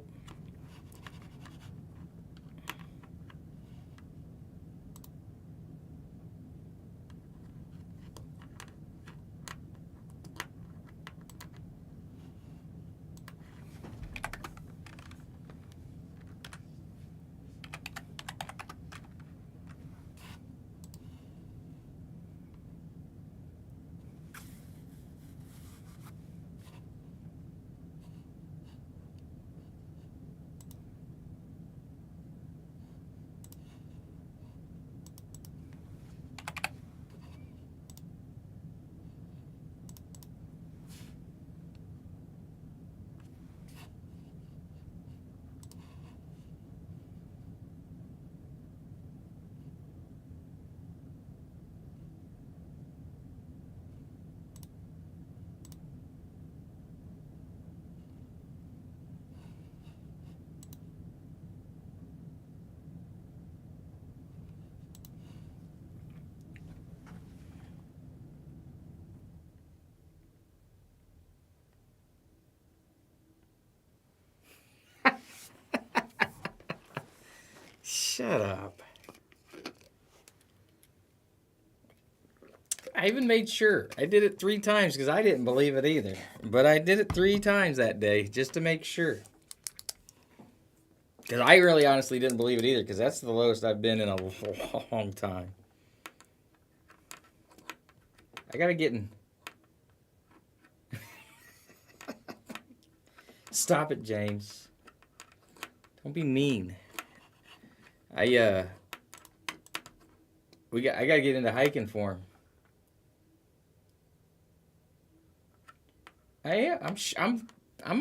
Shut up. I even made sure. I did it 3 times because I didn't believe it either. But I did it 3 times that day just to make sure. Because I really honestly didn't believe it either because that's the lowest I've been in a long time. I gotta get in. Stop it, James. Don't be mean. I gotta get into hiking form. I'm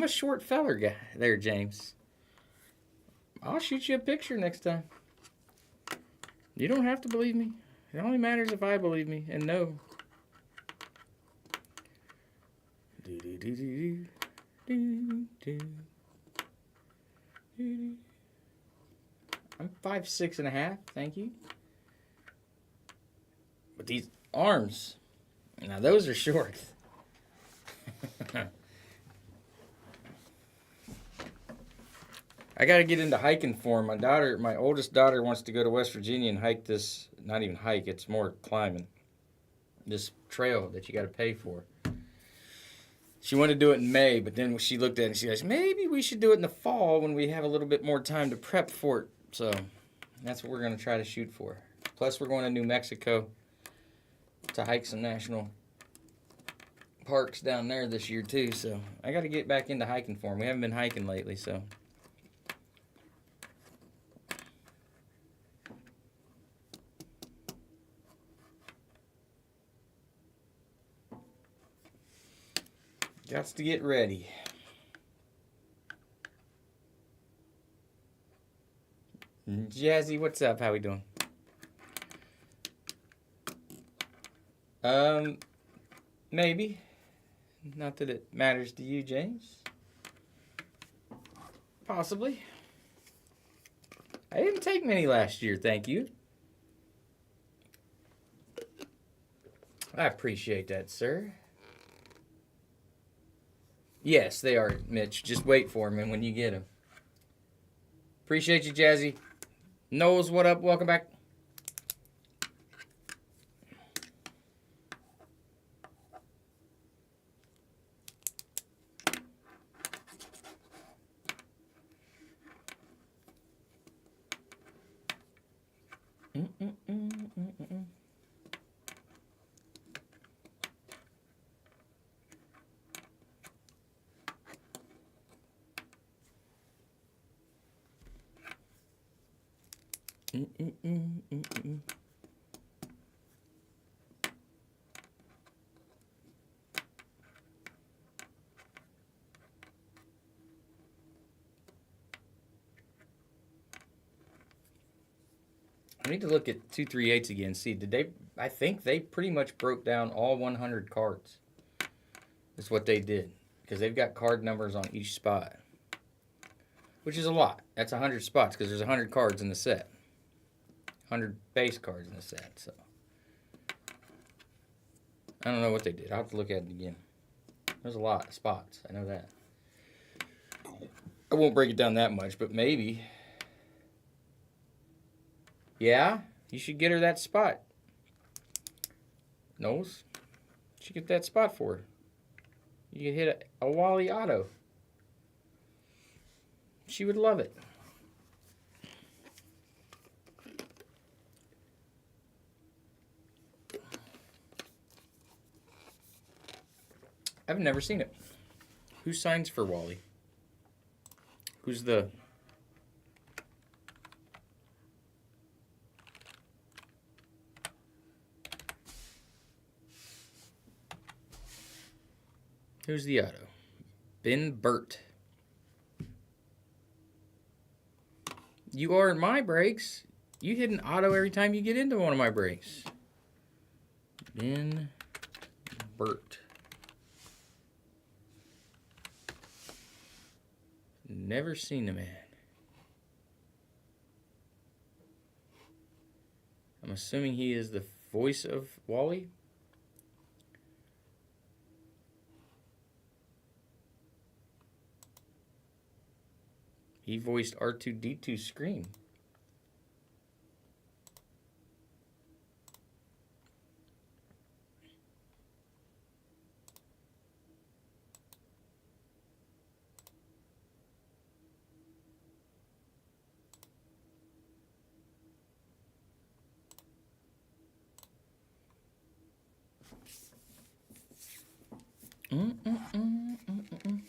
a short feller guy there, James. I'll shoot you a picture next time. You don't have to believe me. It only matters if I believe me and know. I'm 5'6.5", thank you. But these arms, now those are short. I gotta get into hiking form. My oldest daughter wants to go to West Virginia and hike this, not even hike, it's more climbing. This trail that you gotta pay for. She wanted to do it in May, but then she looked at it and she goes, maybe we should do it in the fall when we have a little bit more time to prep for it. So that's what we're gonna try to shoot for. Plus we're going to New Mexico to hike some national parks down there this year too. So I gotta get back into hiking form. We haven't been hiking lately, so. Gots to get ready. Jazzy, what's up? How we doing? Maybe. Not that it matters to you, James. Possibly. I didn't take many last year, thank you. I appreciate that, sir. Yes, they are, Mitch. Just wait for them, and when you get them. Appreciate you, Jazzy. Knowles, what up? Welcome back. I need to look at 238s again. See, did they? I think they pretty much broke down all 100 cards. That's what they did because they've got card numbers on each spot, which is a lot. That's 100 spots because there's 100 cards in the set, 100 base cards in the set. So I don't know what they did. I'll have to look at it again. There's a lot of spots. I know that. I won't break it down that much, but maybe. Yeah, you should get her that spot. Knowles, you should get that spot for her. You could hit a Wally auto. She would love it. I've never seen it. Who signs for Wally? Who's the... Who's the auto? Ben Burt. You are in my breaks. You hit an auto every time you get into one of my breaks. Ben Burt. Never seen the man. I'm assuming he is the voice of Wally. He voiced R2-D2 Scream. Mm-mm-mm-mm-mm.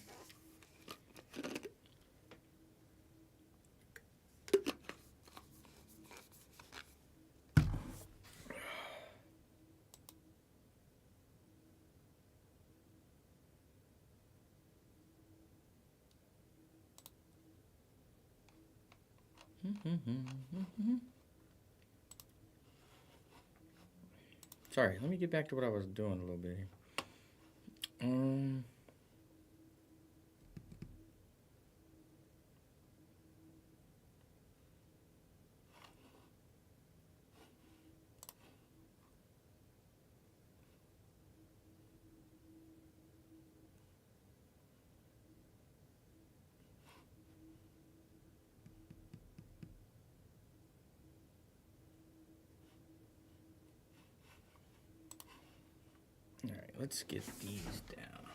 Sorry, let me get back to what I was doing a little bit here. All right, let's get these down.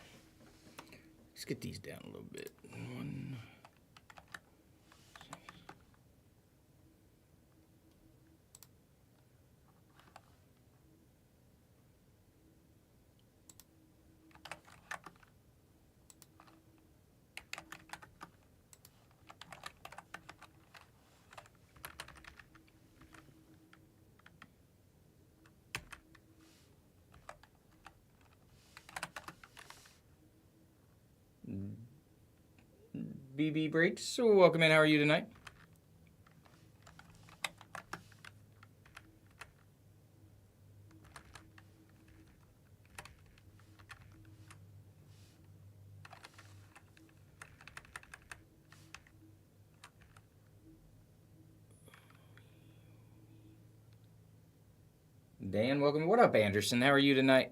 Let's get these down a little bit. One. BB Breaks. So welcome in. How are you tonight? Dan, welcome. What up, Anderson? How are you tonight?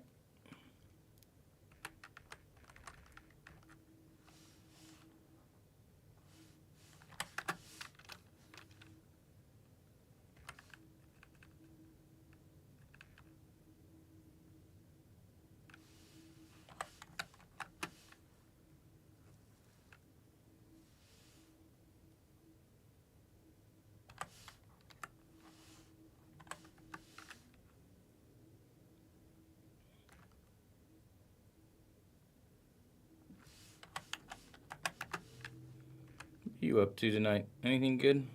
What are you up to tonight? Anything good?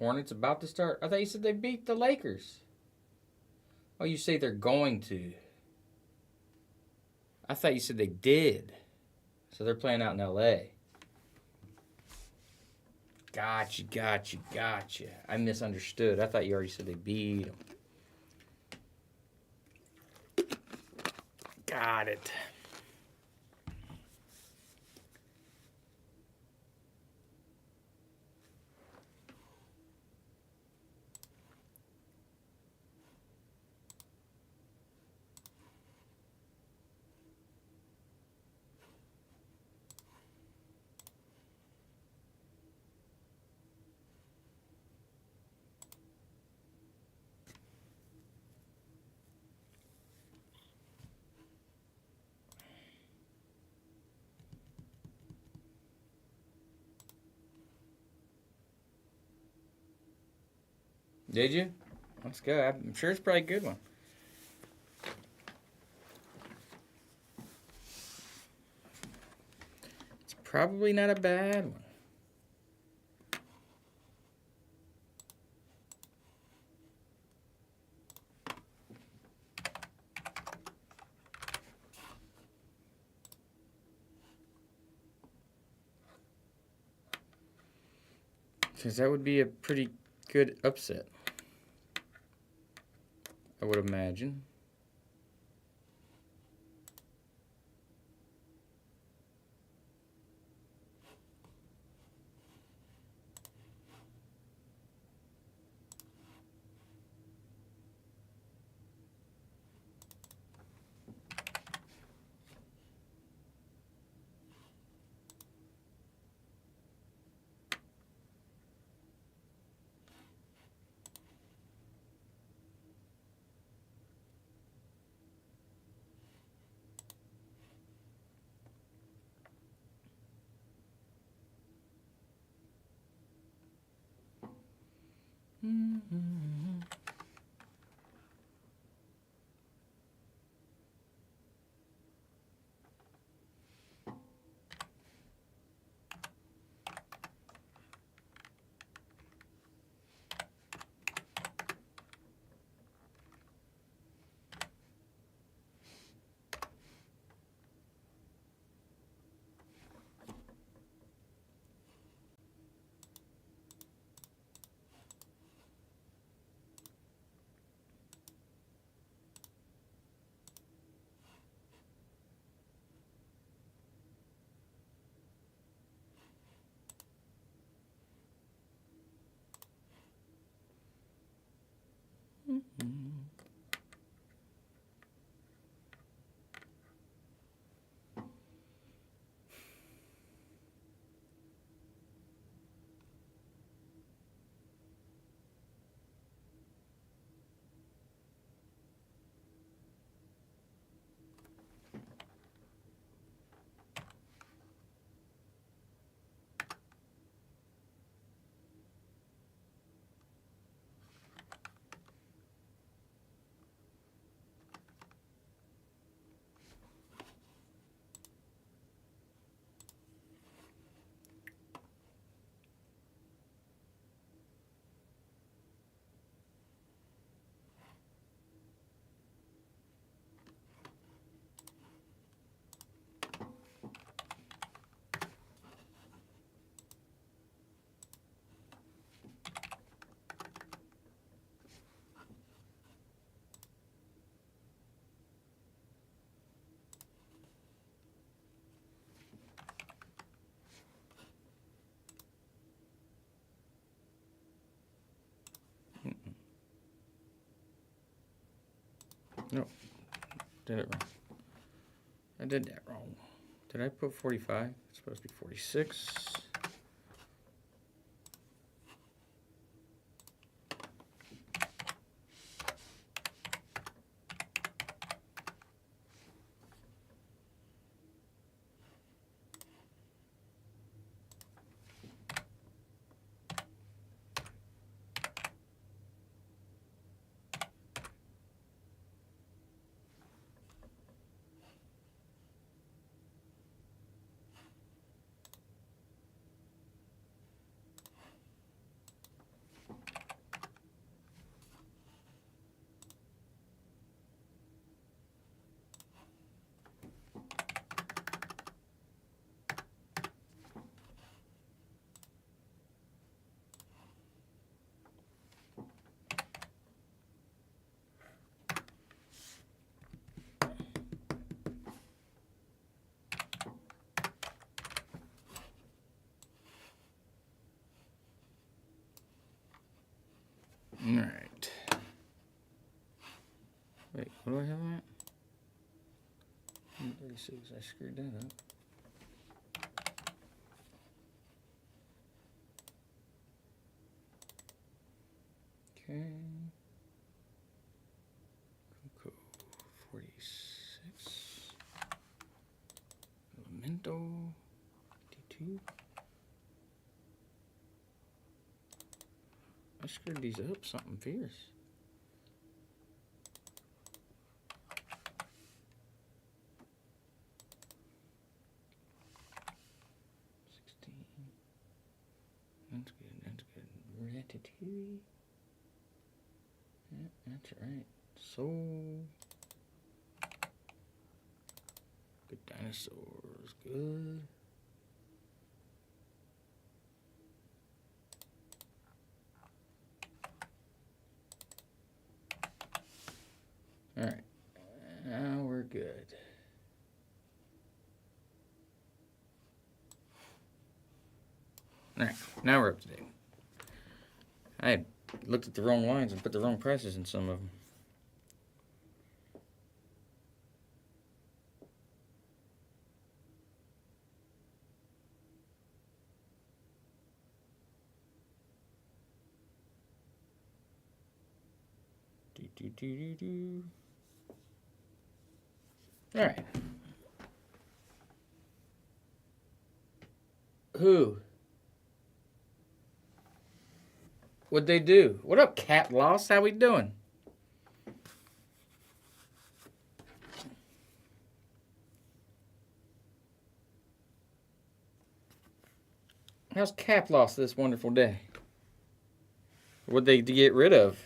Hornets about to start? I thought you said they beat the Lakers. Oh, you say they're going to. I thought you said they did. So they're playing out in L.A. Gotcha. I misunderstood. I thought you already said they beat them. Got it. Did you? Let's go. I'm sure it's probably a good one. It's probably not a bad one. Because that would be a pretty good upset, I would imagine. No, did it wrong. I did that wrong. Did I put 45? It's supposed to be 46. What do I have on it? 36. I screwed that up. Okay. Cocoa 46. Elemento 52. I screwed these up something fierce. That's good, that's good. Ratatouille. Yeah, that's right. So good dinosaurs, good. Alright. Now we're good. Alright, now we're up to date. I had looked at the wrong lines and put the wrong prices in some of them. Alright. Who? What'd they do? What up, Cat Loss? How we doing? How's Cap Loss this wonderful day? What'd they get rid of?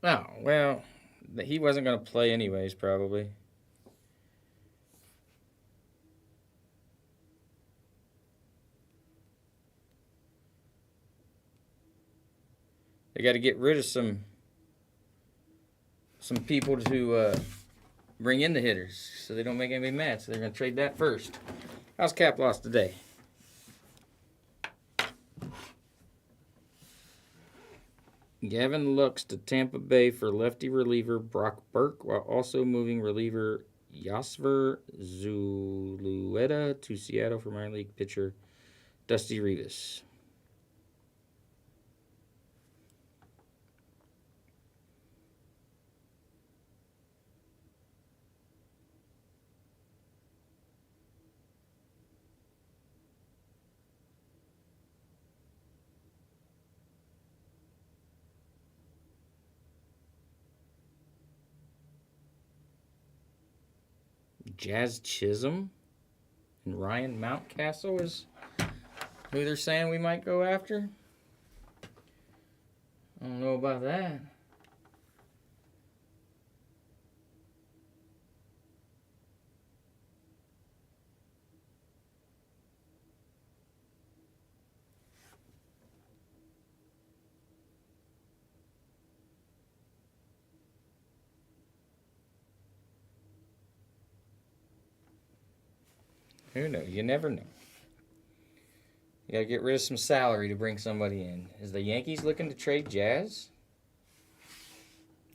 Oh, well, he wasn't going to play anyways, probably. They got to get rid of some people to bring in the hitters so they don't make anybody mad. So they're going to trade that first. How's Cap Loss today? Gavin Lux to Tampa Bay for lefty reliever Brock Burke, while also moving reliever Yasver Zulueta to Seattle for minor league pitcher Dusty Rivas. Jazz Chisholm and Ryan Mountcastle is who they're saying we might go after. I don't know about that. Who knows? You never know. You got to get rid of some salary to bring somebody in. Is the Yankees looking to trade Jazz?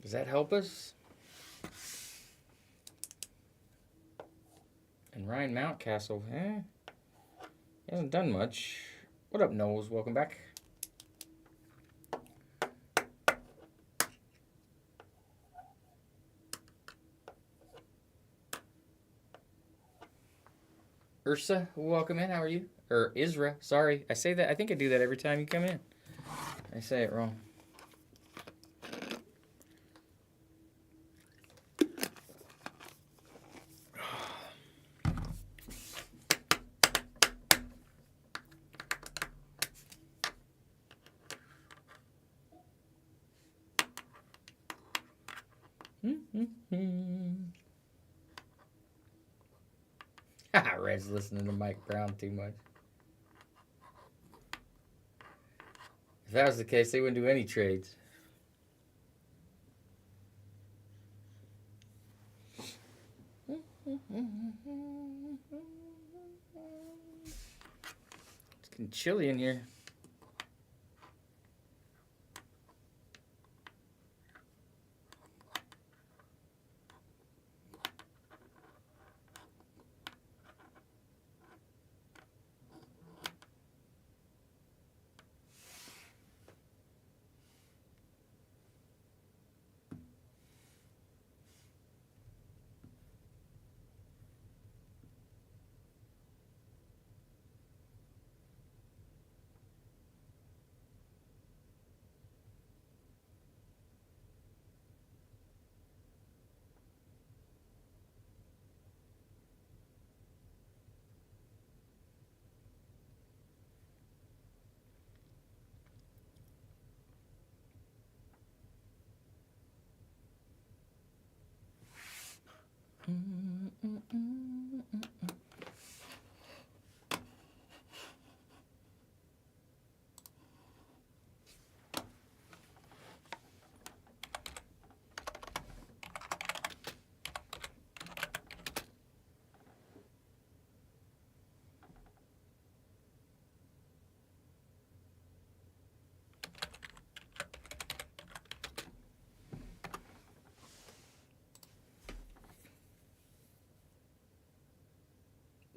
Does that help us? And Ryan Mountcastle, he hasn't done much. What up, Knowles? Welcome back. Ursa, welcome in. How are you? Or Isra, sorry. I say that. I think I do that every time you come in. I say it wrong. Brad's listening to Mike Brown too much. If that was the case, they wouldn't do any trades. It's getting chilly in here.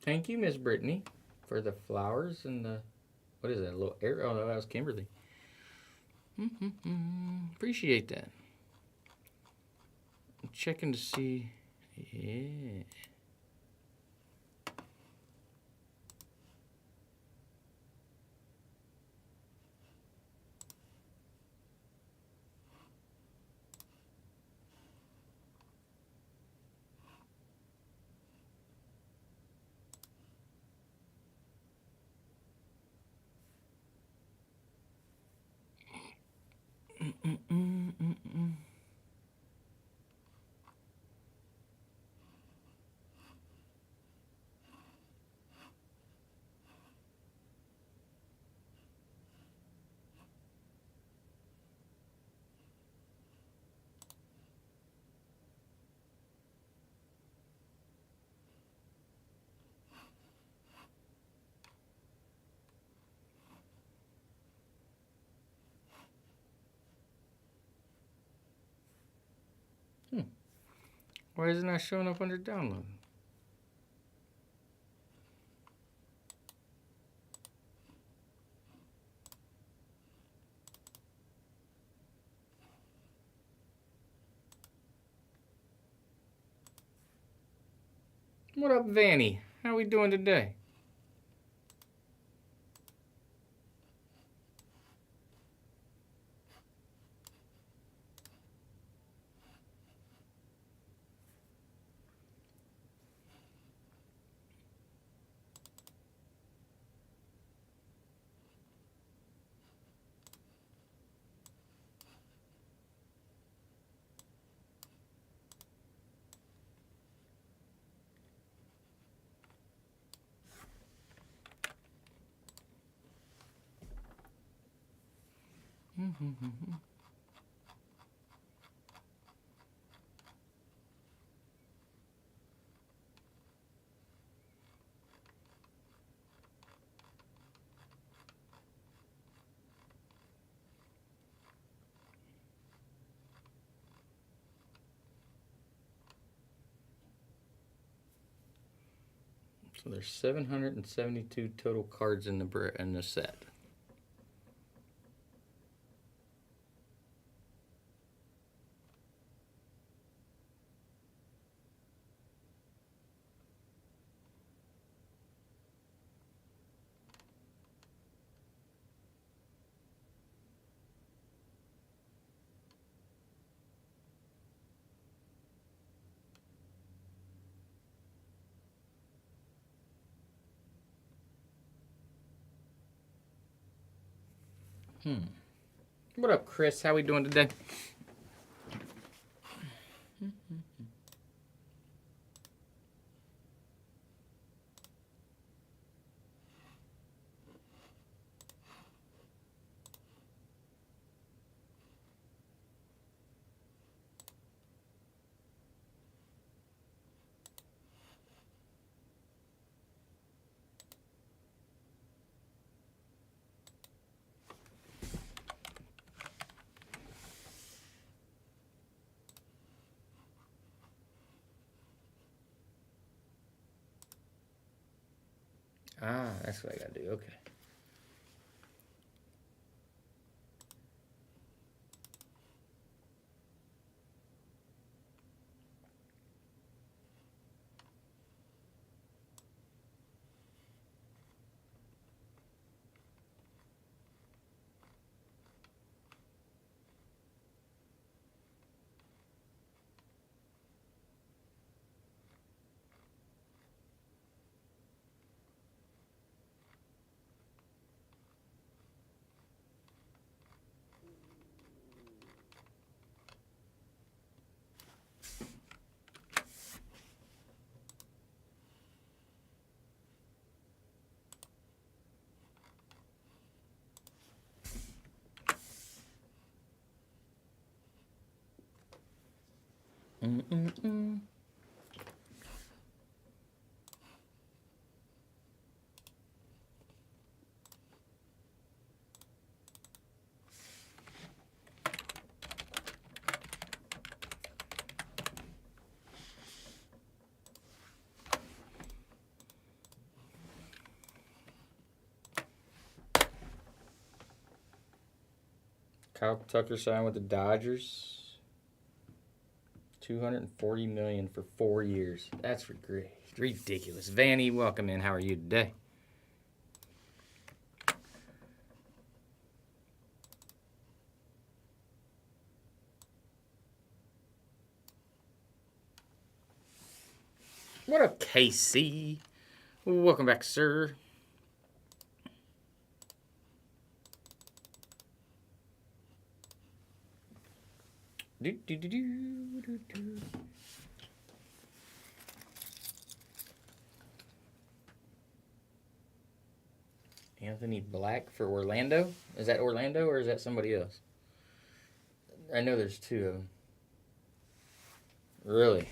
Thank you, Miss Brittany, for the flowers and the, what is that, a little air? Oh, no, that was Kimberly. Appreciate that. I'm checking to see. Yeah. Why is it not showing up under download? What up, Vanny? How we doing today? So there's 772 total cards in the set. What up, Chris? How we doing today? Ah, that's what I gotta do. Okay. Mm-mm-mm. Kyle Tucker signed with the Dodgers. $240 million for 4 years. That's ridiculous. Vanny, welcome in. How are you today? What up, KC? Welcome back, sir. Anthony Black for Orlando? Is that Orlando or is that somebody else? I know there's two of them. Really?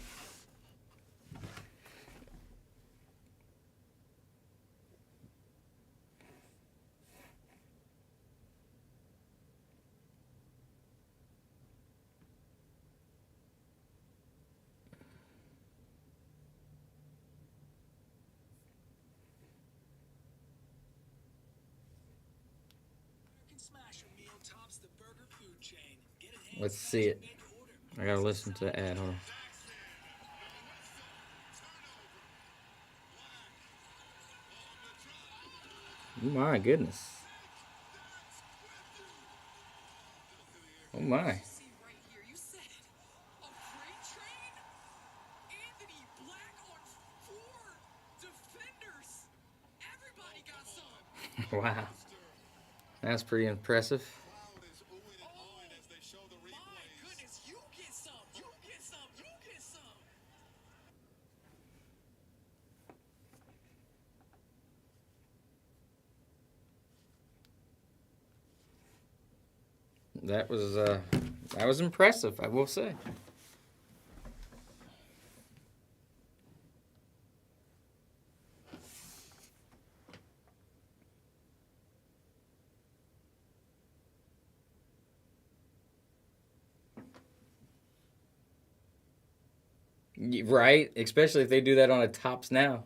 Let's see it. I gotta listen to the ad. Hold on. Oh my goodness. Oh my. Wow. That's pretty impressive. That was impressive, I will say. Right? Especially if they do that on a Tops Now.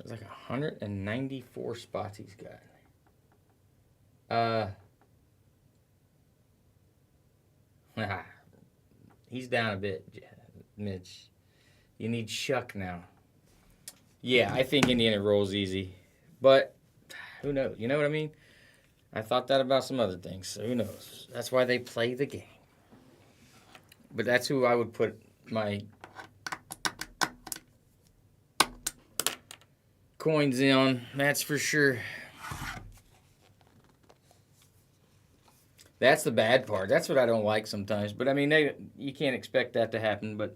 There's like 194 spots he's got. He's down a bit, Mitch. You need Shuck now. Yeah, I think Indiana rolls easy. But who knows? You know what I mean? I thought that about some other things, so who knows? That's why they play the game. But that's who I would put my coins in on, that's for sure. That's the bad part. That's what I don't like sometimes. But I mean, you can't expect that to happen. But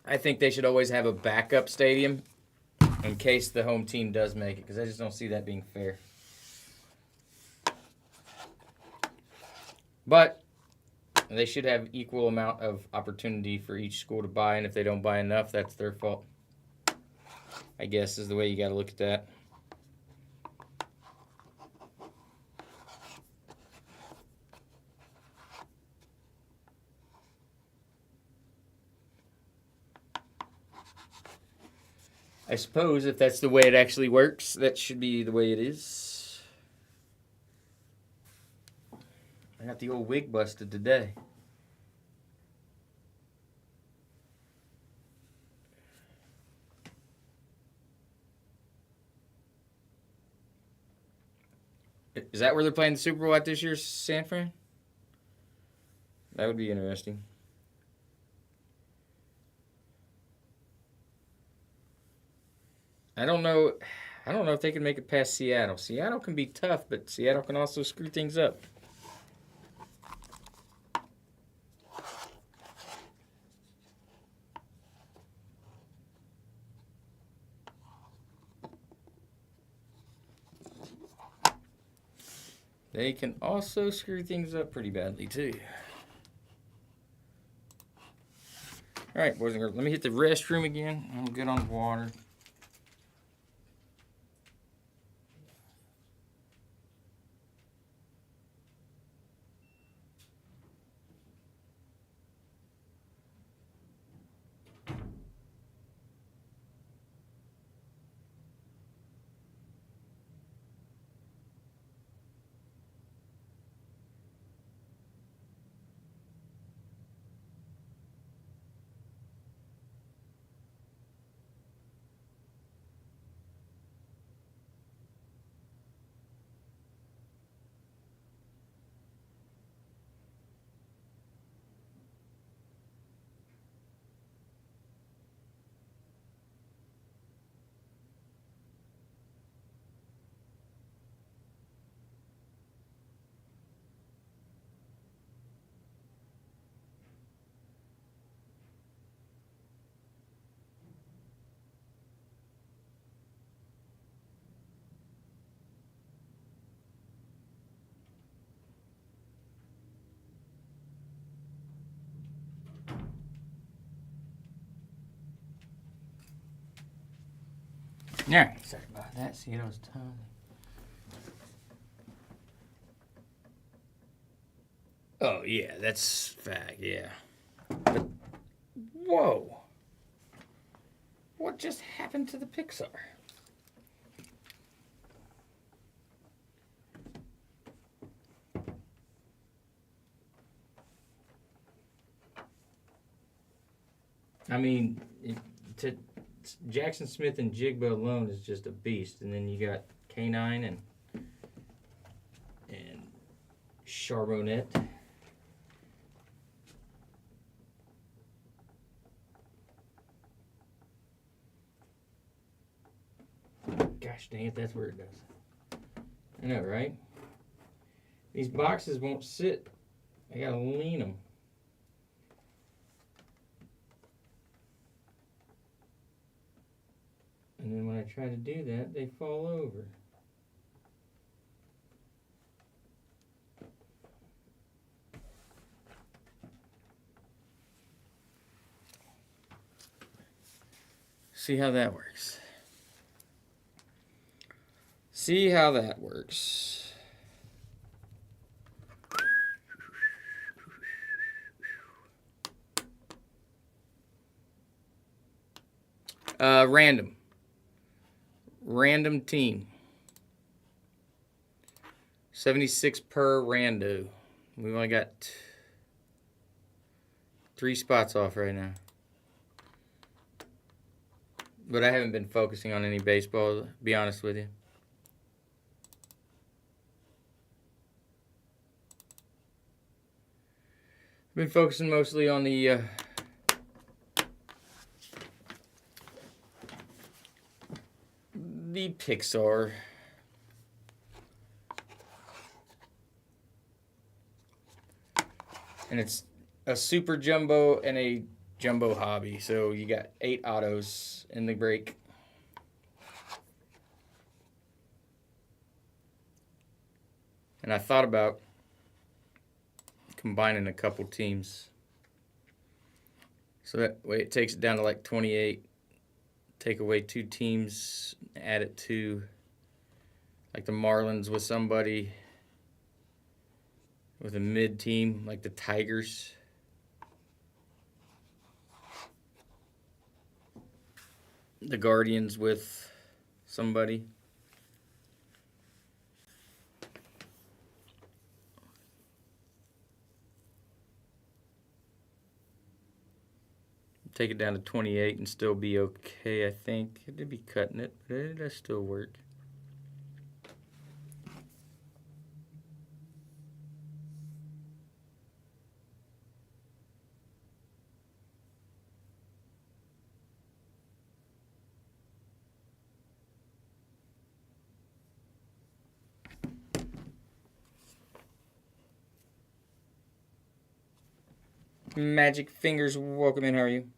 I think they should always have a backup stadium in case the home team does make it, because I just don't see that being fair. But they should have equal amount of opportunity for each school to buy, and if they don't buy enough, that's their fault. I guess is the way you got to look at that. I suppose if that's the way it actually works, that should be the way it is. I got the old wig busted today. Is that where they're playing the Super Bowl at this year's San Fran? That would be interesting. I don't know if they can make it past Seattle. Seattle can be tough, but Seattle can also screw things up. They can also screw things up pretty badly, too. All right, boys and girls, let me hit the restroom again. I'm good on water. All right, sorry about that. See, it was time. Oh, yeah, that's fact, yeah. But, whoa. What just happened to the Pixar? I mean, Jackson Smith and Jigba alone is just a beast. And then you got K9 and Charbonnet. Gosh dang it, that's where it does. I know, right? These boxes won't sit. I gotta lean them. And then when I try to do that, they fall over. See how that works. See how that works. Random. Random team. 76 per rando. We only got 3 spots off right now. But I haven't been focusing on any baseball, to be honest with you. I've been focusing mostly on the Pixar. And it's a super jumbo and a jumbo hobby. So you got 8 autos in the break. And I thought about combining a couple teams. So that way it takes it down to like 28. Take away 2 teams, add it to like the Marlins with somebody with a mid team like the Tigers. The Guardians with somebody. Take it down to 28 and still be okay, I think. It'd be cutting it, but it does still work. Magic Fingers, welcome in. How are you?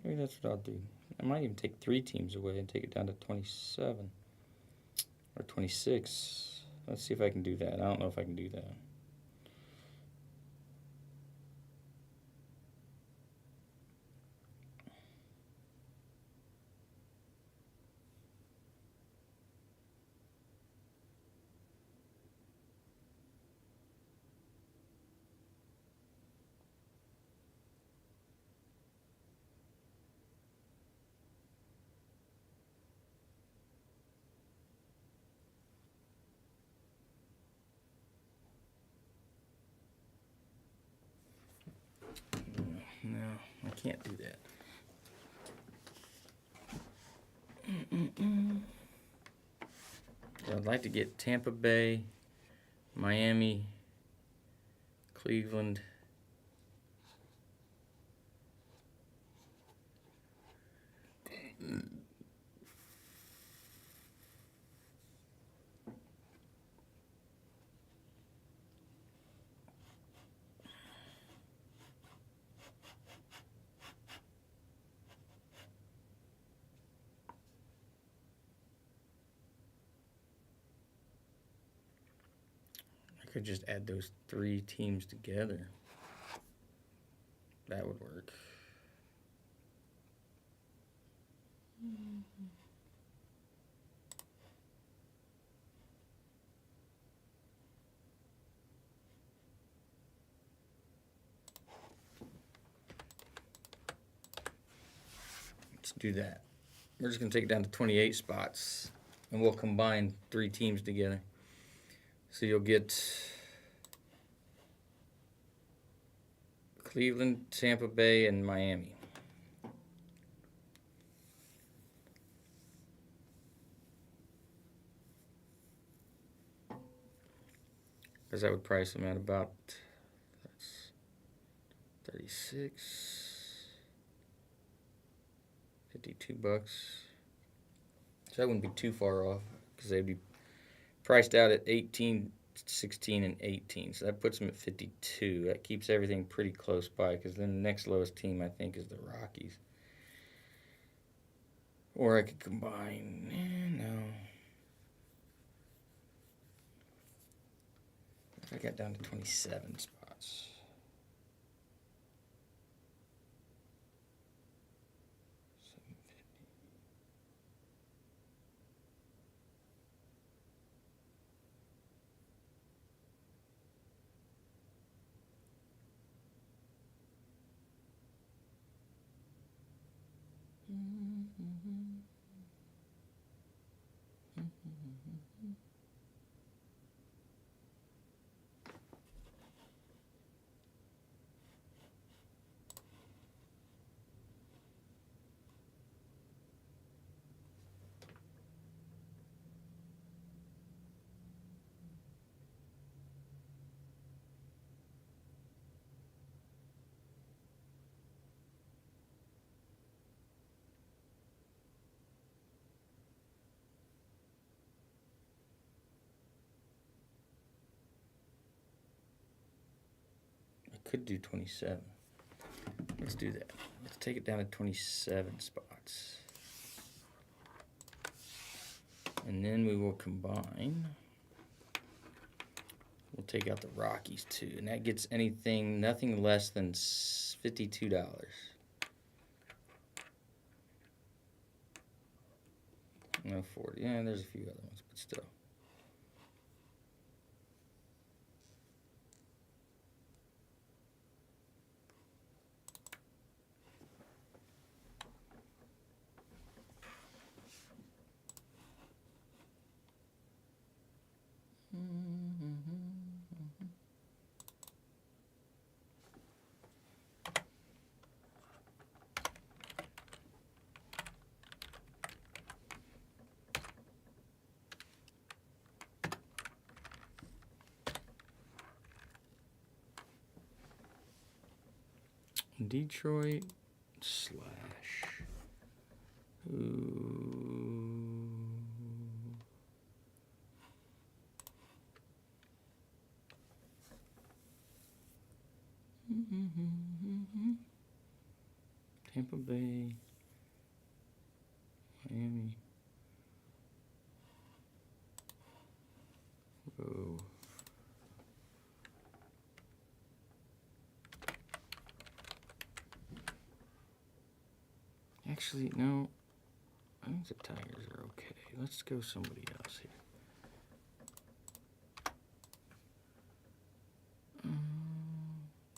Maybe that's what I'll do. I might even take 3 teams away and take it down to 27 or 26. Let's see if I can do that. I don't know if I can do that. No, I can't do that. I'd like to get Tampa Bay, Miami, Cleveland. I could just add those 3 teams together. That would work. Let's do that. We're just going to take it down to 28 spots, and we'll combine 3 teams together. So you'll get Cleveland, Tampa Bay, and Miami. Because that would price them at about, that's 36, 52 bucks. So that wouldn't be too far off, because they'd be priced out at 18 16 and 18. So that puts them at 52. That keeps everything pretty close by, because then the next lowest team, I think, is the Rockies. Or I could combine. No. I got down to 27 spots. Could do 27. Let's do that. Let's take it down to 27 spots. And then we will combine. We'll take out the Rockies too. And that gets nothing less than $52. No, 40. Yeah, there's a few other ones, but still. Detroit slash who? Tampa Bay, Miami. Whoa. Actually, no. I think the Tigers are okay. Let's go somebody else here.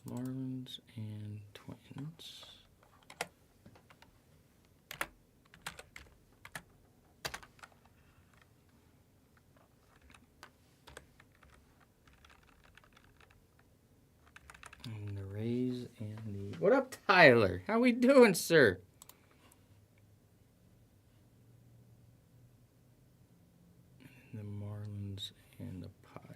Marlins and Twins. And the Rays and the... What up, Tyler? How we doing, sir? The Marlins and the Padres.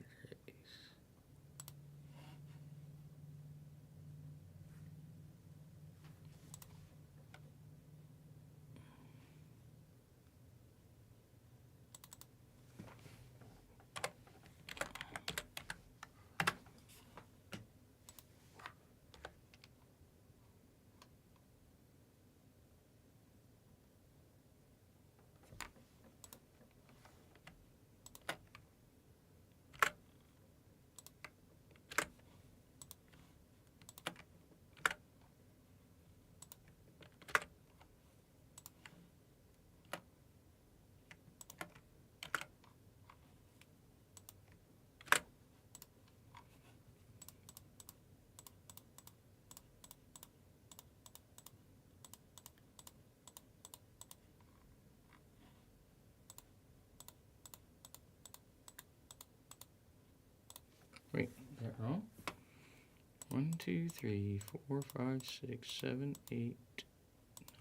Wait, is that wrong? 1, 2, 3, 4, 5, 6, 7, 8,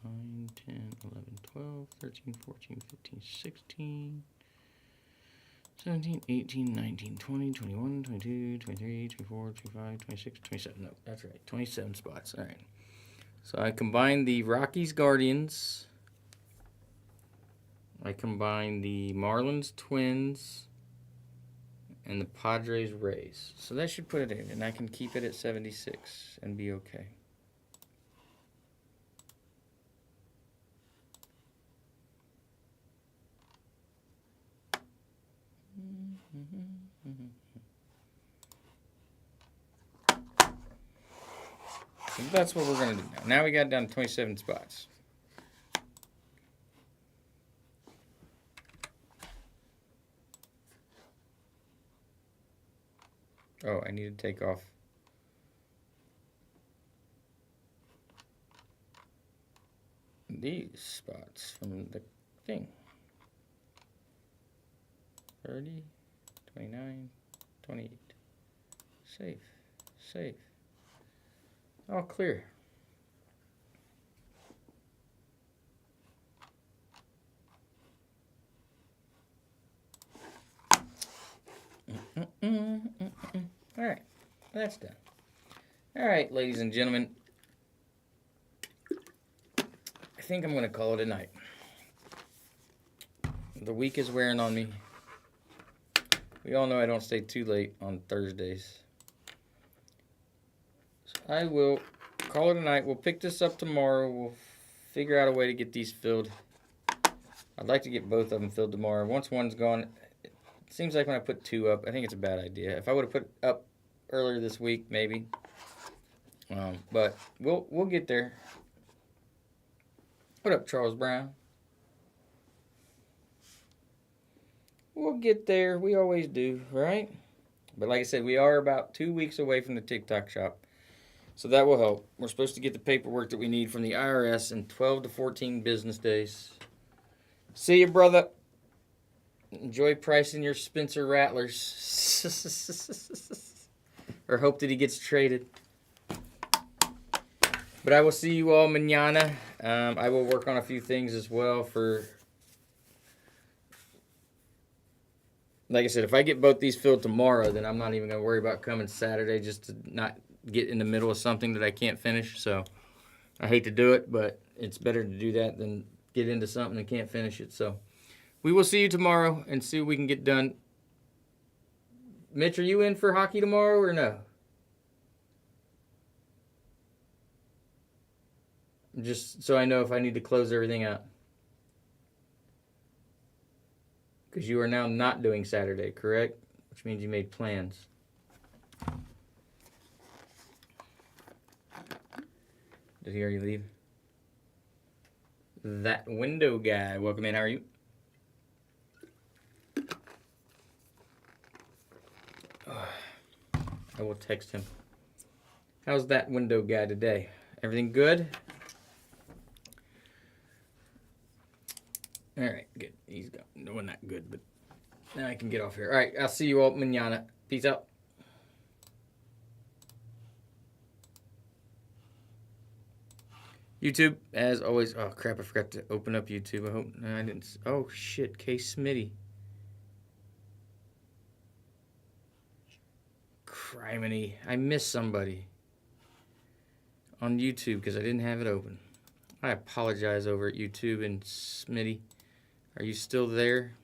9, 10, 11, 12, 13, 14, 15, 16, 17, 18, 19, 20, 21, 22, 23, 24, 25, 26, 27. No, that's right. 27 spots. All right. So I combined the Rockies Guardians. I combined the Marlins Twins. and the Padres Rays. So that should put it in, and I can keep it at 76 and be okay. So that's what we're going to do now. Now we got down to 27 spots. Oh, I need to take off these spots from the thing. 30, 29, 28. Save, save. All clear. All right, that's done. All right, ladies and gentlemen, I think I'm going to call it a night. The week is wearing on me. We all know I don't stay too late on Thursdays. So I will call it a night. We'll pick this up tomorrow. We'll figure out a way to get these filled. I'd like to get both of them filled tomorrow. Once one's gone, it seems like when I put two up, I think it's a bad idea. If I would have put up earlier this week, maybe. But we'll get there. What up, Charles Brown? We'll get there. We always do, right? But like I said, we are about 2 weeks away from the TikTok shop. So that will help. We're supposed to get the paperwork that we need from the IRS in 12 to 14 business days. See you, brother. Enjoy pricing your Spencer Rattlers. Or hope that he gets traded. But I will see you all mañana. I will work on a few things as well for... Like I said, if I get both these filled tomorrow, then I'm not even going to worry about coming Saturday just to not get in the middle of something that I can't finish. So I hate to do it, but it's better to do that than get into something and can't finish it. So we will see you tomorrow and see what we can get done. Mitch, are you in for hockey tomorrow or no? Just so I know if I need to close everything out. Because you are now not doing Saturday, correct? Which means you made plans. Did he already leave? That window guy. Welcome in. How are you? I will text him. How's that window guy today? Everything good? All right, good. He's gone. No, not good, but now I can get off here. All right, I'll see you all mañana. Peace out. YouTube, as always. Oh, crap, I forgot to open up YouTube. I hope no, I didn't. Oh, shit, Case Smitty. Criminy. I missed somebody on YouTube because I didn't have it open. I apologize over at YouTube and Smitty. Are you still there?